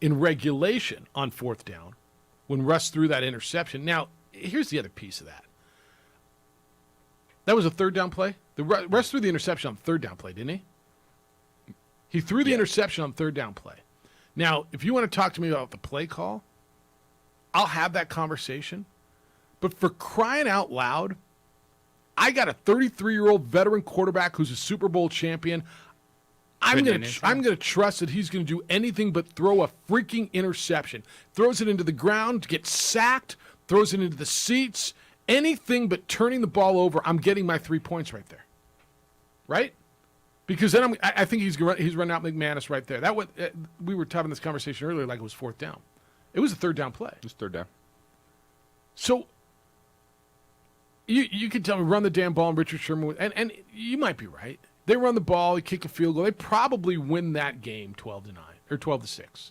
in regulation on 4th down when Russ threw that interception. Now, here's the other piece of that. That was a 3rd down play? Russ threw the interception on 3rd down play, didn't he? He threw the interception on 3rd down play. Now, if you want to talk to me about the play call, I'll have that conversation. But for crying out loud, I got a 33-year-old veteran quarterback who's a Super Bowl champion. I'm going to trust that he's going to do anything but throw a freaking interception. Throws it into the ground, gets sacked, throws it into the seats. Anything but turning the ball over, I'm getting my 3 points right there. Right? Because then I think he's running out McManus right there. We were having this conversation earlier like it was 4th down. It was a 3rd down play. It was 3rd down. So you could tell me run the damn ball and Richard Sherman, and you might be right. They run the ball, they kick a field goal. They probably win that game 12-9 or 12-6.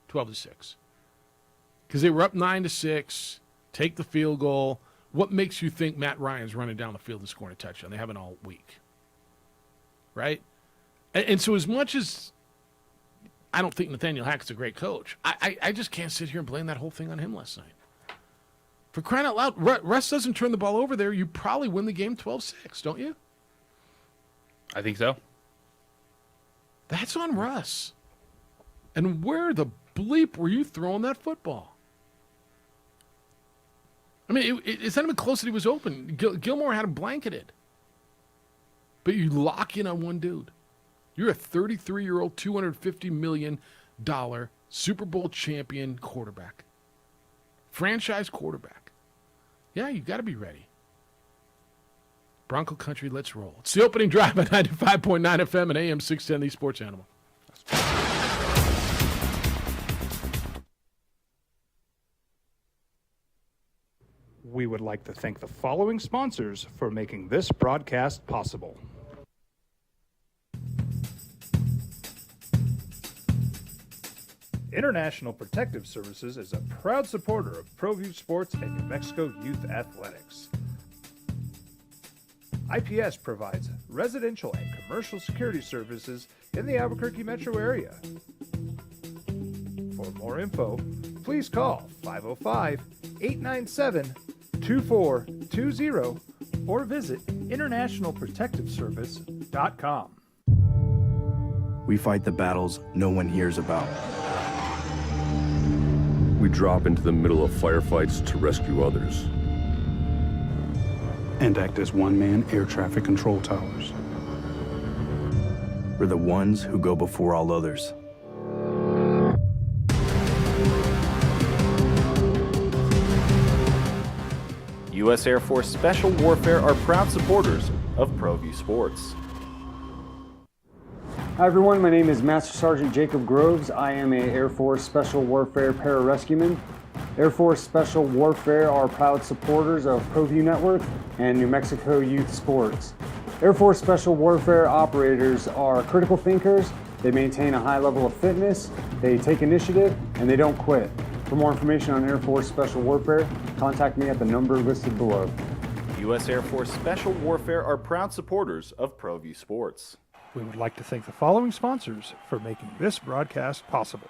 12-6. Because they were up 9-6. Take the field goal. What makes you think Matt Ryan's running down the field and scoring a touchdown? They haven't all week. Right? And so as much as I don't think Nathaniel Hackett's a great coach, I just can't sit here and blame that whole thing on him last night. For crying out loud, Russ doesn't turn the ball over there, you probably win the game 12-6, don't you? I think so. That's on Russ. And where the bleep were you throwing that football? I mean, it's not even close that he was open. Gilmore had him blanketed. But you lock in on one dude. You're a 33-year-old, $250 million Super Bowl champion quarterback. Franchise quarterback. Yeah, you got to be ready. Bronco Country, let's roll. It's the opening drive at 95.9 FM and AM 610, the Sports Animal. We would like to thank the following sponsors for making this broadcast possible. International Protective Services is a proud supporter of ProView Sports and New Mexico Youth Athletics. IPS provides residential and commercial security services in the Albuquerque metro area. For more info, please call 505-897-2420 or visit internationalprotectiveservice.com. We fight the battles no one hears about. We drop into the middle of firefights to rescue others. And act as one-man air traffic control towers. We're the ones who go before all others. U.S. Air Force Special Warfare are proud supporters of ProView Sports. Hi everyone, my name is Master Sergeant Jacob Groves. I am a Air Force Special Warfare pararescueman. Air Force Special Warfare are proud supporters of ProView Network and New Mexico Youth Sports. Air Force Special Warfare operators are critical thinkers. They maintain a high level of fitness, they take initiative, and they don't quit. For more information on Air Force Special Warfare, contact me at the number listed below. U.S. Air Force Special Warfare are proud supporters of ProView Sports. We would like to thank the following sponsors for making this broadcast possible.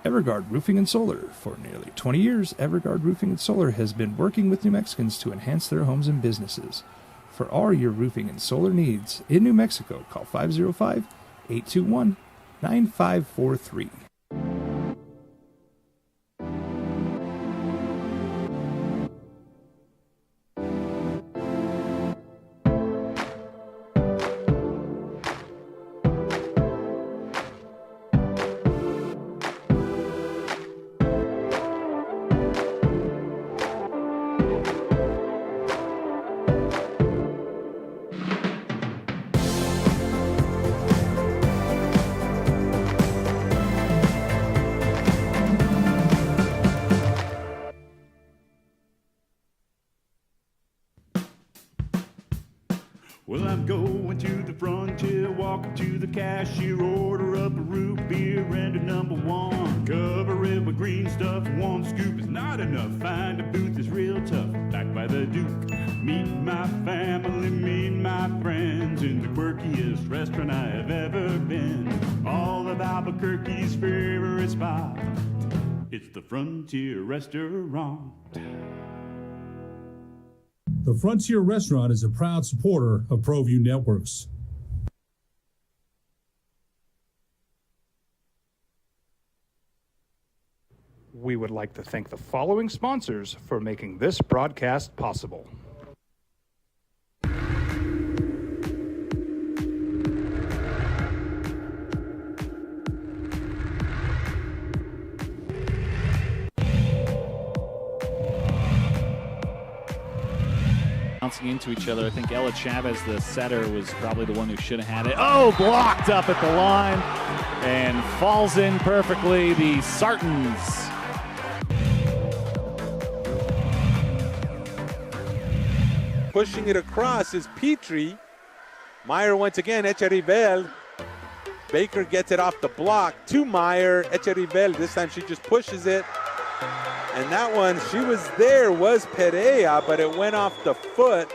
Everguard Roofing and Solar. For nearly 20 years, Everguard Roofing and Solar has been working with New Mexicans to enhance their homes and businesses. For all your roofing and solar needs in New Mexico, call 505-821-9543. Well, I'm going to the frontier, walking to the cashier, order up a root beer and a number one. Cover it with green stuff, one scoop is not enough. Find a booth that's real tough, back by the Duke. Meet my family, meet my friends in the quirkiest restaurant I have ever been. All of Albuquerque's favorite spot, it's the Frontier Restaurant. The Frontier Restaurant is a proud supporter of ProView Networks. We would like to thank the following sponsors for making this broadcast possible. Bouncing into each other. I think Ella Chavez, the setter, was probably the one who should have had it. Oh, blocked up at the line and falls in perfectly. The Sartans. Pushing it across is Petrie. Meyer once again, Echerivel. Baker gets it off the block to Meyer. Echerivel, this time she just pushes it. And that one, she was there, was Perea, but it went off the foot.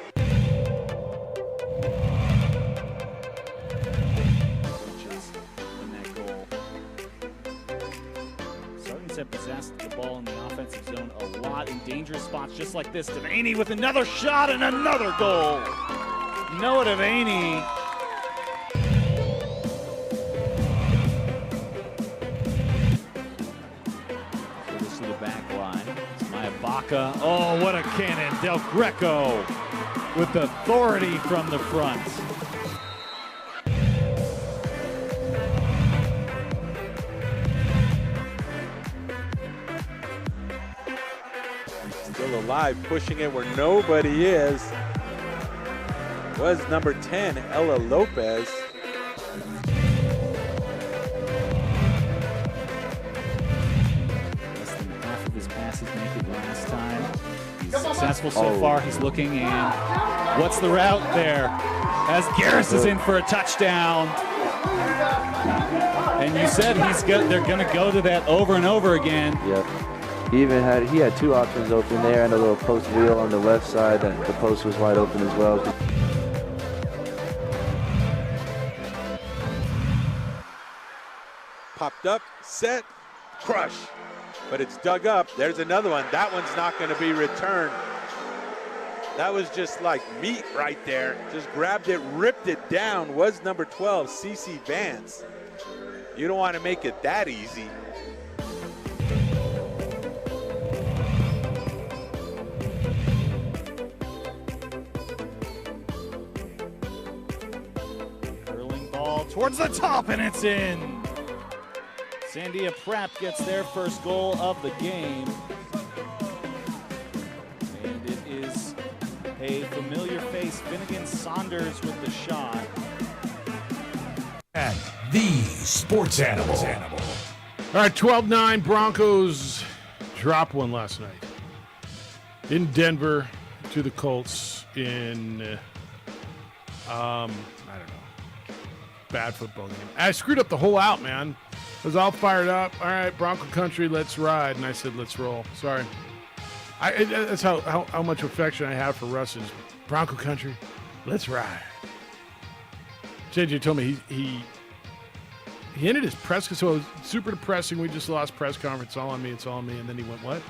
Sartans have possessed the ball in the offensive zone a lot in dangerous spots just like this. Devaney with another shot and another goal. Noah Devaney. Baca. Oh, what a cannon. Del Greco with authority from the front. Still alive, pushing it where nobody is. Was number 10, Ella Lopez. Successful so far. He's looking, and what's the route there? As Garris is in for a touchdown. And you said they're going to go to that over and over again. Yep. He had two options open there and a little post wheel on the left side, and the post was wide open as well. Popped up, set, crush. But it's dug up. There's another one. That one's not going to be returned. That was just like meat right there. Just grabbed it, ripped it down. Was number 12, CeCe Vance. You don't want to make it that easy. Curling ball towards the top, and it's in. Sandia Prep gets their first goal of the game. And it is a familiar face, Finnegan Saunders with the shot. And the Sports Animal. All right, 12-9 Broncos drop one last night in Denver to the Colts in, I don't know, bad football game. I screwed up the whole out, man. I was all fired up. All right, Bronco Country, let's ride. And I said, let's roll. Sorry. That's how much affection I have for Russ is Bronco Country, let's ride. JJ told me he ended his press, so it was super depressing. We just lost press conference. It's all on me. It's all on me. And then he went, what?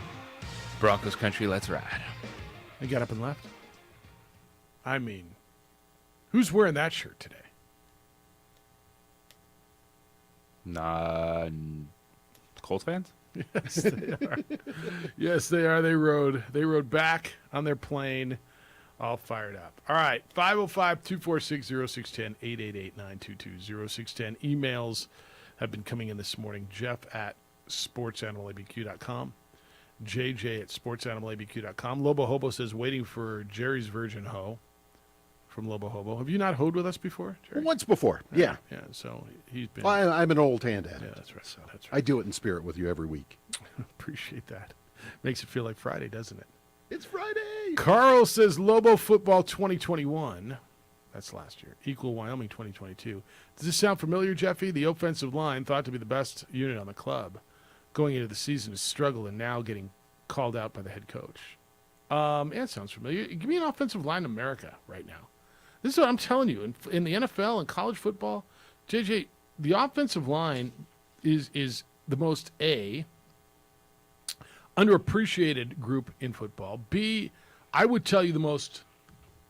Broncos Country, let's ride. He got up and left. I mean, who's wearing that shirt today? Colts fans? Yes, they are. Yes, they are. They rode back on their plane, all fired up. All right, 505-246-0610, 888-922-0610. Emails have been coming in this morning. Jeff at sportsanimalabq.com. JJ at sportsanimalabq.com. Lobo Hobo says, waiting for Jerry's Virgin Hoe from Lobo Hobo. Have you not hoed with us before, Jerry? Once before, yeah. Yeah, so he's been... Well, I'm an old hand at it. Yeah, that's right. That's right. I do it in spirit with you every week. Appreciate that. Makes it feel like Friday, doesn't it? It's Friday. Carl says Lobo football 2021. That's last year. Equal Wyoming 2022. Does this sound familiar, Jeffy? The offensive line, thought to be the best unit on the club, going into the season, has struggled and now getting called out by the head coach. Yeah, it sounds familiar. Give me an offensive line in America right now. This is what I'm telling you. In the NFL and college football, JJ, the offensive line is the most A, underappreciated group in football. B, I would tell you the most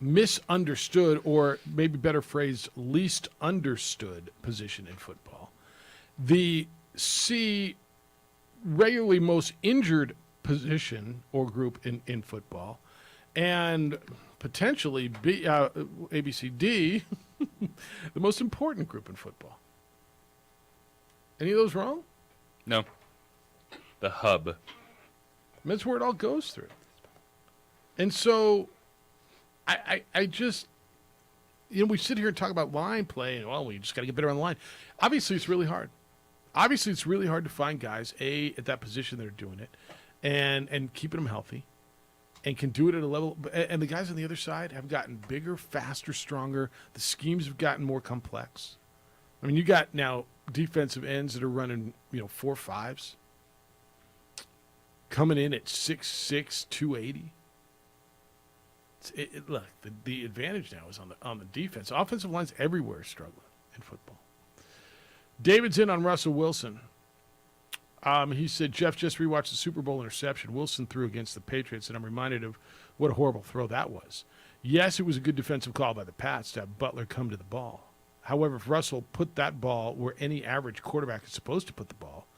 misunderstood, or maybe better phrased, least understood position in football. The C, regularly most injured position or group in football. And potentially ABCD, the most important group in football. Any of those wrong? No. The hub. That's where it all goes through. And so I just, we sit here and talk about line play, and, well, we just got to get better on the line. Obviously, it's really hard. Obviously, it's really hard to find guys, A, at that position that are doing it, and keeping them healthy, and can do it at a level. And the guys on the other side have gotten bigger, faster, stronger. The schemes have gotten more complex. I mean, you got now defensive ends that are running, 4.5s, coming in at 6'6", 280. Look, the advantage now is on the defense. Offensive lines everywhere struggling in football. David's in on Russell Wilson. He said, Jeff just rewatched the Super Bowl interception Wilson threw against the Patriots, and I'm reminded of what a horrible throw that was. Yes, it was a good defensive call by the Pats to have Butler come to the ball. However, if Russell put that ball where any average quarterback is supposed to put the ball,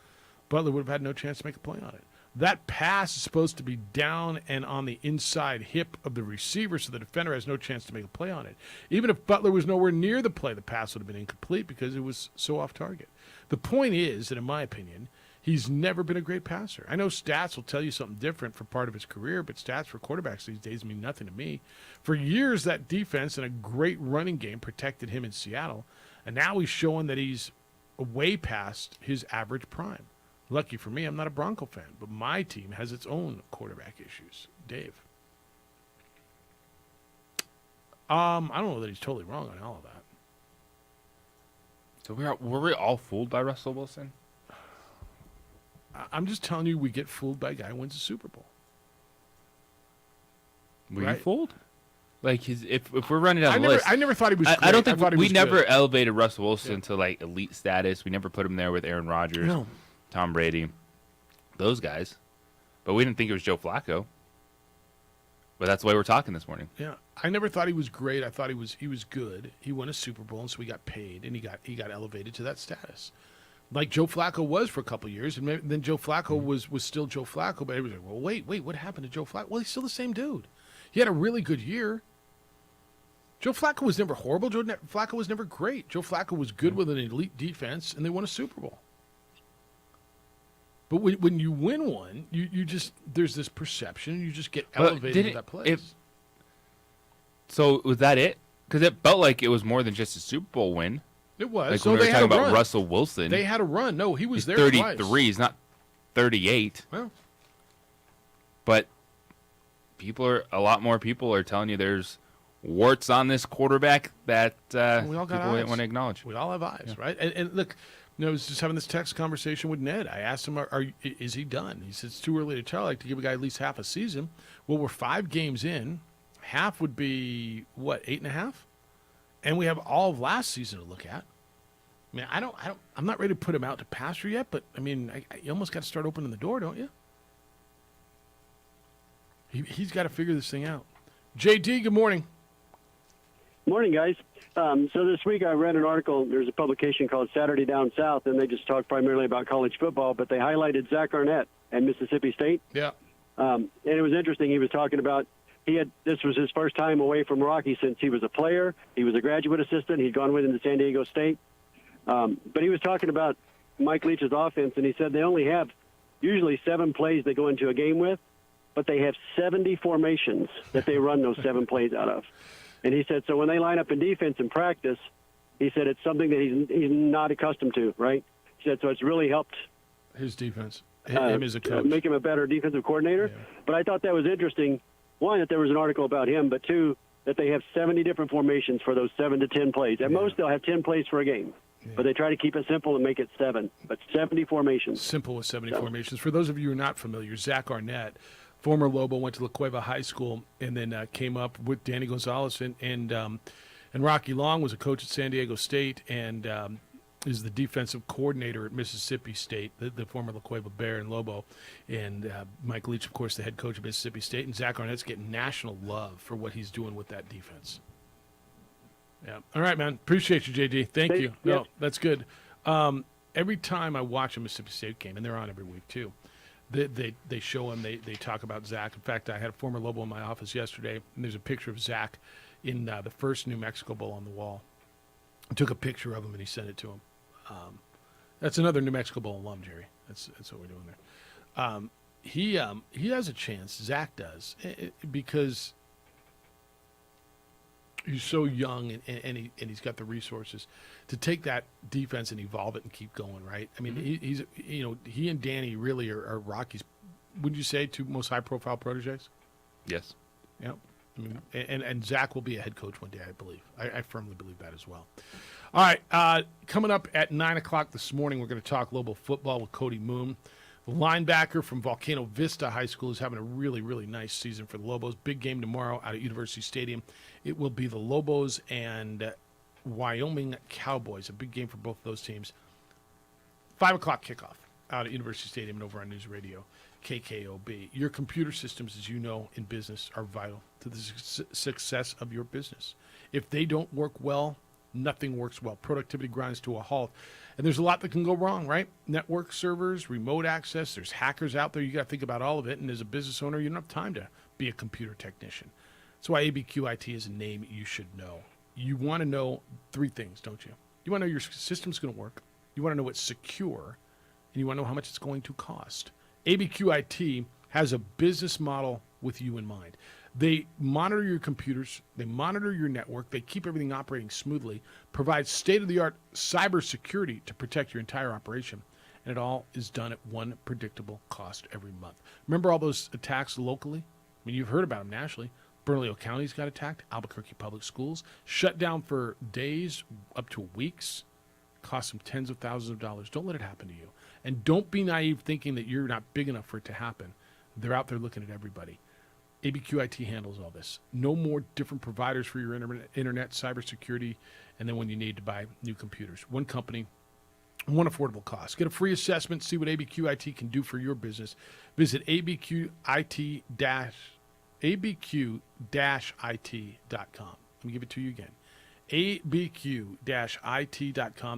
Butler would have had no chance to make a play on it. That pass is supposed to be down and on the inside hip of the receiver, so the defender has no chance to make a play on it. Even if Butler was nowhere near the play, the pass would have been incomplete because it was so off target. The point is that, in my opinion, he's never been a great passer. I know stats will tell you something different for part of his career, but stats for quarterbacks these days mean nothing to me. For years, that defense and a great running game protected him in Seattle, and now he's showing that he's way past his average prime. Lucky for me, I'm not a Bronco fan, but my team has its own quarterback issues. Dave. I don't know that he's totally wrong on all of that. So were we all fooled by Russell Wilson? I'm just telling you, we get fooled by a guy who wins a Super Bowl. Were you Right. fooled? Like if we're running down the list, I never thought he was. I don't great. think thought he we was never good. elevated Russell Wilson to like elite status. We never put him there with Aaron Rodgers, No. Tom Brady, those guys. But we didn't think it was Joe Flacco. But that's why we're talking this morning. Yeah, I never thought he was great. I thought he was good. He won a Super Bowl, and so he got paid, and he got elevated to that status, like Joe Flacco was for a couple of years, and then Joe Flacco was still Joe Flacco. But everybody's like, well, wait, what happened to Joe Flacco? Well, he's still the same dude. He had a really good year. Joe Flacco was never horrible. Flacco was never great. Joe Flacco was good with an elite defense, and they won a Super Bowl. But when you win one, you just there's this perception, you just get elevated to that place. So was that it? Because it felt like it was more than just a Super Bowl win. It was. Like So when we they were had talking a about run. Russell Wilson. They had a run. No, he was He's there 33. twice. He's not 38. Well, but a lot more people are telling you there's warts on this quarterback that we all got people eyes. want to acknowledge. We all have eyes, right? And look, I was just having this text conversation with Ned. I asked him, is he done? He said, it's too early to tell. I like to give a guy at least half a season. Well, we're 5 games in. Half would be, 8.5? And we have all of last season to look at. I mean, I'm not ready to put him out to pasture yet, but, I mean, you almost got to start opening the door, don't you? He's got to figure this thing out. JD, good morning. Morning, guys. So this week I read an article. There's a publication called Saturday Down South, and they just talk primarily about college football, but they highlighted Zach Arnett at Mississippi State. Yeah. And it was interesting. He was talking about this was his first time away from Rocky since he was a player. He was a graduate assistant. He'd gone with him to San Diego State. But he was talking about Mike Leach's offense, and he said they only have usually 7 plays they go into a game with, but they have 70 formations that they run those 7 plays out of. And he said, so when they line up in defense in practice, he said it's something that he's not accustomed to, right? He said, so it's really helped his defense, him as a coach. Make him a better defensive coordinator. Yeah. But I thought that was interesting, one, that there was an article about him, but 2, that they have 70 different formations for those 7 to 10 plays. At most, they'll have 10 plays for a game. Yeah. But they try to keep it simple and make it 7. But 70 formations. Simple with 70 formations. For those of you who are not familiar, Zach Arnett, former Lobo, went to La Cueva High School and then came up with Danny Gonzalez and Rocky Long was a coach at San Diego State and is the defensive coordinator at Mississippi State, the former La Cueva Bear and Lobo. And Mike Leach, of course, the head coach of Mississippi State. And Zach Arnett's getting national love for what he's doing with that defense. Yeah. All right, man. Appreciate you, JD. Thank you. Yeah. No, that's good. Every time I watch a Mississippi State game, and they're on every week too, they show him, they talk about Zach. In fact, I had a former Lobo in my office yesterday, and there's a picture of Zach in the first New Mexico Bowl on the wall. I took a picture of him, and he sent it to him. That's another New Mexico Bowl alum, Jerry. That's what we're doing there. He has a chance, Zach does, because he's so young and he's got the resources to take that defense and evolve it and keep going, right? I mean, he's he and Danny really are Rocky's, wouldn't you say, 2 most high-profile proteges? Yes. Yeah. I mean, and Zach will be a head coach one day, I believe. I firmly believe that as well. All right, coming up at 9 o'clock this morning, we're going to talk Lobo football with Cody Moon. The linebacker from Volcano Vista High School is having a really, really nice season for the Lobos. Big game tomorrow out at University Stadium. It will be the Lobos and Wyoming Cowboys, a big game for both of those teams. 5 o'clock kickoff out at University Stadium and over on News Radio KKOB. Your computer systems, as you know, in business are vital to the success of your business. If they don't work well, nothing works well. Productivity grinds to a halt. And there's a lot that can go wrong, right? Network servers, remote access, there's hackers out there. You got to think about all of it. And as a business owner, you don't have time to be a computer technician. That's why ABQ IT is a name you should know. You want to know 3 things, don't you? You want to know your system's going to work. You want to know it's secure. And you want to know how much it's going to cost. ABQ IT has a business model with you in mind. They monitor your computers, they monitor your network, they keep everything operating smoothly, provide state-of-the-art cybersecurity to protect your entire operation, and it all is done at one predictable cost every month. Remember all those attacks locally? I mean, you've heard about them nationally. Bernalillo County's got attacked, Albuquerque Public Schools, shut down for days, up to weeks, cost them tens of thousands of dollars. Don't let it happen to you. And don't be naive thinking that you're not big enough for it to happen. They're out there looking at everybody. ABQ-IT handles all this. No more different providers for your internet, cybersecurity, and then when you need to buy new computers. One company, one affordable cost. Get a free assessment, see what ABQ-IT can do for your business. Visit abq-it.com. Let me give it to you again. abq-it.com.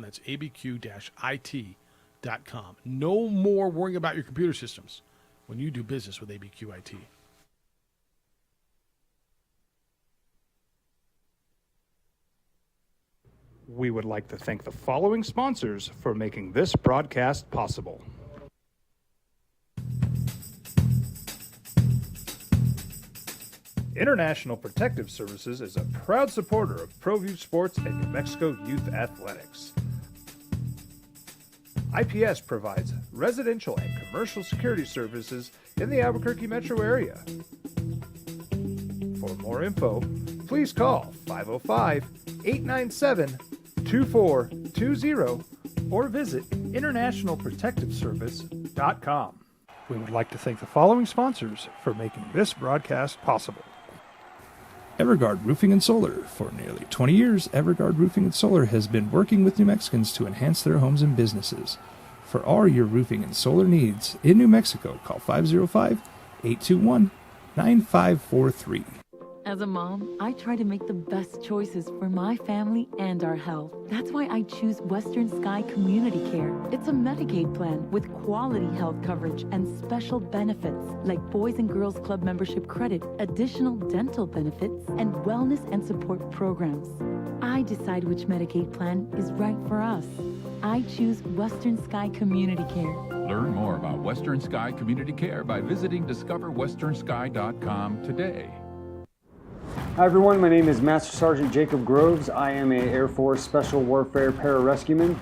That's abq-it.com. No more worrying about your computer systems when you do business with ABQ-IT. We would like to thank the following sponsors for making this broadcast possible. International Protective Services is a proud supporter of ProView Sports and New Mexico Youth Athletics. IPS provides residential and commercial security services in the Albuquerque metro area. For more info, please call 505-897-2420 or visit internationalprotectiveservice.com. We would like to thank the following sponsors for making this broadcast possible. Everguard Roofing and Solar. For nearly 20 years, Everguard Roofing and Solar has been working with New Mexicans to enhance their homes and businesses. For all your roofing and solar needs in New Mexico, call 505-821-9543. As a mom, I try to make the best choices for my family and our health. That's why I choose Western Sky Community Care. It's a Medicaid plan with quality health coverage and special benefits like Boys and Girls Club membership credit, additional dental benefits, and wellness and support programs. I decide which Medicaid plan is right for us. I choose Western Sky Community Care. Learn more about Western Sky Community Care by visiting discoverwesternsky.com today. Hi everyone, my name is Master Sergeant Jacob Groves. I am a Air Force Special Warfare Pararescueman.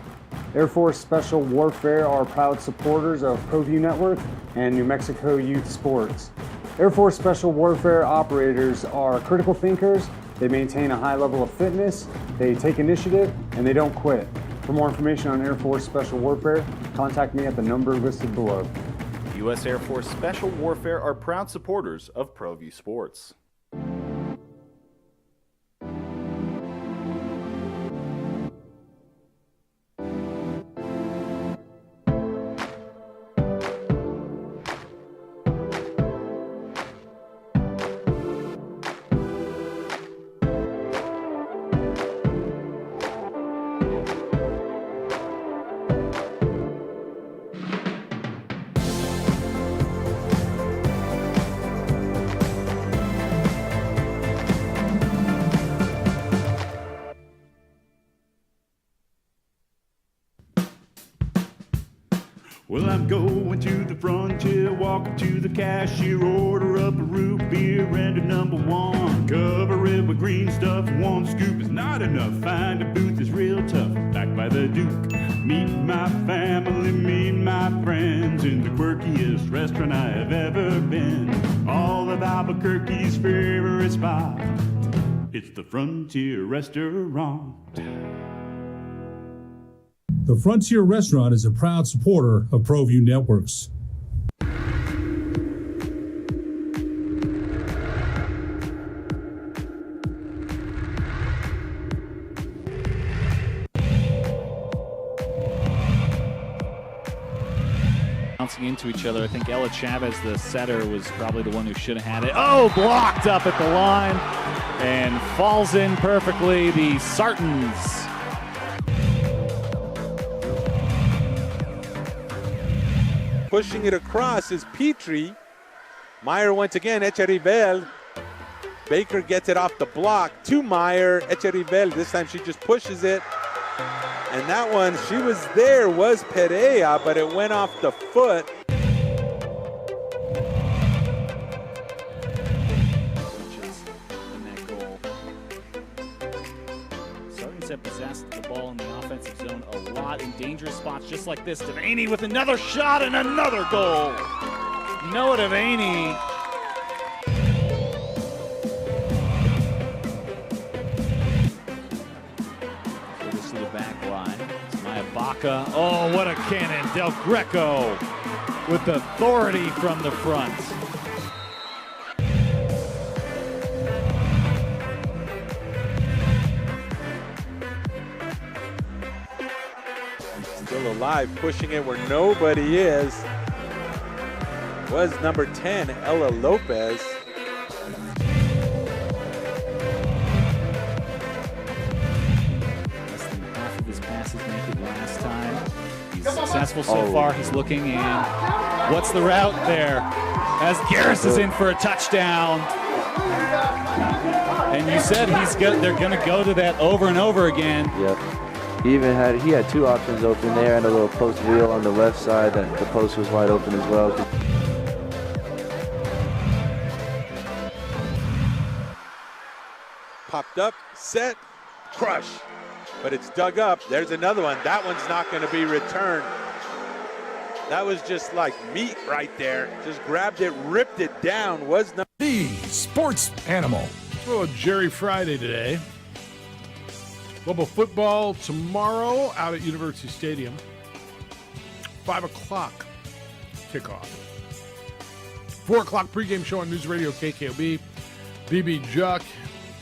Air Force Special Warfare are proud supporters of ProView Network and New Mexico Youth Sports. Air Force Special Warfare operators are critical thinkers. They maintain a high level of fitness, they take initiative, and they don't quit. For more information on Air Force Special Warfare, contact me at the number listed below. U.S. Air Force Special Warfare are proud supporters of ProView Sports. Well, I'm going to the frontier, walking to the cashier, order up a root beer and a number one. Cover it with green stuff, one scoop is not enough. Find a booth is real tough, back by the Duke. Meet my family, meet my friends in the quirkiest restaurant I have ever been. All of Albuquerque's favorite spot, it's the Frontier Restaurant. The Frontier Restaurant is a proud supporter of ProView Networks. Bouncing into each other. I think Ella Chavez, the setter, was probably the one who should have had it. Oh, blocked up at the line and falls in perfectly. The Sartans. Pushing it across is Petrie. Meyer once again, Echerivel. Baker gets it off the block to Meyer. Echerivel, this time she just pushes it. And that one, she was there, was Perea, but it went off the foot. Sartans have possessed the ball in the offensive zone a lot in dangerous spots just like this. Devaney with another shot and another goal. Noah Devaney. So this to the back line. It's Maya Bach Vaca. Oh, what a cannon. Del Greco with authority from the front. Still alive, pushing it where nobody is. Was number 10, Ella Lopez. Less than half of his passes make it last time. He's successful so far. He's looking, and what's the route there? As Garris is in for a touchdown. And you said they're going to go to that over and over again. Yep. He had two options open there and a little post wheel on the left side, and the post was wide open as well. Popped up, set, crush. But it's dug up. There's another one. That one's not going to be returned. That was just like meat right there. Just grabbed it, ripped it down. Was not the sports animal. Oh, Jerry Friday today. Lobo football tomorrow out at University Stadium. 5 o'clock kickoff. 4 o'clock pregame show on News Radio KKOB. BB Juck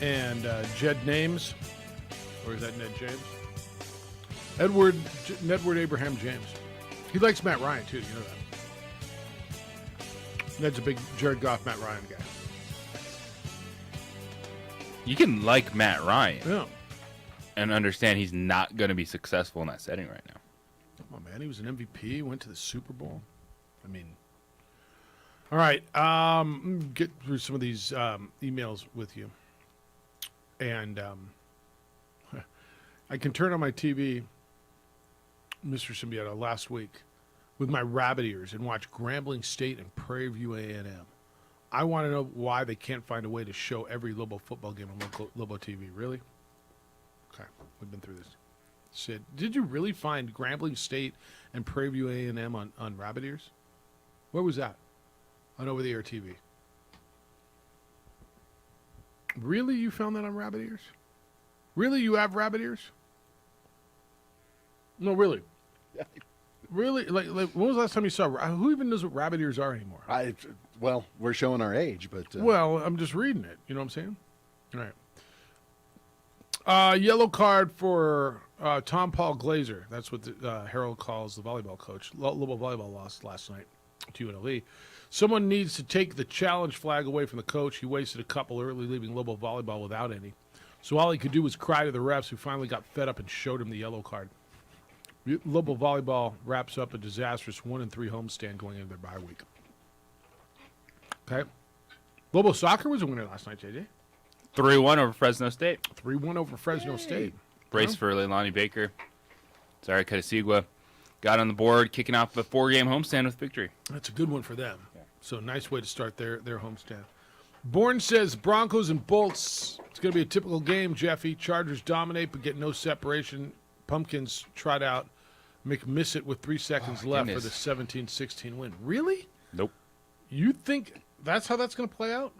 and Jed Names. Or is that Ned James? Edward Abraham James. He likes Matt Ryan, too. You know that. Ned's a big Jared Goff, Matt Ryan guy. You can like Matt Ryan. Yeah. And understand he's not going to be successful in that setting right now. Come on, man. He was an MVP, went to the Super Bowl. I mean, all right. Get through some of these emails with you. And I can turn on my TV, Mr. Symbiota, last week with my rabbit ears and watch Grambling State and Prairie View A&M. I want to know why they can't find a way to show every Lobo football game on Lobo TV. Really? Okay, we've been through this. Sid, did you really find Grambling State and Prairie View A&M on rabbit ears? Where was that? On over-the-air TV. Really? You found that on rabbit ears? Really? You have rabbit ears? No, really. Really? Like, when was the last time you saw? Who even knows what rabbit ears are anymore? Well, we're showing our age, but well, I'm just reading it. You know what I'm saying? All right. Yellow card for Tom Paul Glazer. That's what the Herald calls the volleyball coach. Lobo volleyball lost last night to UNLV. Someone needs to take the challenge flag away from the coach. He wasted a couple early, leaving Lobo volleyball without any. So all he could do was cry to the refs, who finally got fed up and showed him the yellow card. Lobo volleyball wraps up a disastrous 1-3 homestand going into their bye week. Okay. Lobo soccer was a winner last night, JJ. 3-1 over Fresno State. 3-1 over Fresno State. Brace for Leilani Baker. Sorry, Katasigwa got on the board, kicking off a 4-game homestand with victory. That's a good one for them. Yeah. So nice way to start their homestand. Bourne says Broncos and Bolts. It's going to be a typical game, Jeffy. Chargers dominate but get no separation. Pumpkins trot out McMissitt with 3 seconds left for the 17-16 win. Really? Nope. You think that's how that's going to play out?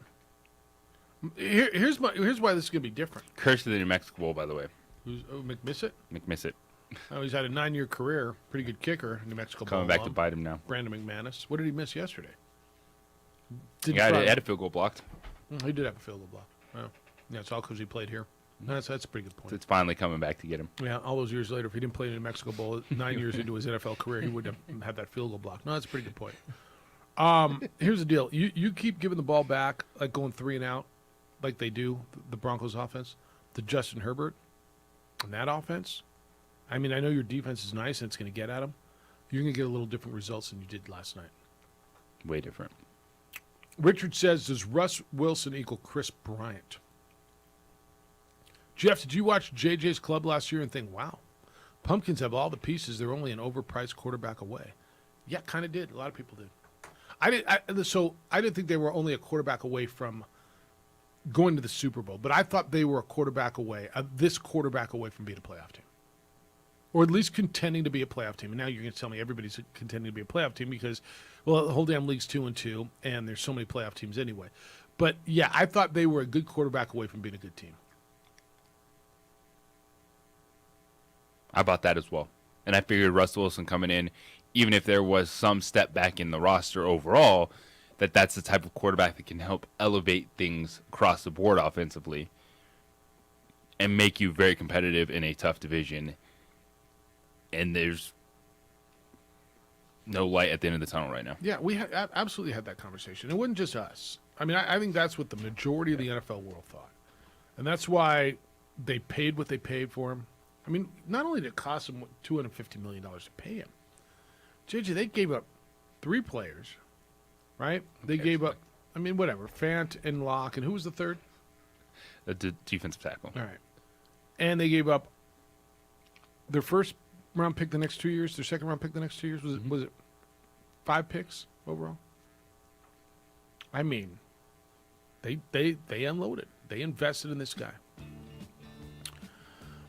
Here's why this is going to be different. Curse of the New Mexico Bowl, by the way. Who's McMissitt? McMissitt. Oh, he's had a 9-year career. Pretty good kicker, New Mexico Bowl. Coming back to bite him now. Brandon McManus. What did he miss yesterday? He had a field goal blocked. He did have a field goal block. Oh. Yeah, it's all because he played here. That's a pretty good point. It's finally coming back to get him. Yeah, all those years later, if he didn't play in the New Mexico Bowl 9 years into his NFL career, he would have had that field goal block. No, that's a pretty good point. Here's the deal. You keep giving the ball back, like going 3 and out, like they do, the Broncos offense, to Justin Herbert and that offense. I mean, I know your defense is nice and it's going to get at him. You're going to get a little different results than you did last night. Way different. Richard says, does Russ Wilson equal Chris Bryant? Jeff, did you watch JJ's Club last year and think, wow, Pumpkins have all the pieces. They're only an overpriced quarterback away. Yeah, kind of did. A lot of people did. I didn't think they were only a quarterback away from going to the Super Bowl, but I thought they were a quarterback away, this quarterback away from being a playoff team. Or at least contending to be a playoff team. And now you're going to tell me everybody's contending to be a playoff team because, well, the whole damn league's 2-2, and there's so many playoff teams anyway. But, yeah, I thought they were a good quarterback away from being a good team. I bought that as well. And I figured Russell Wilson coming in, even if there was some step back in the roster overall, that's the type of quarterback that can help elevate things across the board offensively and make you very competitive in a tough division. And there's no light at the end of the tunnel right now. Yeah, we absolutely had that conversation. It wasn't just us. I mean, I think that's what the majority of the NFL world thought. And that's why they paid what they paid for him. I mean, not only did it cost them $250 million to pay him, JJ, they gave up 3 players, right? They gave up, I mean, whatever, Fant and Locke, and who was the third? The defensive tackle. All right. And they gave up their first round pick the next 2 years, their second round pick the next 2 years. Was it 5 picks overall? I mean, they unloaded. They invested in this guy.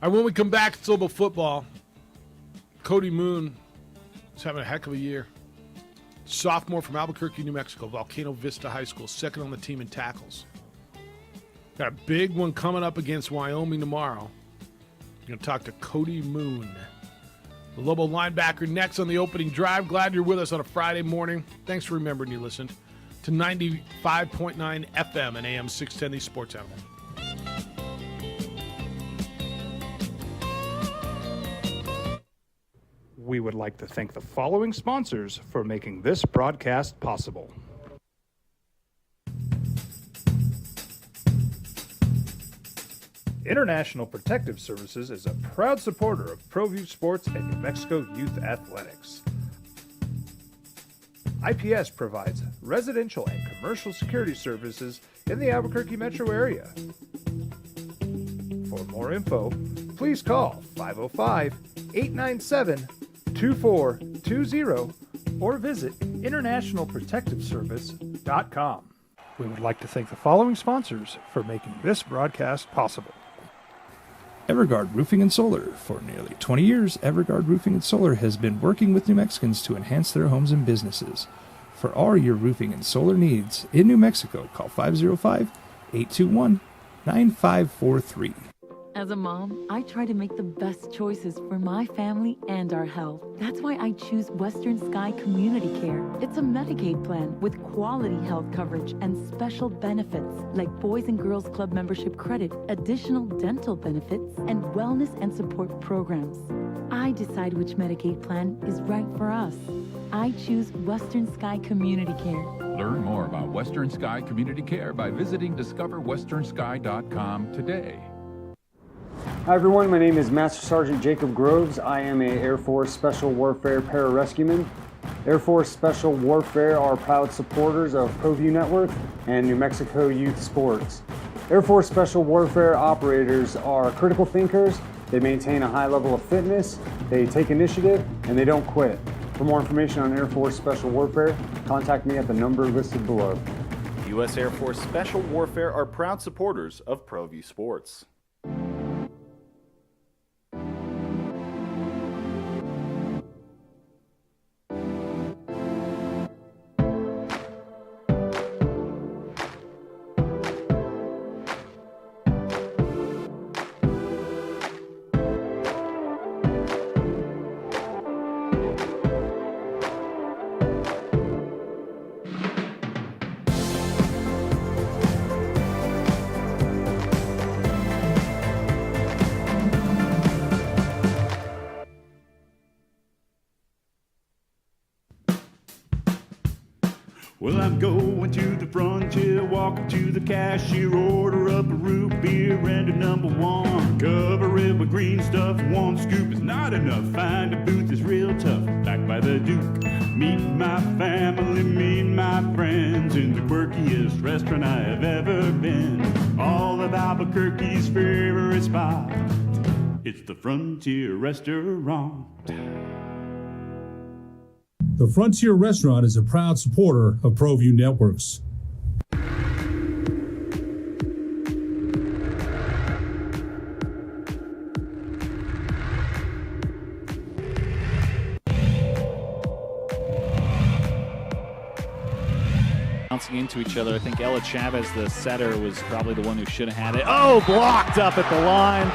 All right, when we come back, it's all about football. Cody Moon is having a heck of a year. Sophomore from Albuquerque, New Mexico, Volcano Vista High School, second on the team in tackles. Got a big one coming up against Wyoming tomorrow. We're going to talk to Cody Moon, the Lobo linebacker, next on the opening drive. Glad you're with us on a Friday morning. Thanks for remembering you listened to 95.9 FM and AM 610, the Sports Animal. We would like to thank the following sponsors for making this broadcast possible. International Protective Services is a proud supporter of ProView Sports and New Mexico Youth Athletics. IPS provides residential and commercial security services in the Albuquerque metro area. For more info, please call 505-897-2420 or visit internationalprotectiveservice.com. We would like to thank the following sponsors for making this broadcast possible. Everguard Roofing and Solar. For nearly 20 years, Everguard Roofing and Solar has been working with New Mexicans to enhance their homes and businesses. For all your roofing and solar needs in New Mexico, call 505-821-9543. As a mom, I try to make the best choices for my family and our health. That's why I choose Western Sky Community Care. It's a Medicaid plan with quality health coverage and special benefits like Boys and Girls Club membership credit, additional dental benefits, and wellness and support programs. I decide which Medicaid plan is right for us. I choose Western Sky Community Care. Learn more about Western Sky Community Care by visiting discoverwesternsky.com today. Hi everyone, my name is Master Sergeant Jacob Groves. I am a Air Force Special Warfare Pararescueman. Air Force Special Warfare are proud supporters of ProView Network and New Mexico Youth Sports. Air Force Special Warfare operators are critical thinkers. They maintain a high level of fitness, they take initiative, and they don't quit. For more information on Air Force Special Warfare, contact me at the number listed below. U.S. Air Force Special Warfare are proud supporters of ProView Sports. Well, I'm going to the frontier, walking to the cashier, order up a root beer and a number one. Cover it with green stuff, one scoop is not enough. Find a booth is real tough, back by the Duke. Meet my family, meet my friends in the quirkiest restaurant I have ever been. All of Albuquerque's favorite spot, it's the Frontier Restaurant. The Frontier Restaurant is a proud supporter of ProView Networks. Bouncing into each other. I think Ella Chavez, the setter, was probably the one who should have had it. Oh, blocked up at the line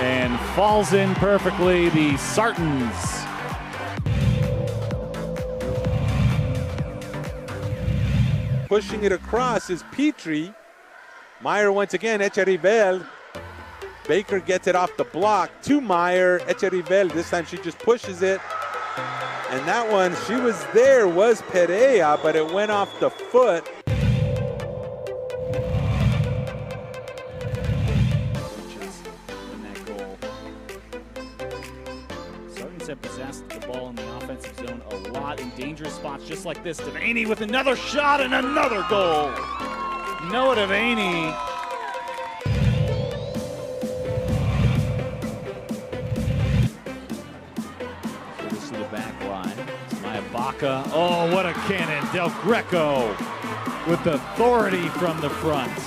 and falls in perfectly. The Sartans. Pushing it across is Petrie. Meyer once again, Echerivel. Baker gets it off the block to Meyer. Echerivel, this time she just pushes it. And that one, she was there, was Perea, but it went off the foot. In that goal. Sartans have possessed the ball in the offensive zone a lot in dangerous spots just like this. Devaney with another shot and another goal. Noah Devaney. Baca. Oh, what a cannon. Del Greco with authority from the front.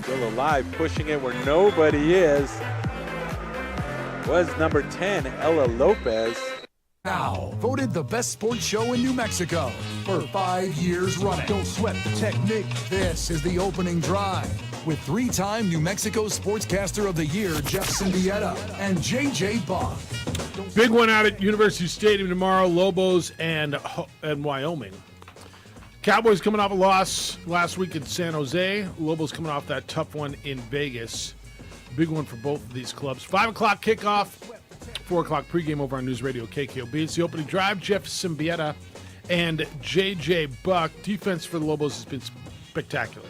Still alive, pushing it where nobody is. Was number 10, Ella Lopez. Now, voted the best sports show in New Mexico for 5 years running. Don't sweat the technique. This is the opening drive with 3-time New Mexico Sportscaster of the Year, Jeff Symbieta, and JJ Buck. Big one out at University Stadium tomorrow, Lobos and Wyoming. Cowboys coming off a loss last week in San Jose. Lobos coming off that tough one in Vegas. Big one for both of these clubs. 5 o'clock kickoff. 4 o'clock pregame over on News Radio KKOB. It's the opening drive. Jeff Symbieta and JJ Buck. Defense for the Lobos has been spectacular.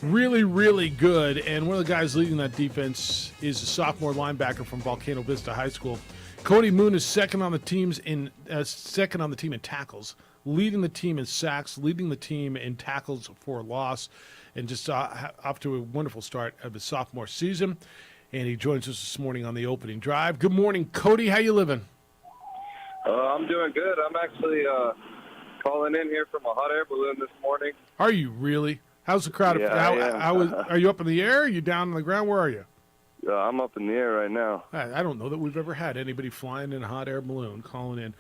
Really, really good. And one of the guys leading that defense is a sophomore linebacker from Volcano Vista High School. Cody Moon is second on the team in tackles, leading the team in sacks, leading the team in tackles for loss, and just off to a wonderful start of his sophomore season. And he joins us this morning on the opening drive. Good morning, Cody. How you living? I'm doing good. I'm actually calling in here from a hot air balloon this morning. Are you really? How's the crowd? Yeah, Are you up in the air? Are you down on the ground? Where are you? I'm up in the air right now. I don't know that we've ever had anybody flying in a hot air balloon calling in.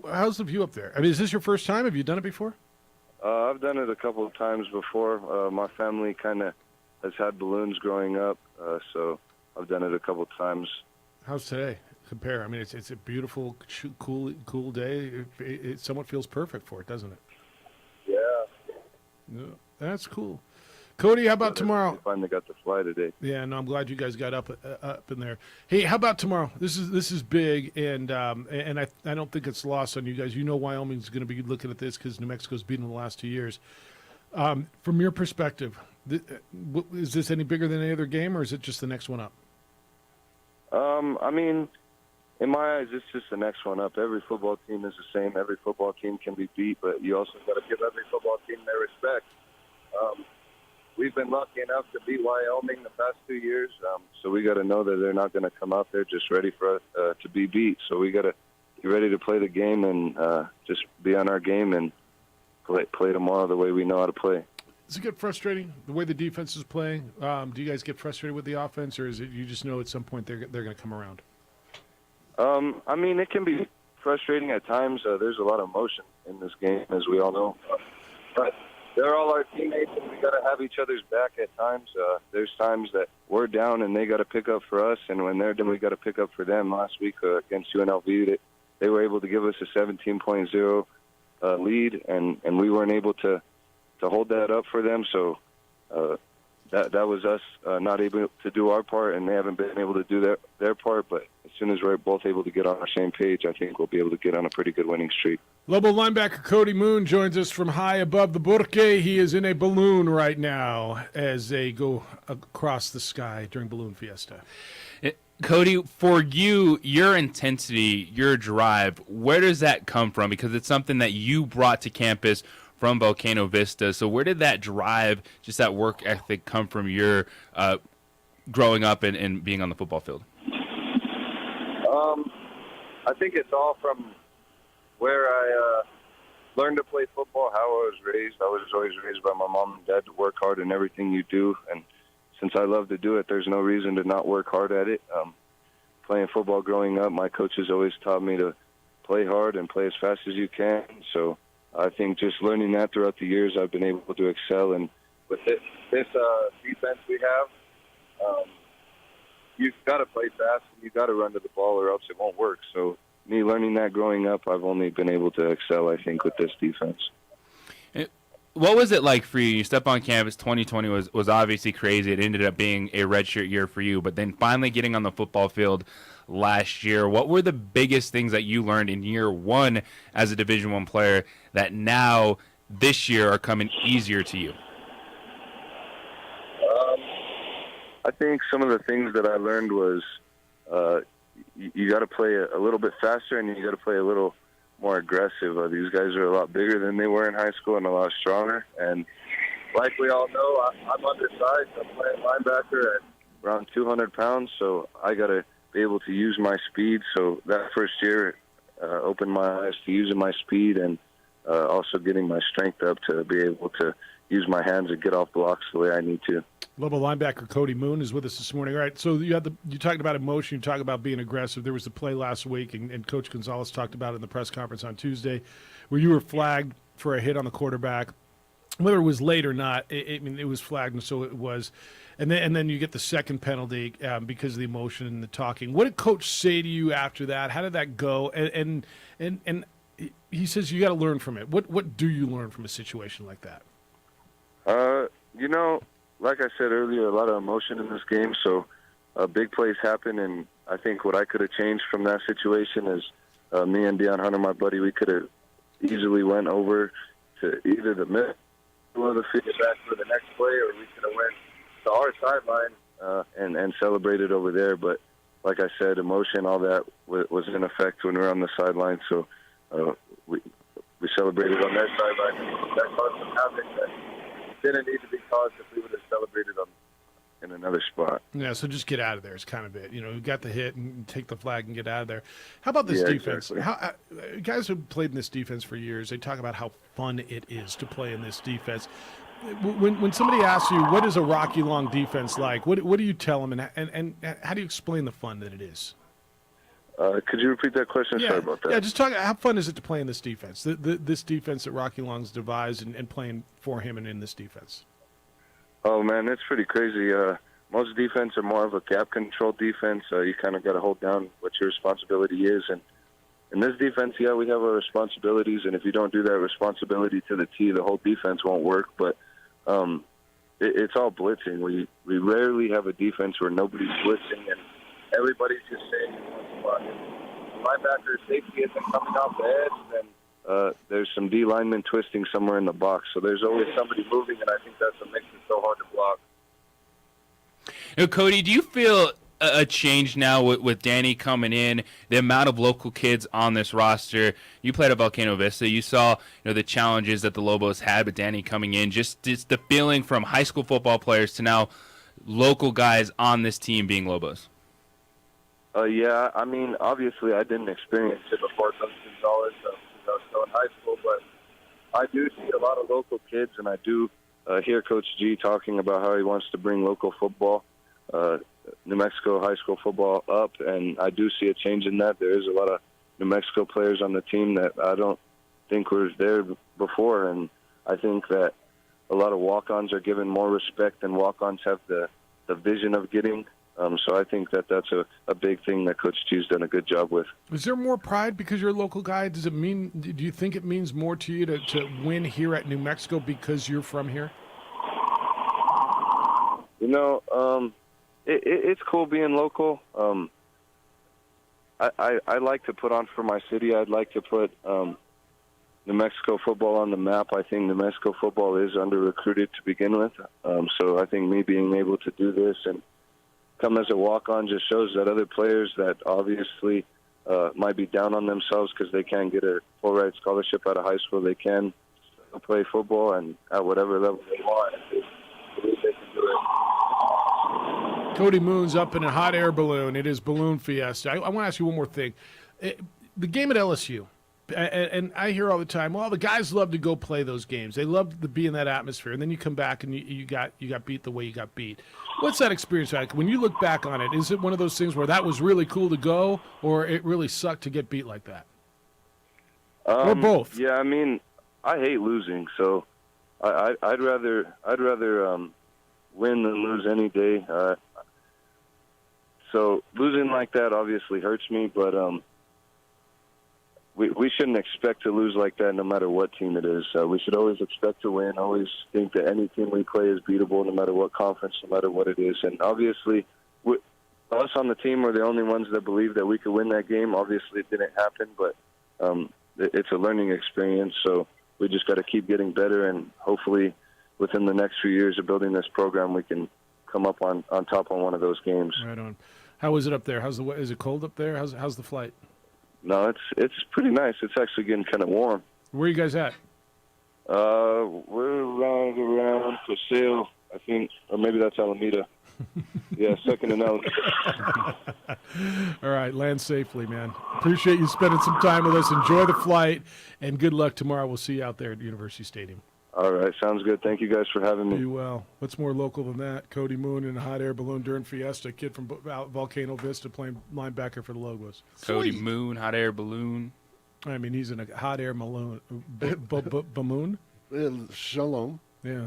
How's the view up there? I mean, is this your first time? Have you done it before? I've done it a couple of times before. My family kind of has had balloons growing up, so I've done it a couple of times. How's today compare? I mean, it's a beautiful, cool day. It somewhat feels perfect for it, doesn't it? Yeah. That's cool. Cody, how about tomorrow? Finally got to fly today. Yeah, no, I'm glad you guys got up in there. Hey, how about tomorrow? This is big, and I don't think it's lost on you guys. You know, Wyoming's going to be looking at this because New Mexico's beaten them the last 2 years. From your perspective, is this any bigger than any other game, or is it just the next one up? I mean, in my eyes, it's just the next one up. Every football team is the same. Every football team can be beat, but you also got to give every football team their respect. We've been lucky enough to beat Wyoming the past 2 years, so we got to know that they're not going to come out there just ready for us to be beat. So we got to be ready to play the game and just be on our game and play tomorrow the way we know how to play. Does it get frustrating the way the defense is playing? Do you guys get frustrated with the offense, or is it you just know at some point they're going to come around? I mean, it can be frustrating at times. There's a lot of emotion in this game, as we all know. But they're all our teammates, and we got to have each other's back at times. There's times that we're down, and they got to pick up for us, and when they're down, we got to pick up for them. Last week against UNLV, they were able to give us a 17.0 lead, and we weren't able to hold that up for them. So that was us not able to do our part, and they haven't been able to do their part. But as soon as we're both able to get on our same page, I think we'll be able to get on a pretty good winning streak. Lobo linebacker Cody Moon joins us from high above the Burque. He is in a balloon right now as they go across the sky during Balloon Fiesta. Cody, for you, your intensity, your drive, where does that come from? Because it's something that you brought to campus from Volcano Vista. So where did that drive, just that work ethic, come from your growing up and being on the football field? I think it's all from where I learned to play football, how I was raised. I was always raised by my mom and dad to work hard in everything you do. And since I love to do it, there's no reason to not work hard at it. Playing football growing up, my coaches always taught me to play hard and play as fast as you can. So I think just learning that throughout the years, I've been able to excel. And with this defense we have, you've got to play fast and you've got to run to the ball or else it won't work. So me learning that growing up, I've only been able to excel, I think, with this defense. What was it like for you? You step on campus, 2020 was obviously crazy. It ended up being a redshirt year for you, but then finally getting on the football field last year, what were the biggest things that you learned in year one as a Division I player that now this year are coming easier to you? I think some of the things that I learned was you got to play a little bit faster and you got to play a little more aggressive. These guys are a lot bigger than they were in high school and a lot stronger. And like we all know, I'm undersized. I'm playing linebacker at around 200 pounds, so I got to be able to use my speed. So that first year opened my eyes to using my speed and also getting my strength up to be able to use my hands and get off blocks the way I need to. Lobo linebacker Cody Moon is with us this morning. All right, so you talked about emotion, you talked about being aggressive. There was the play last week, and Coach Gonzalez talked about it in the press conference on Tuesday, where you were flagged for a hit on the quarterback. Whether it was late or not, it was flagged, and so it was. And then you get the second penalty because of the emotion and the talking. What did Coach say to you after that? How did that go? And he says you got to learn from it. What do you learn from a situation like that? Like I said earlier, a lot of emotion in this game, so big plays happen, and I think what I could have changed from that situation is me and Deion Hunter, my buddy, we could have easily went over to either the middle of the field back for the next play, or we could have went to our sideline and celebrated over there. But like I said, emotion, all that was in effect when we were on the sideline, so we celebrated on their sideline. That caused some havoc that didn't need to be caused if we would have celebrated in another spot. Yeah, so just get out of there is kind of it. You got the hit and take the flag and get out of there. How about this defense? Exactly. Guys who have played in this defense for years, they talk about how fun it is to play in this defense. When somebody asks you, what is a Rocky Long defense like, what do you tell them, and how do you explain the fun that it is? Could you repeat that question? Yeah, Sorry about that. Yeah, just talk. How fun is it to play in this defense? This defense that Rocky Long's devised and playing for him and in this defense. Oh man, it's pretty crazy. Most defense are more of a gap control defense. You kind of got to hold down what your responsibility is, and in this defense, yeah, we have our responsibilities, and if you don't do that responsibility to the T, the whole defense won't work. But it's all blitzing. We rarely have a defense where nobody's blitzing and everybody's just saying in one spot. If linebacker safety isn't coming off the edge, then there's some D linemen twisting somewhere in the box. So there's always somebody moving, and I think that's what makes it so hard to block. Cody, do you feel a change now with Danny coming in, the amount of local kids on this roster? You played at Volcano Vista. You saw the challenges that the Lobos had, but Danny coming in, just the feeling from high school football players to now local guys on this team being Lobos. Yeah, I mean, obviously I didn't experience it before Coach Gonzalez since I was still in high school, but I do see a lot of local kids, and I do hear Coach G talking about how he wants to bring local football, New Mexico high school football up, and I do see a change in that. There is a lot of New Mexico players on the team that I don't think were there before, and I think that a lot of walk-ons are given more respect than walk-ons have the vision of getting. So I think that that's a big thing that Coach G's done a good job with. Is there more pride because you're a local guy? Do you think it means more to you to win here at New Mexico because you're from here? It's cool being local. I like to put on for my city. I'd like to put New Mexico football on the map. I think New Mexico football is under-recruited to begin with. So I think me being able to do this and come as a walk-on just shows that other players that obviously might be down on themselves because they can't get a full-ride scholarship out of high school, they can still play football and at whatever level they want. They believe they can do it. Cody Moon's up in a hot air balloon. It is Balloon Fiesta. I want to ask you one more thing. The game at LSU, and I hear all the time, well, the guys love to go play those games. They love to be in that atmosphere, and then you come back and you got beat the way you got beat. What's that experience like? When you look back on it, is it one of those things where that was really cool to go, or it really sucked to get beat like that? Or both? Yeah, I mean, I hate losing, so I'd rather win than lose any day. So losing like that obviously hurts me, but we shouldn't expect to lose like that no matter what team it is. We should always expect to win, always think that any team we play is beatable no matter what conference, no matter what it is. And obviously, us on the team were the only ones that believed that we could win that game. Obviously, it didn't happen, but it's a learning experience, so we just got to keep getting better, and hopefully within the next few years of building this program, we can come up on top on one of those games. Right on. How is it up there? Is it cold up there? How's the flight? No, it's pretty nice. It's actually getting kind of warm. Where are you guys at? We're around Paseo, I think, or maybe that's Alameda. Yeah, second and out. All right, land safely, man. Appreciate you spending some time with us. Enjoy the flight, and good luck tomorrow. We'll see you out there at University Stadium. All right, sounds good. Thank you guys for having me. Be well. What's more local than that? Cody Moon in a hot air balloon during Fiesta, kid from Volcano Vista playing linebacker for the Logos. Cody Moon, hot air balloon. I mean, he's in a hot air balloon. Bamoon? Shalom. Yeah.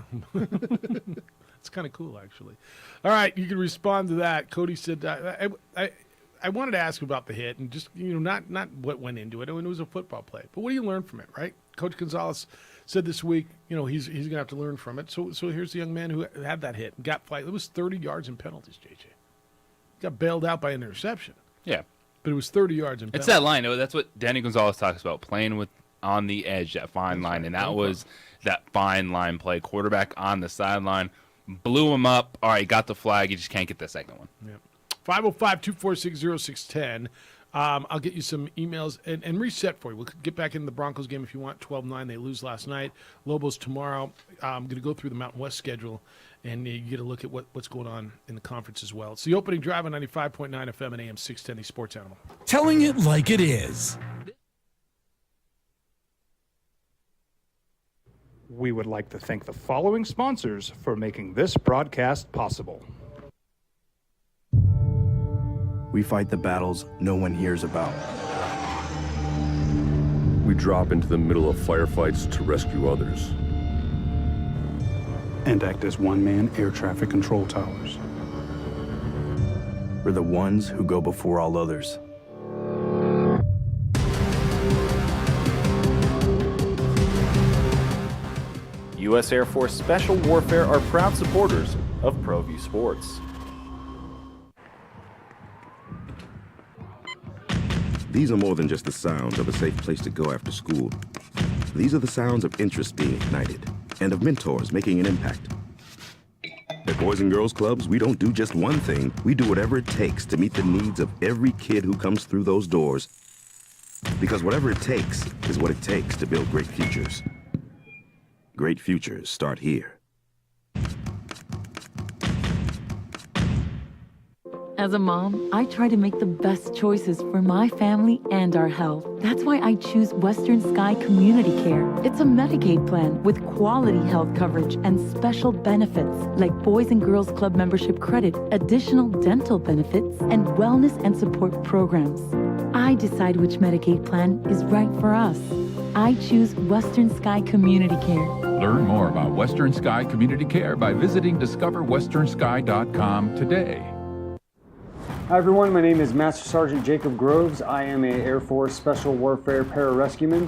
It's kind of cool, actually. All right, you can respond to that. Cody said, I wanted to ask about the hit and just, not what went into it. I mean, it was a football play. But what do you learn from it, right? Coach Gonzalez said this week, he's going to have to learn from it. So here's the young man who had that hit and got fight. It was 30 yards in penalties, JJ. Got bailed out by an interception. Yeah. But it was 30 yards in penalties. It's that line. That's what Danny Gonzalez talks about, playing on the edge, that fine line. And that was that fine line play. Quarterback on the sideline, blew him up. All right, got the flag. You just can't get the second one. Yeah. 505-246-0610. I'll get you some emails and reset for you. We'll get back into the Broncos game if you want. 12-9. They lose last night. Lobos tomorrow. I'm going to go through the Mountain West schedule, and you get a look at what's going on in the conference as well. It's the opening drive on 95.9 FM and AM 610, the Sports Animal. Telling it like it is. We would like to thank the following sponsors for making this broadcast possible. We fight the battles no one hears about. We drop into the middle of firefights to rescue others. And act as one-man air traffic control towers. We're the ones who go before all others. U.S. Air Force Special Warfare are proud supporters of ProView Sports. These are more than just the sounds of a safe place to go after school. These are the sounds of interest being ignited and of mentors making an impact. At Boys and Girls Clubs, we don't do just one thing. We do whatever it takes to meet the needs of every kid who comes through those doors. Because whatever it takes is what it takes to build great futures. Great futures start here. As a mom, I try to make the best choices for my family and our health. That's why I choose Western Sky Community Care. It's a Medicaid plan with quality health coverage and special benefits like Boys and Girls Club membership credit, additional dental benefits, and wellness and support programs. I decide which Medicaid plan is right for us. I choose Western Sky Community Care. Learn more about Western Sky Community Care by visiting discoverwesternsky.com today. Hi everyone, my name is Master Sergeant Jacob Groves. I am a Air Force Special Warfare Pararescueman.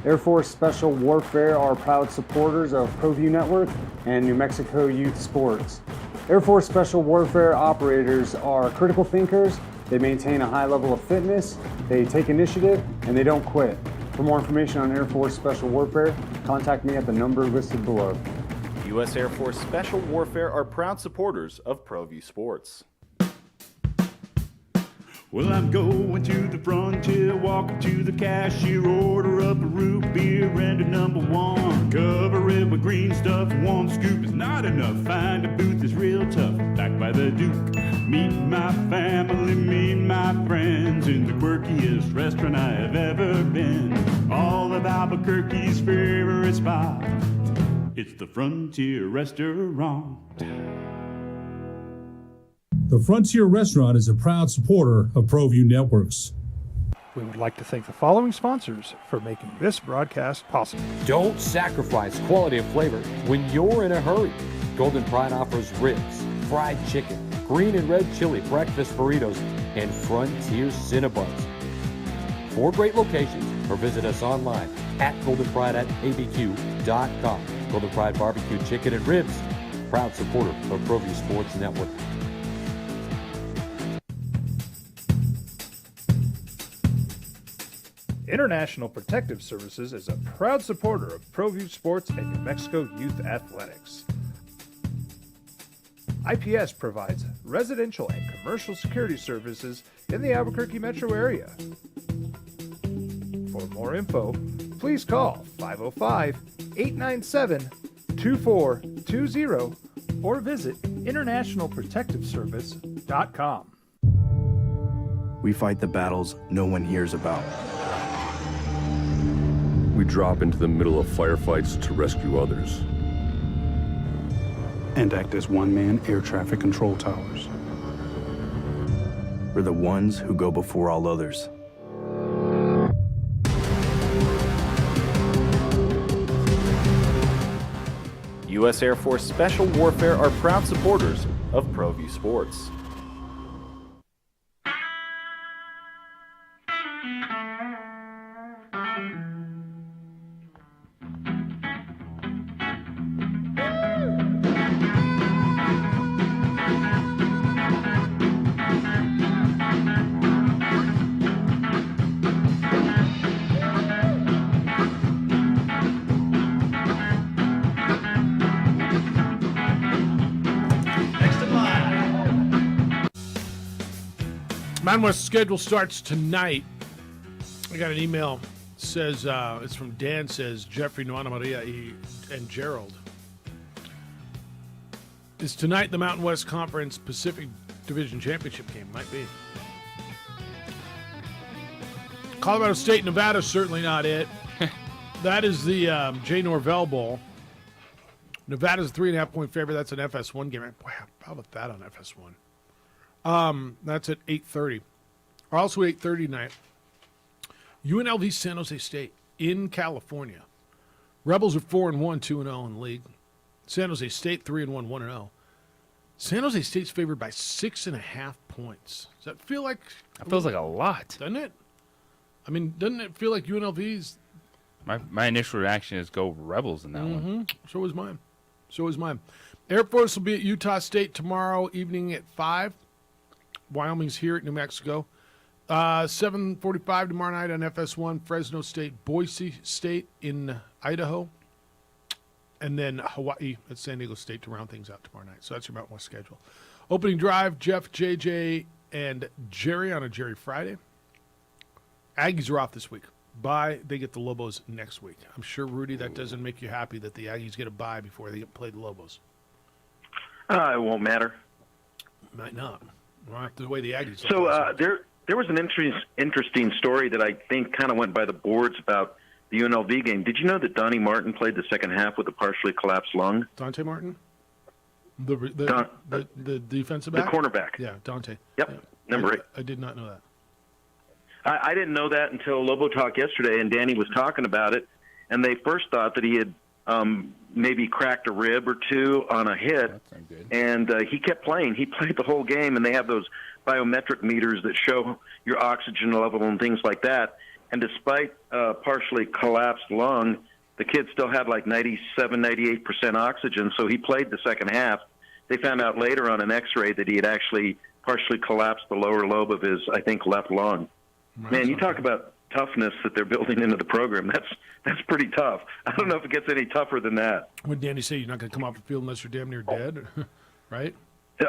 Air Force Special Warfare are proud supporters of ProView Network and New Mexico Youth Sports. Air Force Special Warfare operators are critical thinkers. They maintain a high level of fitness, they take initiative, and they don't quit. For more information on Air Force Special Warfare, contact me at the number listed below. U.S. Air Force Special Warfare are proud supporters of ProView Sports. Well, I'm going to the frontier, walking to the cashier, order up a root beer and a number one. Cover it with green stuff, one scoop is not enough, find a booth is real tough. Back by the Duke. Meet my family, meet my friends in the quirkiest restaurant I have ever been. All of Albuquerque's favorite spot. It's the Frontier Restaurant. The Frontier Restaurant is a proud supporter of ProView Networks. We would like to thank the following sponsors for making this broadcast possible. Don't sacrifice quality and flavor when you're in a hurry. Golden Pride offers ribs, fried chicken, green and red chili breakfast burritos, and Frontier Cinnabons. 4 great locations, or visit us online at goldenpride@abq.com. Golden Pride Barbecue Chicken and Ribs, proud supporter of ProView Sports Network. International Protective Services is a proud supporter of ProView Sports and New Mexico Youth Athletics. IPS provides residential and commercial security services in the Albuquerque metro area. For more info, please call 505-897-2420 or visit internationalprotectiveservice.com. We fight the battles no one hears about. We drop into the middle of firefights to rescue others. And act as one-man air traffic control towers. We're the ones who go before all others. U.S. Air Force Special Warfare are proud supporters of ProView Sports. Mountain West schedule starts tonight. I got an email. Says it's from Dan. Says Jeffrey, Nuana Maria, and Gerald. Is tonight the Mountain West Conference Pacific Division Championship game? Might be. Colorado State, Nevada, certainly not it. That is the Jay Norvell Bowl. Nevada's a 3.5-point favorite. That's an FS1 game. Boy, how about that on FS1? That's at 8:30. Also 8:30 tonight. UNLV San Jose State in California. Rebels are 4-1, 2-0 in the league. San Jose State 3-1, 1-0. San Jose State's favored by 6.5 points. Does that feel like? That feels like a lot, doesn't it? I mean, doesn't it feel like UNLV's? My initial reaction is go Rebels in that one. So was mine. Air Force will be at Utah State tomorrow evening at 5. Wyoming's here at New Mexico. 7:45 tomorrow night on FS1. Fresno State, Boise State in Idaho. And then Hawaii at San Diego State to round things out tomorrow night. So that's your Mountain West schedule. Opening drive, Jeff, JJ, and Jerry on a Jerry Friday. Aggies are off this week. Bye. They get the Lobos next week. I'm sure, Rudy, that doesn't make you happy that the Aggies get a bye before they play the Lobos. It won't matter. Might not. Right, the way the Aggies. So there was an interesting story that I think kind of went by the boards about the UNLV game. Did you know that Donnie Martin played the second half with a partially collapsed lung? Dante Martin? The defensive back? The cornerback. Yeah, Dante. Yep, yeah. number 8. I did not know that. I didn't know that until Lobo Talk yesterday, and Danny was talking about it, and they first thought that he had maybe cracked a rib or two on a hit, and he kept playing. He played the whole game, and they have those biometric meters that show your oxygen level and things like that. And despite partially collapsed lung, the kid still had like 97, 98% oxygen, so he played the second half. They found out later on an X-ray that he had actually partially collapsed the lower lobe of his, I think, left lung. Man, you talk about toughness that they're building into the program. That's pretty tough. I don't know if it gets any tougher than that. What did Danny say? You're not going to come off the field unless you're damn near dead, right?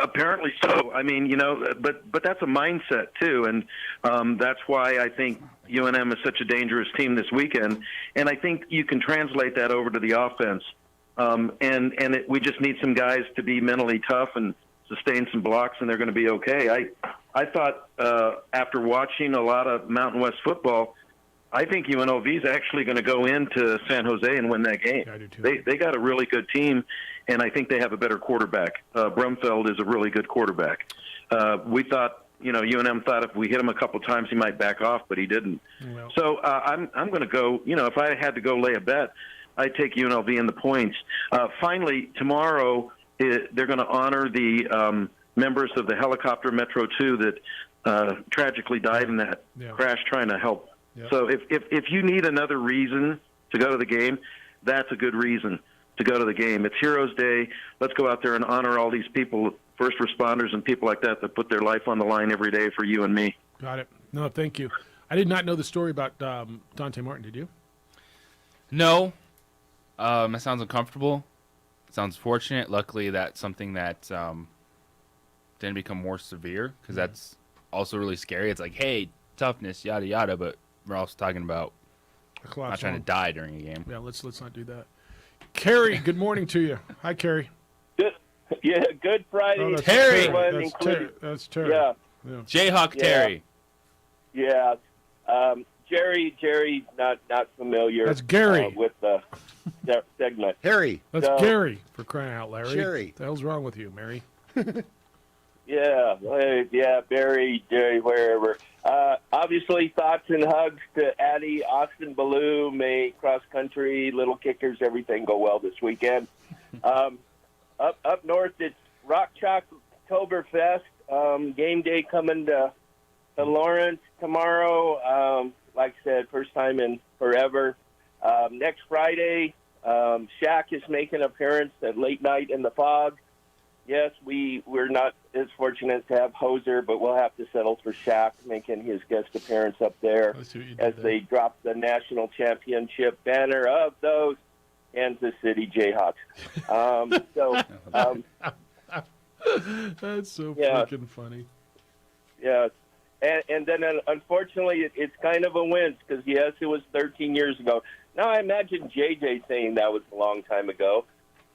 Apparently so. I mean, but that's a mindset too, and that's why I think UNM is such a dangerous team this weekend. And I think you can translate that over to the offense. We just need some guys to be mentally tough and sustain some blocks and they're going to be okay. I thought after watching a lot of Mountain West football, I think UNLV is actually going to go into San Jose and win that game. I do too. They got a really good team, and I think they have a better quarterback. Brumfeld is a really good quarterback. We thought, UNM thought if we hit him a couple times he might back off, but he didn't. Well. So I'm going to go. If I had to go lay a bet, I'd take UNLV in the points. Finally, tomorrow they're going to honor the members of the helicopter Metro 2 that tragically died in that crash trying to help. Yeah. So if you need another reason to go to the game, that's a good reason to go to the game. It's Heroes Day. Let's go out there and honor all these people, first responders and people like that put their life on the line every day for you and me. Got it. No, thank you. I did not know the story about Dante Martin. Did you? No. It sounds uncomfortable. It sounds fortunate. Luckily, that's something that didn't become more severe, because that's also really scary. It's like, hey, toughness, yada, yada, but we're also talking about not trying to die during a game. Yeah, let's not do that. Carrie, good morning to you. Hi, Carrie. Good Friday. Oh, that's Terry. Terry. That's Terry. Yeah. Jayhawk Terry. Yeah. Jerry, not familiar. That's Gary. With the segment. Harry. That's Gary, for crying out, Larry. Jerry. What the hell's wrong with you, Mary? Barry, Jerry, wherever. Obviously, thoughts and hugs to Addie, Austin Ballou, May, cross country, little kickers, everything go well this weekend. Up north, it's Rock Chalk Oktoberfest. Game day coming to Lawrence tomorrow. Like I said, first time in forever. Next Friday, Shaq is making an appearance at Late Night in the Fog. Yes, we're not as fortunate to have Hoser, but we'll have to settle for Shaq making his guest appearance up there as they drop the national championship banner of those Kansas City Jayhawks. That's so freaking funny. Yeah. And then, unfortunately, it's kind of a wince because, yes, it was 13 years ago. Now, I imagine JJ saying that was a long time ago.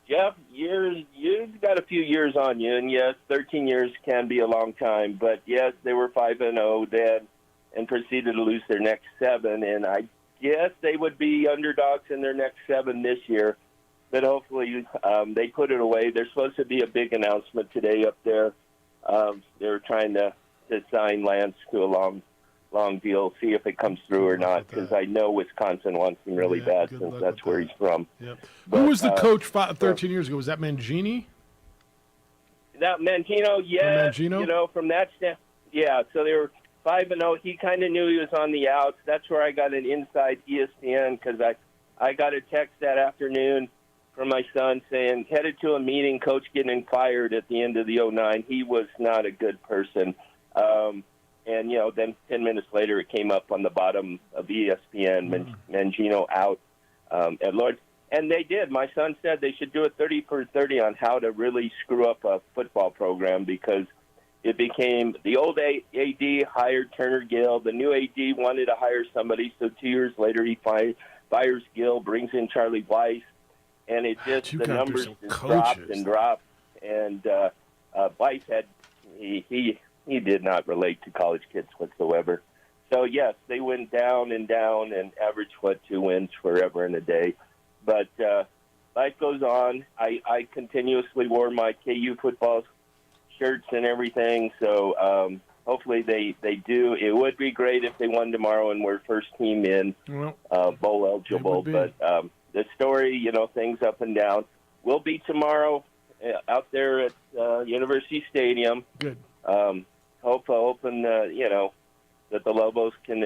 Jeff, you've got a few years on you, and, yes, 13 years can be a long time. But, yes, they were 5-0 then and proceeded to lose their next 7. And I guess they would be underdogs in their next 7 this year. But hopefully they put it away. There's supposed to be a big announcement today up there. They're trying to sign Lance to a long deal, see if it comes through or not, because I know Wisconsin wants him really bad since that's where he's from. Yep. But, who was the coach 13 years ago? Was that Mangini? That Mangino, yeah. Mangino? From that standpoint, yeah. So they were 5-0. He kind of knew he was on the outs. That's where I got an inside ESPN, because I got a text that afternoon from my son saying, headed to a meeting, coach getting fired at the end of the 09. He was not a good person. And, then 10 minutes later, it came up on the bottom of ESPN, Mangino out at Lord. And they did. My son said they should do a 30 for 30 on how to really screw up a football program, because it became the old AD hired Turner Gill. The new AD wanted to hire somebody, so 2 years later he fires Gill, brings in Charlie Weiss, and it just, the numbers just dropped and dropped. And Weiss had, he did not relate to college kids whatsoever. So, yes, they went down and down and averaged, 2 wins forever and a day. But life goes on. I continuously wore my KU football shirts and everything, so hopefully they do. It would be great if they won tomorrow and were first team in, bowl eligible. But the story, things up and down. We'll be tomorrow out there at University Stadium. Good. Hoping that the Lobos can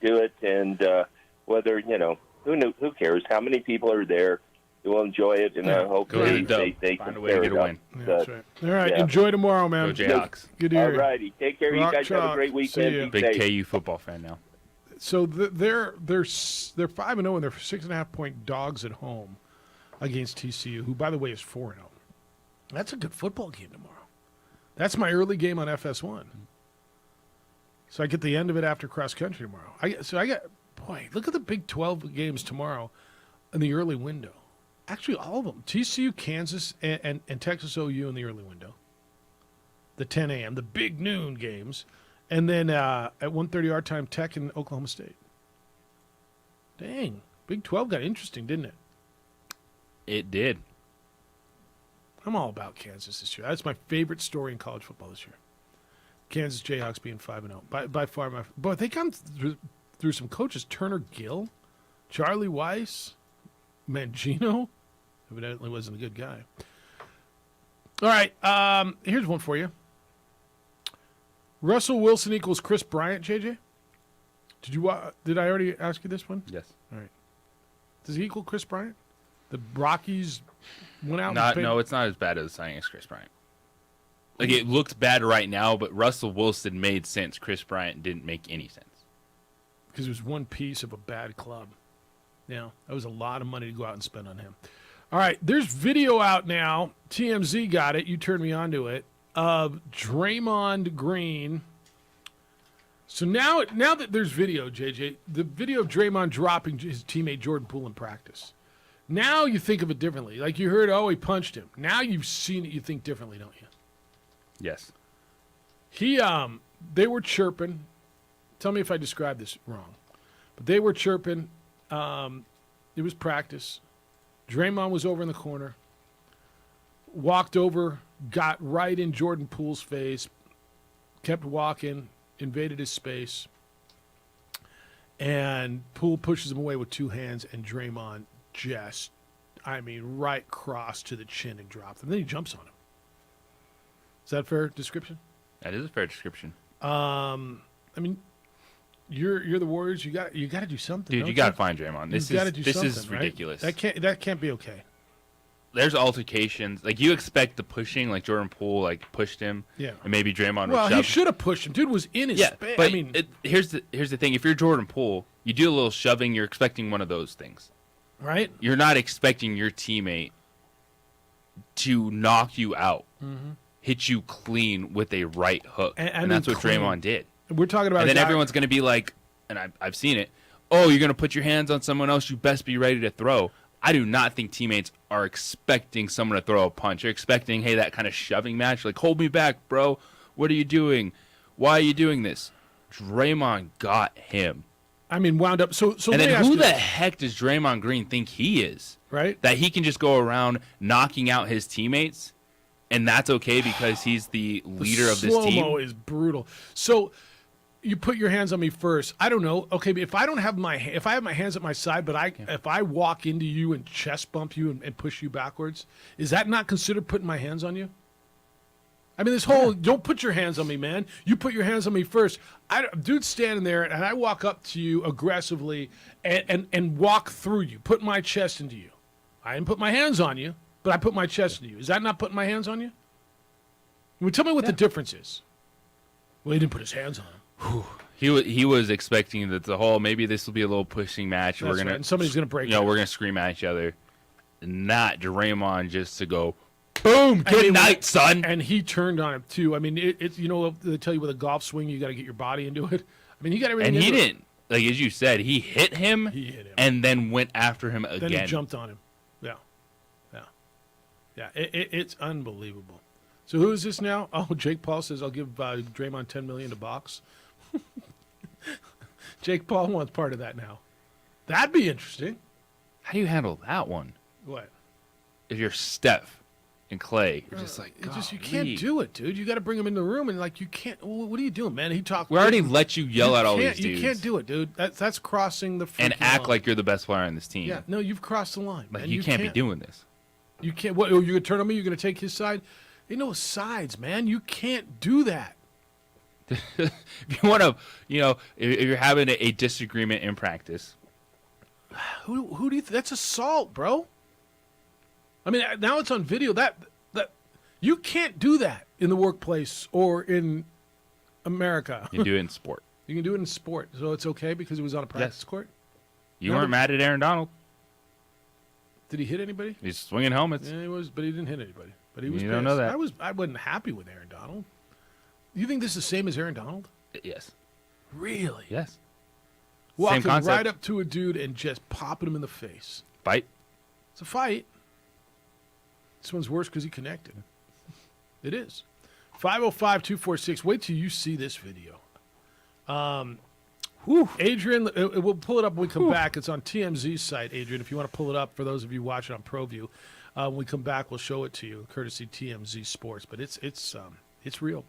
do it, and whether who cares how many people are there, they will enjoy it, and hopefully they find can a way to get a win. That's right. All right, enjoy tomorrow, man. Go Jayhawks. Good to hear. All righty, take care. Rock you guys have a chalk. great weekend. Big KU football fan now. So they're 5-0 and they're 6.5-point dogs at home against TCU, who by the way is 4-0. That's a good football game tomorrow. That's my early game on FS1. So I get the end of it after cross country tomorrow. Look at the Big 12 games tomorrow in the early window. Actually, all of them. TCU, Kansas, and Texas OU in the early window. the 10 a.m., the big noon games. And then at 1:30 our time, Tech and Oklahoma State. Dang. Big 12 got interesting, didn't it? It did. I'm all about Kansas this year. That's my favorite story in college football this year. Kansas Jayhawks being 5-0. By far my – but they come through some coaches. Turner Gill, Charlie Weiss, Mangino. Evidently wasn't a good guy. All right, here's one for you. Russell Wilson equals Chris Bryant, JJ? Did I already ask you this one? Yes. All right. Does he equal Chris Bryant? The Rockies went out No, it's not as bad as signing as Chris Bryant. Like, it looks bad right now, but Russell Wilson made sense. Chris Bryant didn't make any sense. Because it was one piece of a bad club. Yeah, that was a lot of money to go out and spend on him. All right, there's video out now. TMZ got it. You turned me on to it. Of Draymond Green. So now that there's video, JJ, the video of Draymond dropping his teammate Jordan Poole in practice. Now you think of it differently. Like you heard, he punched him. Now you've seen it, you think differently, don't you? Yes. They were chirping. Tell me if I described this wrong. But they were chirping. It was practice. Draymond was over in the corner. Walked over, got right in Jordan Poole's face, kept walking, invaded his space. And Poole pushes him away with two hands, and Draymond just, right cross to the chin and drops him. Then he jumps on him. Is that a fair description? That is a fair description. You're the Warriors. You got to do something. Dude, you got to find Draymond. This is ridiculous. Right? That can't be okay. There's altercations. Like, you expect the pushing, like Jordan Poole, pushed him. Yeah. And maybe Draymond Well, would he shove. should have pushed him. Dude was in his space. But here's the thing. If you're Jordan Poole, you do a little shoving, you're expecting one of those things. Right? You're not expecting your teammate to knock you out, hit you clean with a right hook. And that's what Draymond did. We're talking about And then everyone's going to be like, and I've seen it, you're going to put your hands on someone else, you best be ready to throw. I do not think teammates are expecting someone to throw a punch. They're expecting, hey, that kind of shoving match. Like, hold me back, bro. What are you doing? Why are you doing this? Draymond got him. Wound up. So and then who the heck does Draymond Green think he is? Right. That he can just go around knocking out his teammates, and that's okay because he's the leader of this team? Slow-mo is brutal. So you put your hands on me first. I don't know. Okay, but if I have my hands at my side, but if I walk into you and chest bump you and push you backwards, is that not considered putting my hands on you? This whole don't put your hands on me, man. You put your hands on me first. Dude's standing there, and I walk up to you aggressively and walk through you, put my chest into you. I didn't put my hands on you, but I put my chest into you. Is that not putting my hands on you? Tell me what the difference is. Well, he didn't put his hands on him. He was expecting that maybe this will be a little pushing match. That's right. And somebody's gonna break. We're gonna scream at each other. Not Draymond just to go, boom, good night, son. And he turned on him too. They tell you with a golf swing you got to get your body into it. You got everything. And he into it. didn't. Like as you said, he hit him. And then went after him again. Then he jumped on him. Yeah. It's unbelievable. So who is this now? Jake Paul says I'll give Draymond $10 million to box. Jake Paul wants part of that now. That'd be interesting. How do you handle that one? What? If you're Steph and Clay, you're just like, you can't do it, dude. You got to bring him in the room and you can't. What are you doing, man? We already let you yell at all these dudes. You can't do it, dude. That's crossing the and act line. like you're the best player on this team. Yeah, no, you've crossed the line. Like man. you can't be doing this. You can't. What? You're gonna turn on me? You're gonna take his side? Ain't no sides, man. You can't do that. If you want to, if you're having a disagreement in practice, who do you? That's assault, bro. Now it's on video. That you can't do that in the workplace or in America. You do it in sport. You can do it in sport, so it's okay because it was on a practice court. You weren't mad at Aaron Donald. Did he hit anybody? He's swinging helmets. Yeah, he was, but he didn't hit anybody. But he was. You pissed. don't know that. I wasn't happy with Aaron Donald. You think this is the same as Aaron Donald? Yes. Really? Yes. Walking Same concept. right up to a dude and just popping him in the face. Fight. It's a fight. This one's worse because he connected. It is. 505-246. Wait till you see this video. Adrian, we'll pull it up when we come back. It's on TMZ's site, Adrian, if you want to pull it up for those of you watching on ProView. When we come back, we'll show it to you, courtesy TMZ Sports. But it's real.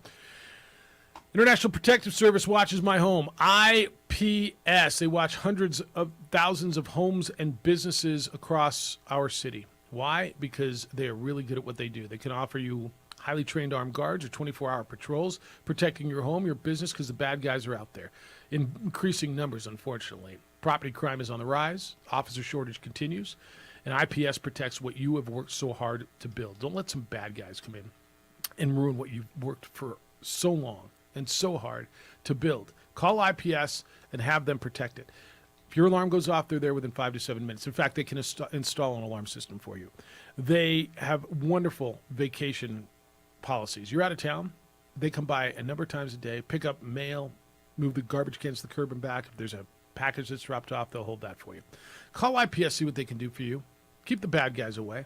International Protective Service watches my home. IPS. They watch hundreds of thousands of homes and businesses across our city. Why? Because they are really good at what they do. They can offer you highly trained armed guards or 24-hour patrols, protecting your home, your business, because the bad guys are out there in increasing numbers, unfortunately. Property crime is on the rise. Officer shortage continues. And IPS protects what you have worked so hard to build. Don't let some bad guys come in and ruin what you've worked for so long and so hard to build. Call IPS and have them protect it. If your alarm goes off, they're there within 5 to 7 minutes. In fact, they can install an alarm system for you. They have wonderful vacation policies. You're out of town, they come by a number of times a day, pick up mail, move the garbage cans to the curb and back. If there's a package that's dropped off, they'll hold that for you. Call IPS, see what they can do for you. Keep the bad guys away.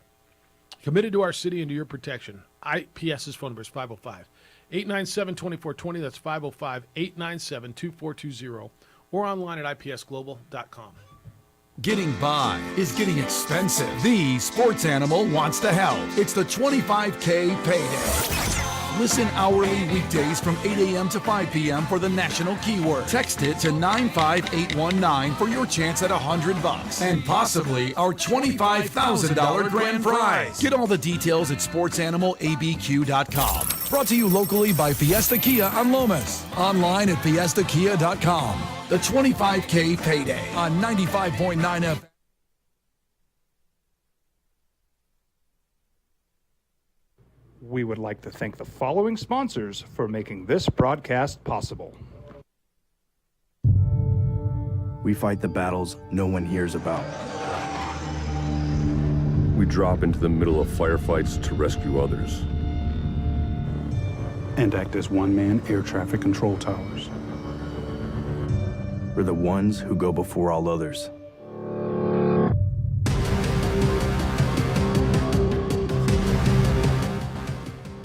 Committed to our city and to your protection. IPS's phone number is 505-897-2420. That's 505-897-2420. Or online at ipsglobal.com. Getting by is getting expensive. The sports animal wants to help. It's the 25K payday. Listen hourly weekdays from 8 a.m. to 5 p.m. for the national keyword. Text it to 95819 for your chance at $100 and possibly our $25,000 grand prize. Get all the details at sportsanimalabq.com. Brought to you locally by Fiesta Kia on Lomas. Online at fiestakia.com. The 25K payday on 95.9 FM. We would like to thank the following sponsors for making this broadcast possible. We fight the battles no one hears about. We drop into the middle of firefights to rescue others. And act as one-man air traffic control towers. We're the ones who go before all others.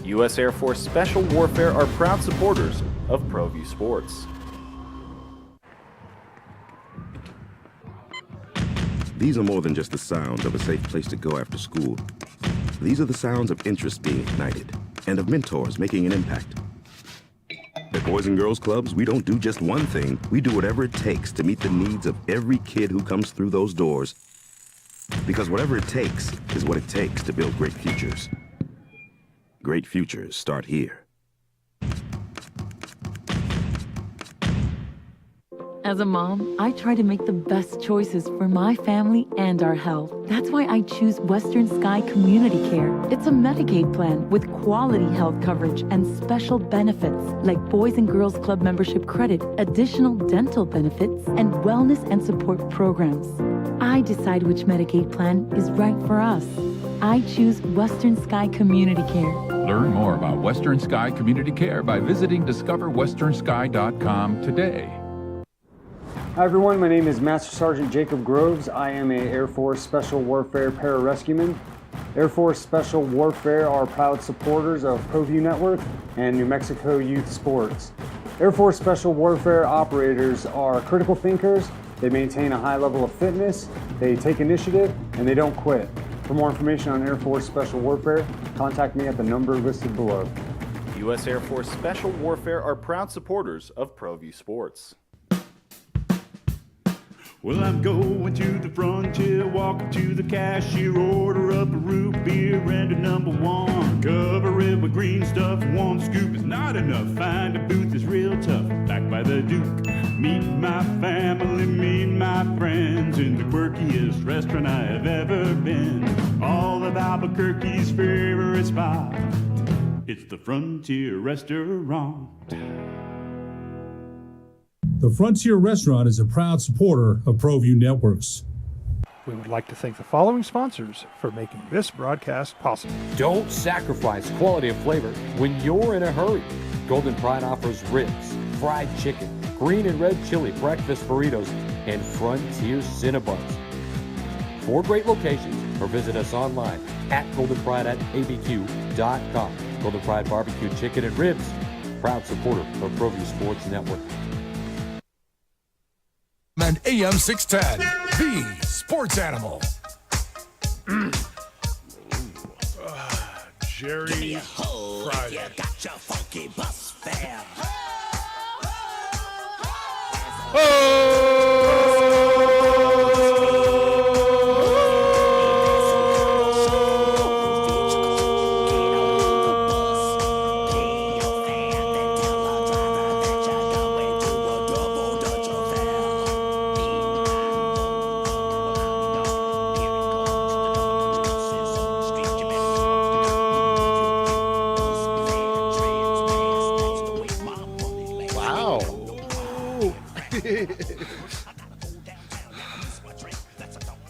U.S. Air Force Special Warfare are proud supporters of ProView Sports. These are more than just the sounds of a safe place to go after school. These are the sounds of interest being ignited and of mentors making an impact. At Boys and Girls Clubs, we don't do just one thing. We do whatever it takes to meet the needs of every kid who comes through those doors. Because whatever it takes is what it takes to build great futures. Great futures start here. As a mom, I try to make the best choices for my family and our health. That's why I choose Western Sky Community Care. It's a Medicaid plan with quality health coverage and special benefits like Boys and Girls Club membership credit, additional dental benefits, and wellness and support programs. I decide which Medicaid plan is right for us. I choose Western Sky Community Care. Learn more about Western Sky Community Care by visiting discoverwesternsky.com today. Hi everyone, my name is Master Sergeant Jacob Groves. I am a Air Force Special Warfare Pararescueman. Air Force Special Warfare are proud supporters of ProView Network and New Mexico Youth Sports. Air Force Special Warfare operators are critical thinkers. They maintain a high level of fitness, they take initiative, and they don't quit. For more information on Air Force Special Warfare, contact me at the number listed below. U.S. Air Force Special Warfare are proud supporters of ProView Sports. Well, I'm going to the frontier, walking to the cashier, order up a root beer and a number one. Cover it with green stuff, one scoop is not enough. Find a booth that's real tough, back by the Duke. Meet my family, meet my friends in the quirkiest restaurant I have ever been. All of Albuquerque's favorite spot, it's the Frontier Restaurant. The Frontier Restaurant is a proud supporter of ProView Networks. We would like to thank the following sponsors for making this broadcast possible. Don't sacrifice quality of flavor when you're in a hurry. Golden Pride offers ribs, fried chicken, green and red chili breakfast burritos, and Frontier Cinnabons. 4 great locations, or visit us online at goldenpride@abq.com. Golden Pride Barbecue Chicken and Ribs, proud supporter of ProView Sports Network. And AM 610, the sports animal. Jerry Friday. Got your funky bus fare. Wow.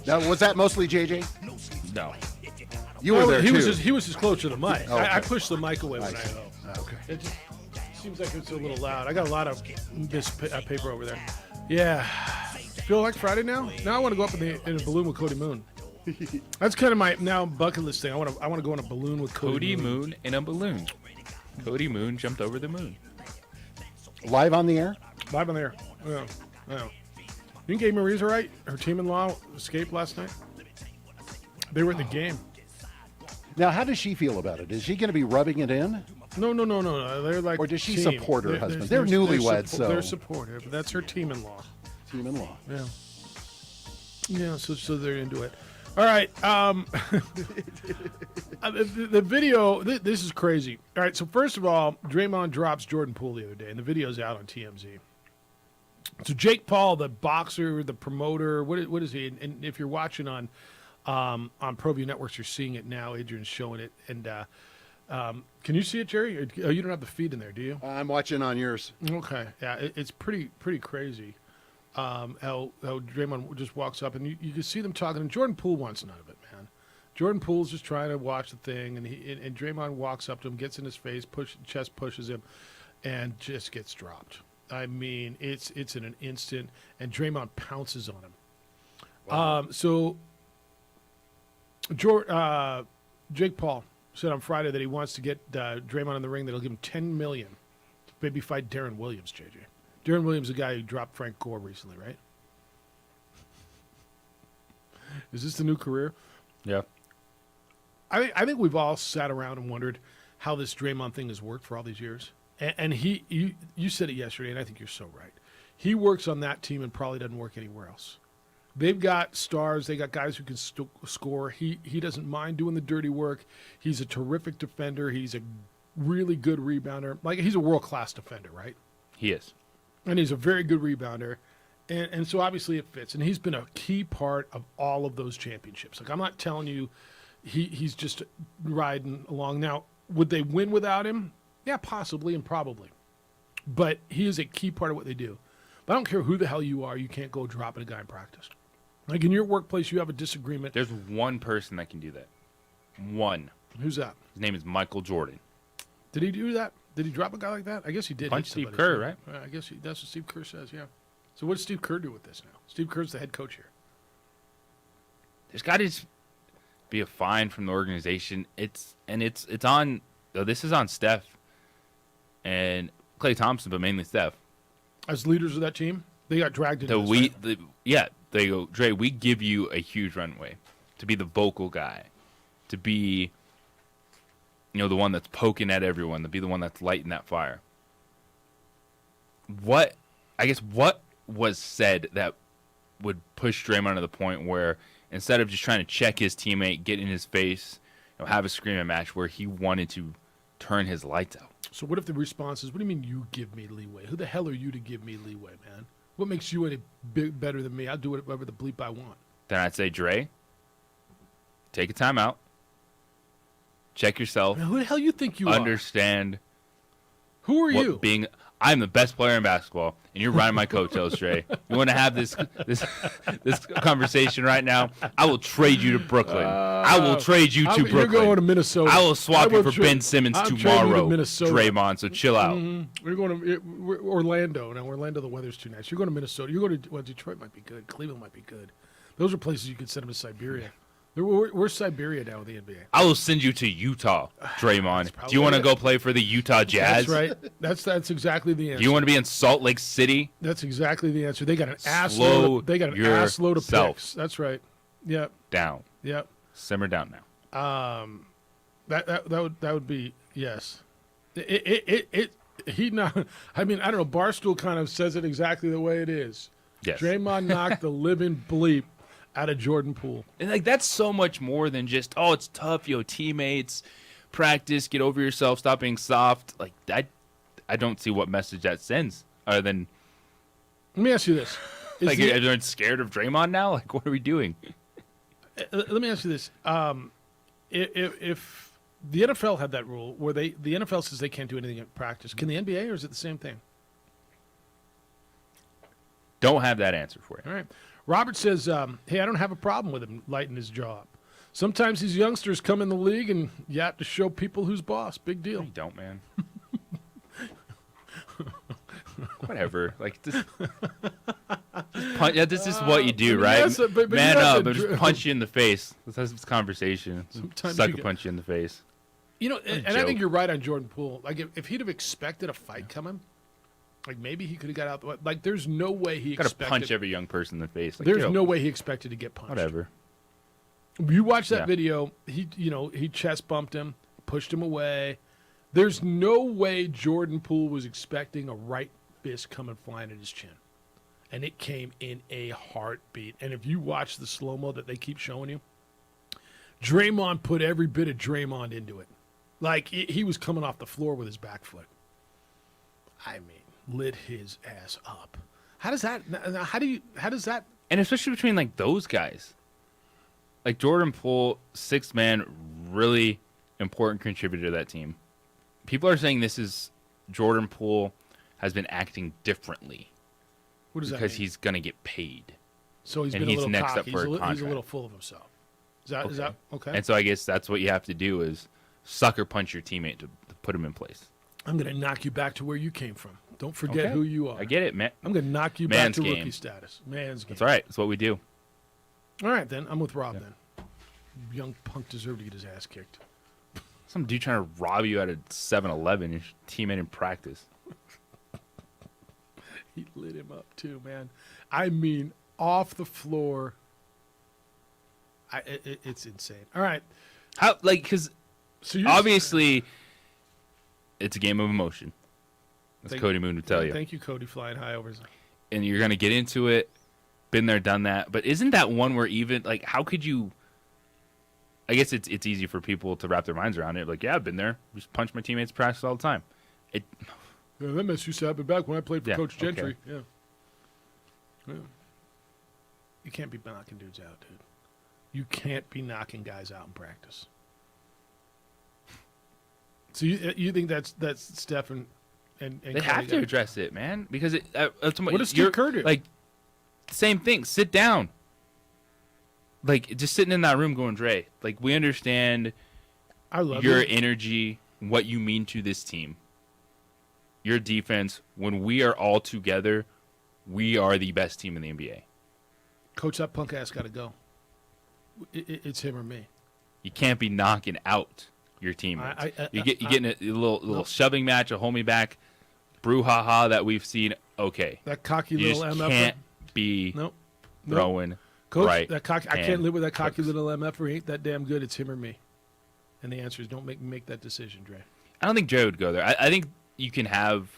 Now, was that mostly JJ? No. You were there he too. He was just close to the mic. Oh, okay. I pushed the mic away when I see. go. Okay. It just seems like it's a little loud. I got a lot of this paper over there. Yeah. Feel like Friday now? Now I want to go up in a balloon with Cody Moon. That's kind of my now bucket list thing. I want to go in a balloon with Cody Moon in a balloon. Cody Moon jumped over the moon. Live on the air? Live on the air. Yeah. Yeah. You think Gabe Marie's all right? Her team-in-law escaped last night. They were at the game. Now, how does she feel about it? Is she going to be rubbing it in? No. They're like. Or does she team. support her husband? They're newlyweds, so they're supportive. That's her team-in-law. Team-in-law. Yeah. Yeah. So they're into it. All right. The video. This is crazy. All right. So first of all, Draymond drops Jordan Poole the other day, and the video's out on TMZ. So Jake Paul, the boxer, the promoter, what is he? And if you're watching on ProView Networks, you're seeing it now. Adrian's showing it, and can you see it, Jerry? Oh, you don't have the feed in there, do you? I'm watching on yours. Okay, yeah, it's pretty crazy. How Draymond just walks up, and you can see them talking. And Jordan Poole wants none of it, man. Jordan Poole's just trying to watch the thing, and and Draymond walks up to him, gets in his face, chest pushes him, and just gets dropped. I mean, it's in an instant, and Draymond pounces on him. Wow. So Jake Paul said on Friday that he wants to get Draymond in the ring. That'll give him $10 million to maybe fight Darren Williams. JJ, Darren Williams, the guy who dropped Frank Gore recently, right? Is this the new career? Yeah. I think we've all sat around and wondered how this Draymond thing has worked for all these years. And you said it yesterday, and I think you're so right. He works on that team and probably doesn't work anywhere else. They've got stars. They got guys who can score. He doesn't mind doing the dirty work. He's a terrific defender. He's a really good rebounder. Like, he's a world-class defender, right? He is. And he's a very good rebounder. And so obviously it fits. And he's been a key part of all of those championships. Like, I'm not telling you he's just riding along. Now, would they win without him? Yeah, possibly and probably. But he is a key part of what they do. But I don't care who the hell you are, you can't go dropping a guy in practice. Like in your workplace, you have a disagreement. There's one person that can do that. One. Who's that? His name is Michael Jordan. Did he do that? Did he drop a guy like that? I guess he did. Punch Steve Kerr, right? I guess that's what Steve Kerr says, yeah. So what does Steve Kerr do with this now? Steve Kerr's the head coach here. There's got to be a fine from the organization. It's on. This is on Steph and Klay Thompson, but mainly Steph. As leaders of that team, they got dragged into this, right? They go, Dre, we give you a huge runway to be the vocal guy, to be, the one that's poking at everyone, to be the one that's lighting that fire. What was said that would push Draymond to the point where instead of just trying to check his teammate, get in his face, have a screaming match where he wanted to turn his lights out? So what if the response is, what do you mean you give me leeway? Who the hell are you to give me leeway, man? What makes you any better than me? I'll do whatever the bleep I want. Then I'd say, Dre, take a timeout. Check yourself. Now, who the hell you think you Understand. Who are you? I'm the best player in basketball, and you're riding my coattails, Dre. You want to have this conversation right now? I will trade you to Brooklyn. I will trade you to Brooklyn. You're going to Minnesota. I will swap you for Ben Simmons tomorrow, Draymond, so chill out. Mm-hmm. We're going to Orlando. Now, Orlando, the weather's too nice. You're going to Minnesota. You're going to, Detroit might be good. Cleveland might be good. Those are places you could send them to Siberia. We're Siberia now with the NBA. I will send you to Utah, Draymond. Do you want to go play for the Utah Jazz? That's right. That's exactly the answer. Do you want to be in Salt Lake City? That's exactly the answer. They got an ass Slow load. They got an ass load of yourself picks. That's right. Yep. Down. Yep. Simmer down now. That would be yes. He not. I mean, I don't know. Barstool kind of says it exactly the way it is. Yes. Draymond knocked the living bleep out of Jordan Poole. And like that's so much more than just it's tough, teammates, practice, get over yourself, stop being soft. Like that, I don't see what message that sends other than. Let me ask you this: like everyone's scared of Draymond now? Like what are we doing? Let me ask you this: if the NFL had that rule where the NFL says they can't do anything at practice, can the NBA, or is it the same thing? Don't have that answer for you. All right. Robert says, hey, I don't have a problem with him lighting his jaw up. Sometimes these youngsters come in the league and you have to show people who's boss. Big deal. No, you don't, man. Whatever. Like this punch, this is what you do, right? Man up and just punch you in the face. Let's have this conversation. Sucker punch you in the face. You know, and I think you're right on Jordan Poole. Like if he'd have expected a fight coming, like maybe he could have got out. Like there's no way he expected. Got to punch every young person in the face. Like, there's no way he expected to get punched. Whatever. You watch that video. He chest bumped him, pushed him away. There's no way Jordan Poole was expecting a right fist coming flying at his chin, and it came in a heartbeat. And if you watch the slow mo that they keep showing you, Draymond put every bit of Draymond into it. Like he was coming off the floor with his back foot. I mean, lit his ass up. How does that? And especially between like those guys, like Jordan Poole, 6th man, really important contributor to that team. People are saying this is Jordan Poole has been acting differently. What does that because mean? he's gonna get paid. So he's and been a little next cocky. up for a contract. He's a little full of himself. Is that okay? And so I guess that's what you have to do is sucker punch your teammate to put him in place. I'm going to knock you back to where you came from. Don't forget who you are. I get it, man. I'm going to knock you back to rookie status. Man's game. That's all right. That's what we do. All right, then. I'm with Rob, then. Young punk deserved to get his ass kicked. Some dude trying to rob you at a 7-Eleven, your teammate in practice. He lit him up, too, man. I mean, off the floor. It's insane. All right. How, like, because obviously it's a game of emotion. As Cody Moon would tell you. Thank you, Cody, flying high over. And you're going to get into it. Been there, done that. But isn't that one where even, like, how could you... I guess it's easy for people to wrap their minds around it. Like, yeah, I've been there. Just punch my teammates practice all the time. Yeah, that mess used to happen back when I played for Coach Gentry. Okay. Yeah. You can't be knocking dudes out, dude. You can't be knocking guys out in practice. So you think that's Steph and they have to address it, man, because what does Steve Kerr do? Like, same thing. Sit down. Like, just sitting in that room going, Dre, like, we understand your energy, what you mean to this team. Your defense, when we are all together, we are the best team in the NBA. Coach, that punk ass got to go. It's him or me. You can't be knocking out your teammates. You get in a little shoving match, a homie back, brouhaha that we've seen. Okay, that cocky you little just MF. Can't be throwing. Coach, right. That cocky. I can't live with that cocky little MF. He ain't that damn good. It's him or me. And the answer is don't make that decision, Dre. I don't think Dre would go there. I think you can have.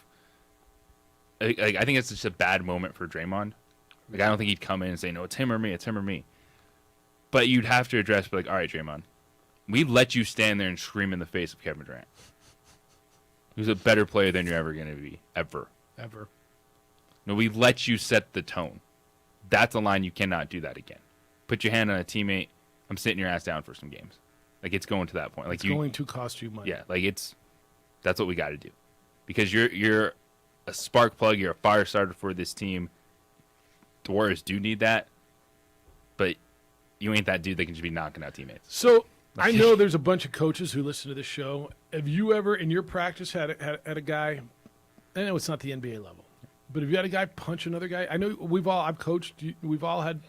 I think it's just a bad moment for Draymond. Like, I don't think he'd come in and say, no, it's him or me. It's him or me. But you'd have to address, like, all right, Draymond, we let you stand there and scream in the face of Kevin Durant, who's a better player than you're ever going to be, ever. No, we let you set the tone. That's a line you cannot do that again. Put your hand on a teammate. I'm sitting your ass down for some games. Like, it's going to that point. Like, it's going to cost you money. Yeah, like that's what we got to do, because you're a spark plug. You're a fire starter for this team. The Warriors do need that, but you ain't that dude that can just be knocking out teammates. So I know there's a bunch of coaches who listen to this show. Have you ever, in your practice, had a guy? I know it's not the NBA level, but have you had a guy punch another guy? I know I've coached. We've all had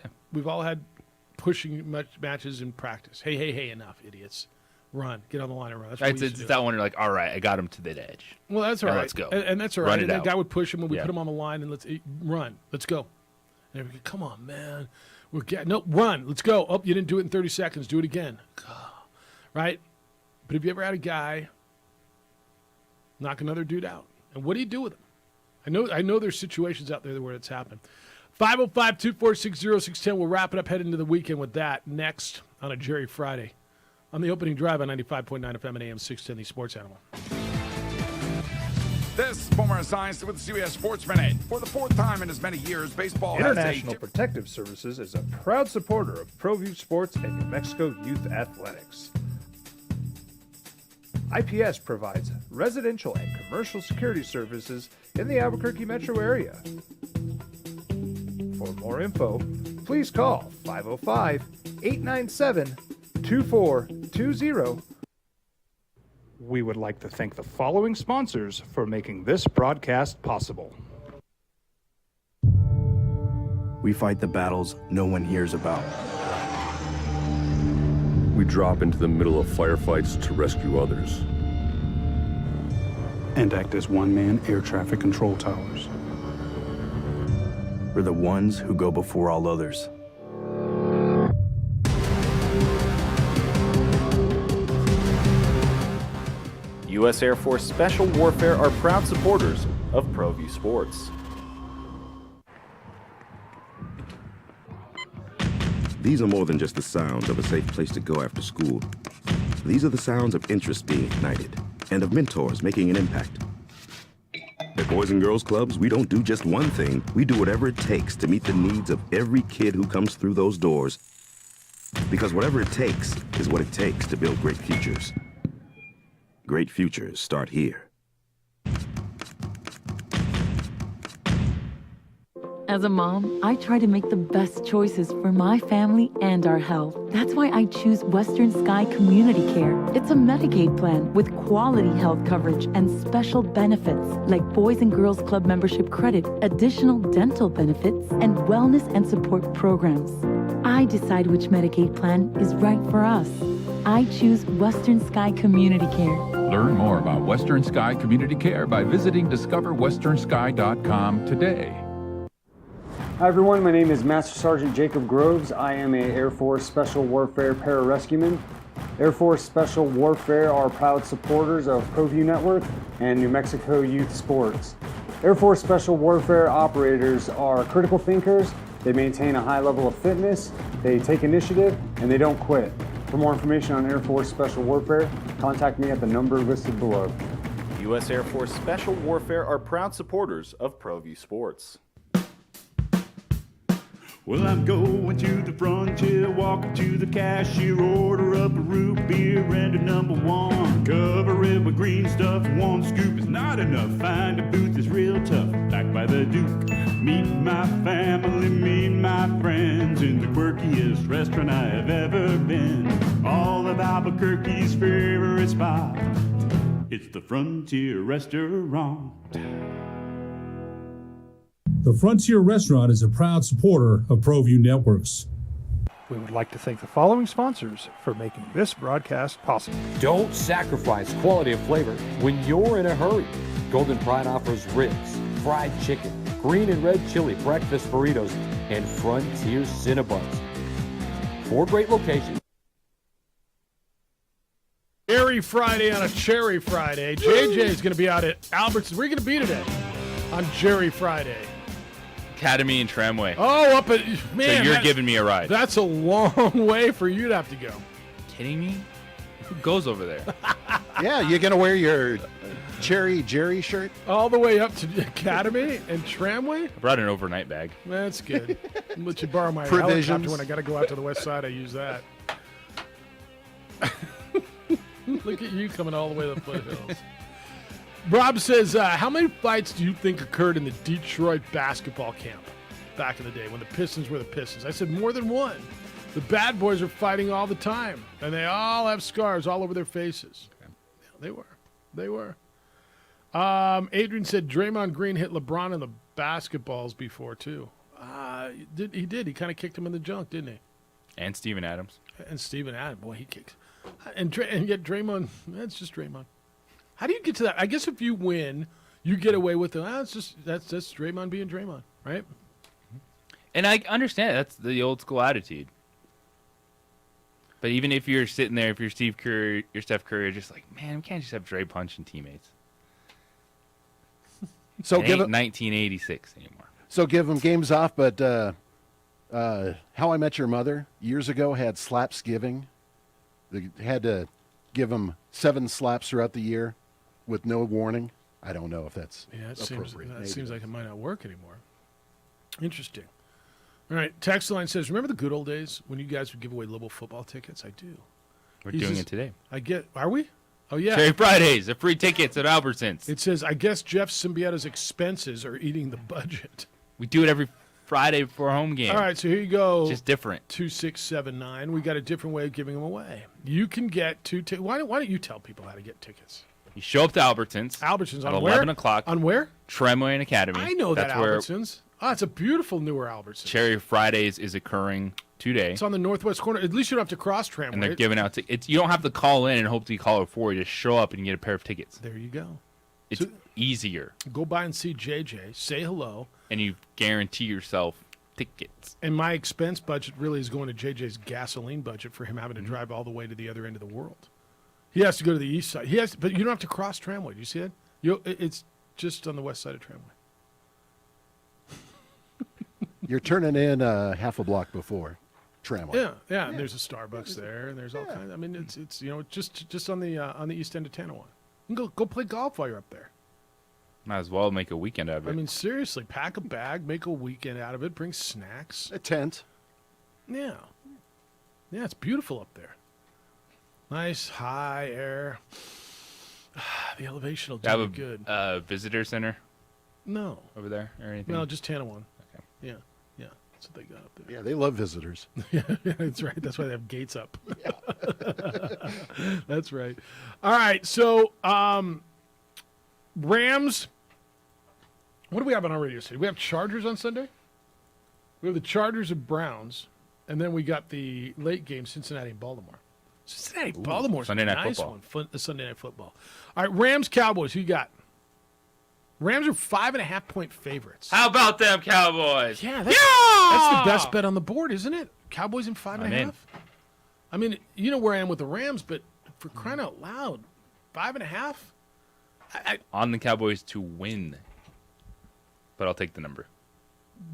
pushing matches in practice. Hey, enough, idiots. Run. Get on the line and run. That's what we used to It's do. that one you're like, all right, I got him to the edge. Well, that's all Now right. let's go. And that's all right. Run And it that out. guy would push him, and we Yeah. put him on the line, and let's run. Let's go. And we go, come on, man. No, run. Let's go. Oh, you didn't do it in 30 seconds. Do it again. Right? But have you ever had a guy knock another dude out? And what do you do with him? I know there's situations out there where it's happened. 505-246-0610. We'll wrap it up, head into the weekend with that next on a Jerry Friday on the opening drive on 95.9 FM and AM 610, the Sports Animal. This Boomer Science with CBS Sports Minute. For the fourth time in as many years, baseball International has Protective Services is a proud supporter of ProView Sports and New Mexico Youth Athletics. IPS provides residential and commercial security services in the Albuquerque metro area. For more info, please call 505-897-2420. We would like to thank the following sponsors for making this broadcast possible. We fight the battles no one hears about. We drop into the middle of firefights to rescue others. And act as one-man air traffic control towers. We're the ones who go before all others. U.S. Air Force Special Warfare are proud supporters of ProView Sports. These are more than just the sounds of a safe place to go after school. These are the sounds of interest being ignited and of mentors making an impact. At Boys and Girls Clubs, we don't do just one thing. We do whatever it takes to meet the needs of every kid who comes through those doors. Because whatever it takes is what it takes to build great futures. Great futures start here. As a mom, I try to make the best choices for my family and our health. That's why I choose Western Sky Community Care. It's a Medicaid plan with quality health coverage and special benefits like Boys and Girls Club membership credit, additional dental benefits, and wellness and support programs. I decide which Medicaid plan is right for us. I choose Western Sky Community Care. Learn more about Western Sky Community Care by visiting discoverwesternsky.com today. Hi everyone, my name is Master Sergeant Jacob Groves. I am a Air Force Special Warfare Pararescueman. Air Force Special Warfare are proud supporters of ProView Network and New Mexico Youth Sports. Air Force Special Warfare operators are critical thinkers. They maintain a high level of fitness, they take initiative, and they don't quit. For more information on Air Force Special Warfare, contact me at the number listed below. U.S. Air Force Special Warfare are proud supporters of ProView Sports. Well, I'm going to the frontier, walking to the cashier, order up a root beer and a number one. Cover it with green stuff, one scoop is not enough. Find a booth that's real tough, back by the Duke. Meet my family, meet my friends in the quirkiest restaurant I have ever been. All of Albuquerque's favorite spot, it's the Frontier Restaurant. The Frontier Restaurant is a proud supporter of ProView Networks. We would like to thank the following sponsors for making this broadcast possible. Don't sacrifice quality of flavor when you're in a hurry. Golden Pride offers ribs, fried chicken, green and red chili breakfast burritos, and Frontier Cinnabons. 4 great locations. Cherry Friday on a Cherry Friday. JJ is going to be out at Albertsons. Where are you going to be today on Jerry Friday? Academy and Tramway. Oh, up at, man. So you're giving me a ride. That's a long way for you to have to go. Kidding me? Who goes over there? Yeah, you're going to wear your Cherry Jerry shirt? All the way up to the Academy and Tramway? I brought an overnight bag. That's good. I'll let you borrow my Provisions. helicopter when I got to go out to the west side. I use that. Look at you coming all the way to the foothills. Rob says, how many fights do you think occurred in the Detroit basketball camp back in the day when the Pistons were the Pistons? I said more than one. The bad boys are fighting all the time, and they all have scars all over their faces. Okay. Yeah, they were. Adrian said Draymond Green hit LeBron in the basketballs before, too. He did. He kind of kicked him in the junk, didn't he? And Steven Adams. And Steven Adams, boy, he kicks. And yet Draymond, that's just Draymond. How do you get to that? I guess if you win, you get away with it. It's just that's Draymond being Draymond, right? And I understand that's the old school attitude. But even if you're sitting there, if you're Steve Curry, you're Steph Curry, you're just like, man, we can't just have Dre punching teammates. So it give ain't it 1986 anymore. So give them games off, but How I Met Your Mother years ago had slaps giving. They had to give them 7 slaps throughout the year with no warning. I don't know if that's appropriate. That seems like it might not work anymore. Interesting. All right, text line says, remember the good old days when you guys would give away Lobo football tickets? I do. We're doing it today. Are we? Oh, yeah. Cherry Fridays, the free tickets at Albertsons. It says, I guess Jeff Symbiota's expenses are eating the budget. We do it every Friday before a home game. All right, so here you go. Just different. 2679. We got a different way of giving them away. You can get 2 tickets. Why don't you tell people how to get tickets? You show up to Albertsons. Albertsons at on 11 where? o'clock. On where? Tremway Academy. I know That's that where Albertsons. Oh, it's a beautiful newer Albertsons. Cherry Fridays is occurring today. It's on the northwest corner. At least you don't have to cross Tramway. And they're giving out tickets. You don't have to call in and hope to call it for you. Just show up and you get a pair of tickets. There you go. It's easier. Go by and see JJ. Say hello. And you guarantee yourself tickets. And my expense budget really is going to JJ's gasoline budget for him having to drive all the way to the other end of the world. He has to go to the east side. But you don't have to cross Tramway. Do you see it? It's just on the west side of Tramway. You're turning in half a block before Tramway. Yeah. And there's a Starbucks there, and there's all kinds. I mean, it's just on the east end of Tanawha. You can go play golf while you're up there. Might as well make a weekend out of it. I mean, seriously, pack a bag, make a weekend out of it, bring snacks, a tent. Yeah, it's beautiful up there. Nice high air. The elevation will do you good. Visitor center? No. Over there or anything? No, just Tanawha. Okay. Yeah. That's what they got up there. Yeah, they love visitors. Yeah, that's right. That's why they have gates up. That's right. All right, so Rams. What do we have on our radio station? We have Chargers on Sunday. We have the Chargers and Browns, and then we got the late game Cincinnati and Baltimore. Baltimore's Sunday a Night nice Football. one. Sunday Night Football. All right, Rams Cowboys. Who you got? Rams are 5.5-point favorites. How about them Cowboys? Yeah, that's the best bet on the board, isn't it? Cowboys in 5.5. I mean, you know where I am with the Rams, but for crying out loud, 5.5. On the Cowboys to win, but I'll take the number.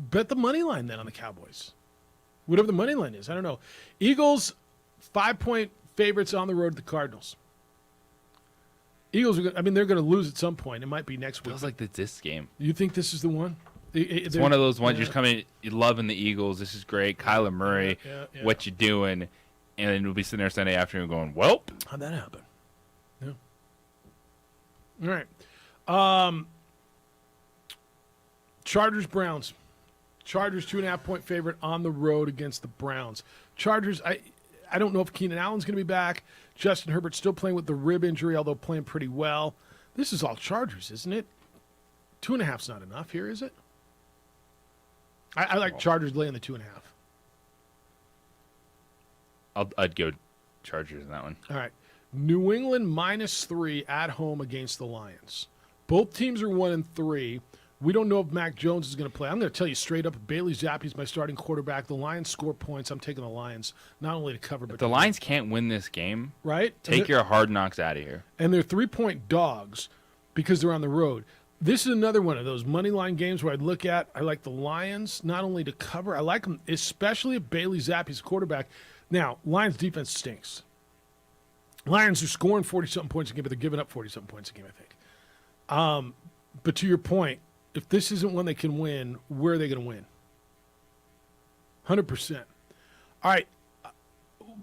Bet the money line then on the Cowboys, whatever the money line is. I don't know. Eagles 5-point favorites on the road to the Cardinals. Eagles are. They're going to lose at some point. It might be next week. Feels like this game. You think this is the one? It's one of those ones you're just coming. You're loving the Eagles. This is great. Kyler Murray. Yeah. What you doing? And then we'll be sitting there Sunday afternoon going, "Well, how'd that happen?" Yeah. All right. Chargers Browns. Chargers 2.5-point favorite on the road against the Browns. Chargers. I don't know if Keenan Allen's going to be back. Justin Herbert's still playing with the rib injury, although playing pretty well. This is all Chargers, isn't it? 2.5's not enough here, is it? I like Chargers laying the 2.5. I'd go Chargers in that one. All right. New England -3 at home against the Lions. Both teams are 1-3. We don't know if Mac Jones is going to play. I'm going to tell you straight up, Bailey Zappe's my starting quarterback. The Lions score points. I'm taking the Lions, not only to cover, but the Lions can't win this game. Right? Take your hard knocks out of here. And they're 3-point dogs because they're on the road. This is another one of those money line games where I'd look at. I like the Lions not only to cover. I like them, especially if Bailey Zappe's quarterback. Now, Lions defense stinks. Lions are scoring 40-something points a game, but they're giving up 40-something points a game, I think. But to your point, if this isn't one they can win, where are they going to win? 100%. All right.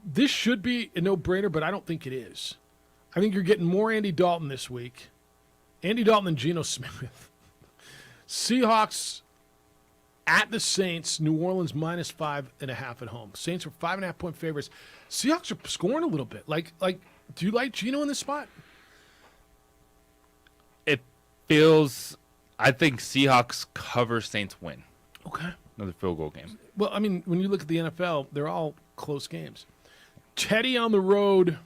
This should be a no-brainer, but I don't think it is. I think you're getting more Andy Dalton this week. Andy Dalton and Geno Smith. Seahawks at the Saints. New Orleans -5.5 at home. Saints are 5.5-point favorites. Seahawks are scoring a little bit. Like, do you like Geno in this spot? It feels. I think Seahawks cover, Saints win. Okay. Another field goal game. Well, when you look at the NFL, they're all close games. Teddy on the road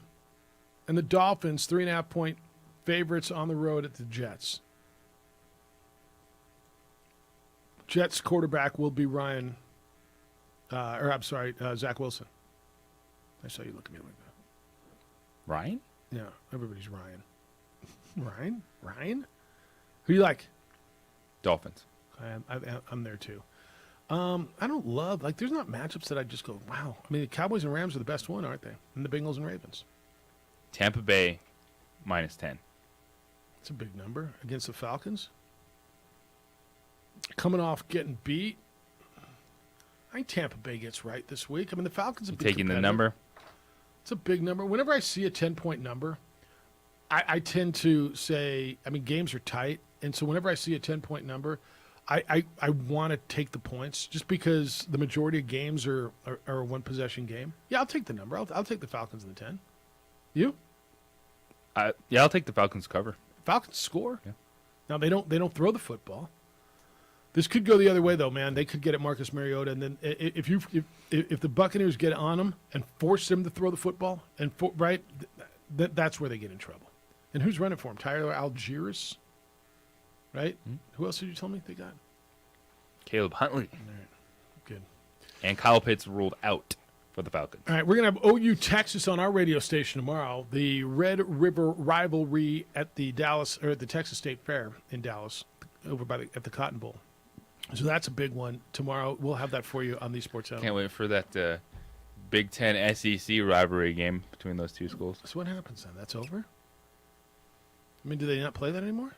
and the Dolphins, 3.5-point favorites on the road at the Jets. Jets quarterback will be Zach Wilson. I saw you look at me like that. Ryan? Yeah, everybody's Ryan. Ryan? Who do you like? Dolphins. I'm there too. I don't love, there's not matchups that I just go, wow. I mean, the Cowboys and Rams are the best one, aren't they? And the Bengals and Ravens. Tampa Bay, -10. It's a big number against the Falcons. Coming off getting beat. I think Tampa Bay gets right this week. I mean, the Falcons have been Taking the competitive. number? It's a big number. Whenever I see a 10-point number, I tend to say, I mean, games are tight. And so whenever I see a 10-point number, I want to take the points just because the majority of games are a one-possession game. Yeah, I'll take the number. I'll take the Falcons in the 10. You? Yeah, I'll take the Falcons cover. Falcons score. Yeah. Now, they don't throw the football. This could go the other way, though, man. They could get at Marcus Mariota, and then if the Buccaneers get on them and force them to throw the football, that's where they get in trouble. And who's running for him? Tyler Algiers, right? Mm-hmm. Who else did you tell me they got? Caleb Huntley. All right, good. And Kyle Pitts ruled out for the Falcons. All right, we're going to have OU Texas on our radio station tomorrow. The Red River rivalry at the Texas State Fair in Dallas, over at the Cotton Bowl. So that's a big one. Tomorrow we'll have that for you on the Sports Channel. Can't wait for that Big Ten SEC rivalry game between those two schools. So what happens then? That's over? I mean, do they not play that anymore?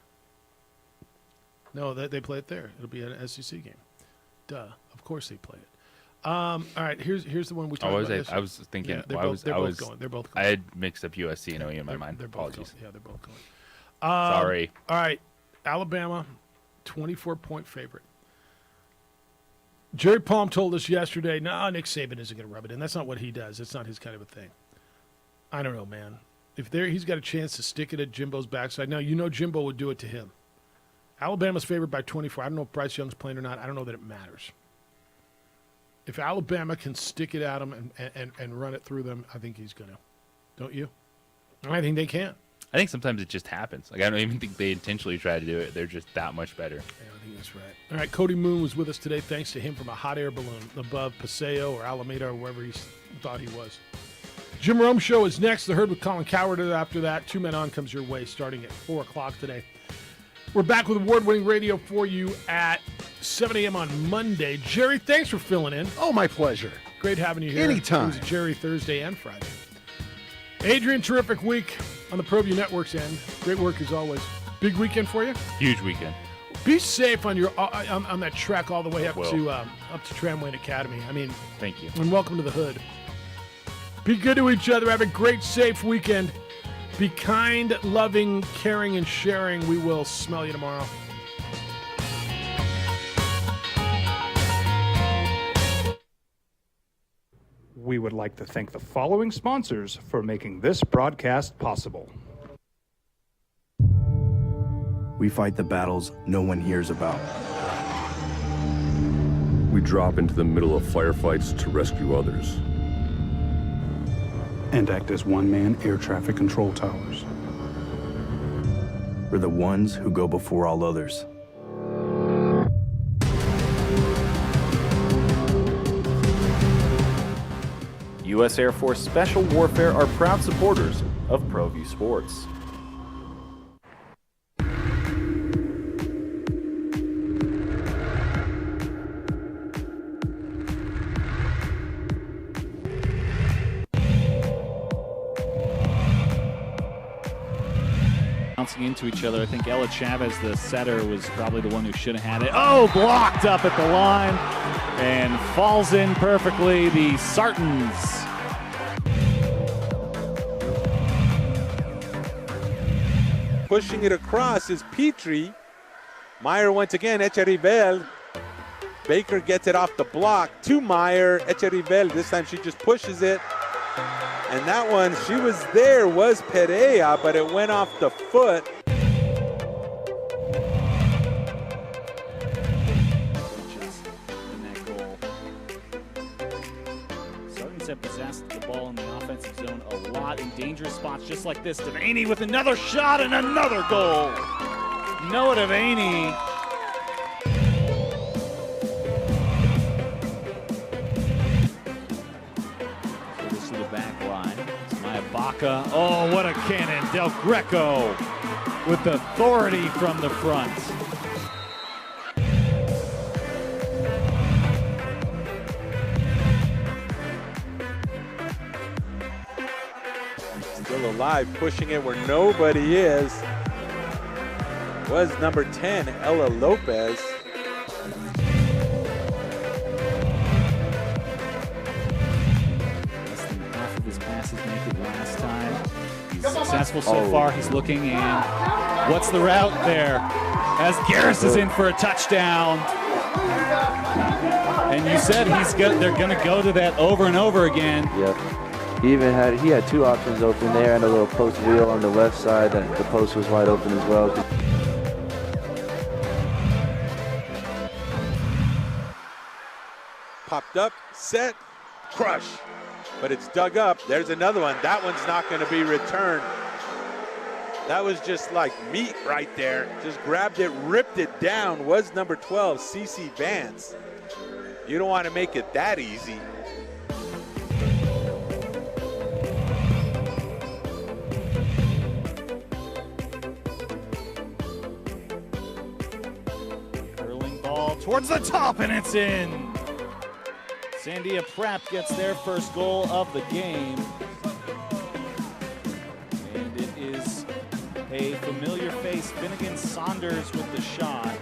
No, they play it there. It'll be an SEC game. Duh. Of course they play it. All right, here's the one we talked about. I was thinking. Yeah, they're both going. They're both going. I had mixed up USC and OU in my mind. They're both Apologies. going. Yeah, they're both going. Sorry. All right, Alabama, 24-point favorite. Jerry Palm told us yesterday, no, Nick Saban isn't going to rub it in. That's not what he does. It's not his kind of a thing. I don't know, man. If he's got a chance to stick it at Jimbo's backside. Now, Jimbo would do it to him. Alabama's favored by 24. I don't know if Bryce Young's playing or not. I don't know that it matters. If Alabama can stick it at him and run it through them, I think he's going to. Don't you? I think they can. I think sometimes it just happens. I don't even think they intentionally try to do it. They're just that much better. Yeah, I think that's right. All right, Cody Moon was with us today thanks to him from a hot air balloon above Paseo or Alameda or wherever he thought he was. Jim Rome Show is next. The Herd with Colin Coward after that. 2 Men On comes your way starting at 4 o'clock today. We're back with award-winning radio for you at 7 a.m. on Monday. Jerry, thanks for filling in. Oh, my pleasure. Great having you here. Anytime. It was Jerry Thursday and Friday. Adrian, terrific week on the ProView Network's end. Great work as always. Big weekend for you? Huge weekend. Be safe on your on that trek all the way up Will. to Tramway Academy. I mean, Thank you. And welcome to the hood. Be good to each other. Have a great, safe weekend. Be kind, loving, caring, and sharing. We will smell you tomorrow. We would like to thank the following sponsors for making this broadcast possible. We fight the battles no one hears about. We drop into the middle of firefights to rescue others. And act as one-man air traffic control towers. We're the ones who go before all others. U.S. Air Force Special Warfare are proud supporters of ProView Sports. Bouncing into each other. I think Ella Chavez, the setter, was probably the one who should have had it. Oh, blocked up at the line and falls in perfectly. The Sartans. Pushing it across is Petrie. Meyer once again, Echerivel. Baker gets it off the block to Meyer. Echerivel, this time she just pushes it. And that one, she was there, was Perea, but it went off the foot. In that goal. Sartans Prats have possessed the ball in the offensive zone a lot in dangerous spots just like this. Devaney with another shot and another goal. Noah Devaney. So this is the back line. It's Maya Baca. Oh, what a cannon. Del Greco with authority from the front. Still alive, pushing it where nobody is. Was number 10, Ella Lopez. Less than half of his passes make it last time. He's successful so far. He's looking, and what's the route there? As Garris is in for a touchdown. And you said they're going to go to that over and over again. Yep. He had two options open there and a little post wheel on the left side, and the post was wide open as well. Popped up, set, crush. But it's dug up. There's another one. That one's not going to be returned. That was just like meat right there. Just grabbed it, ripped it down. Was number 12, CeCe Vance. You don't want to make it that easy. Curling ball towards the top, and it's in. Sandia Pratt gets their first goal of the game. And it is a familiar face, Finnegan Saunders with the shot.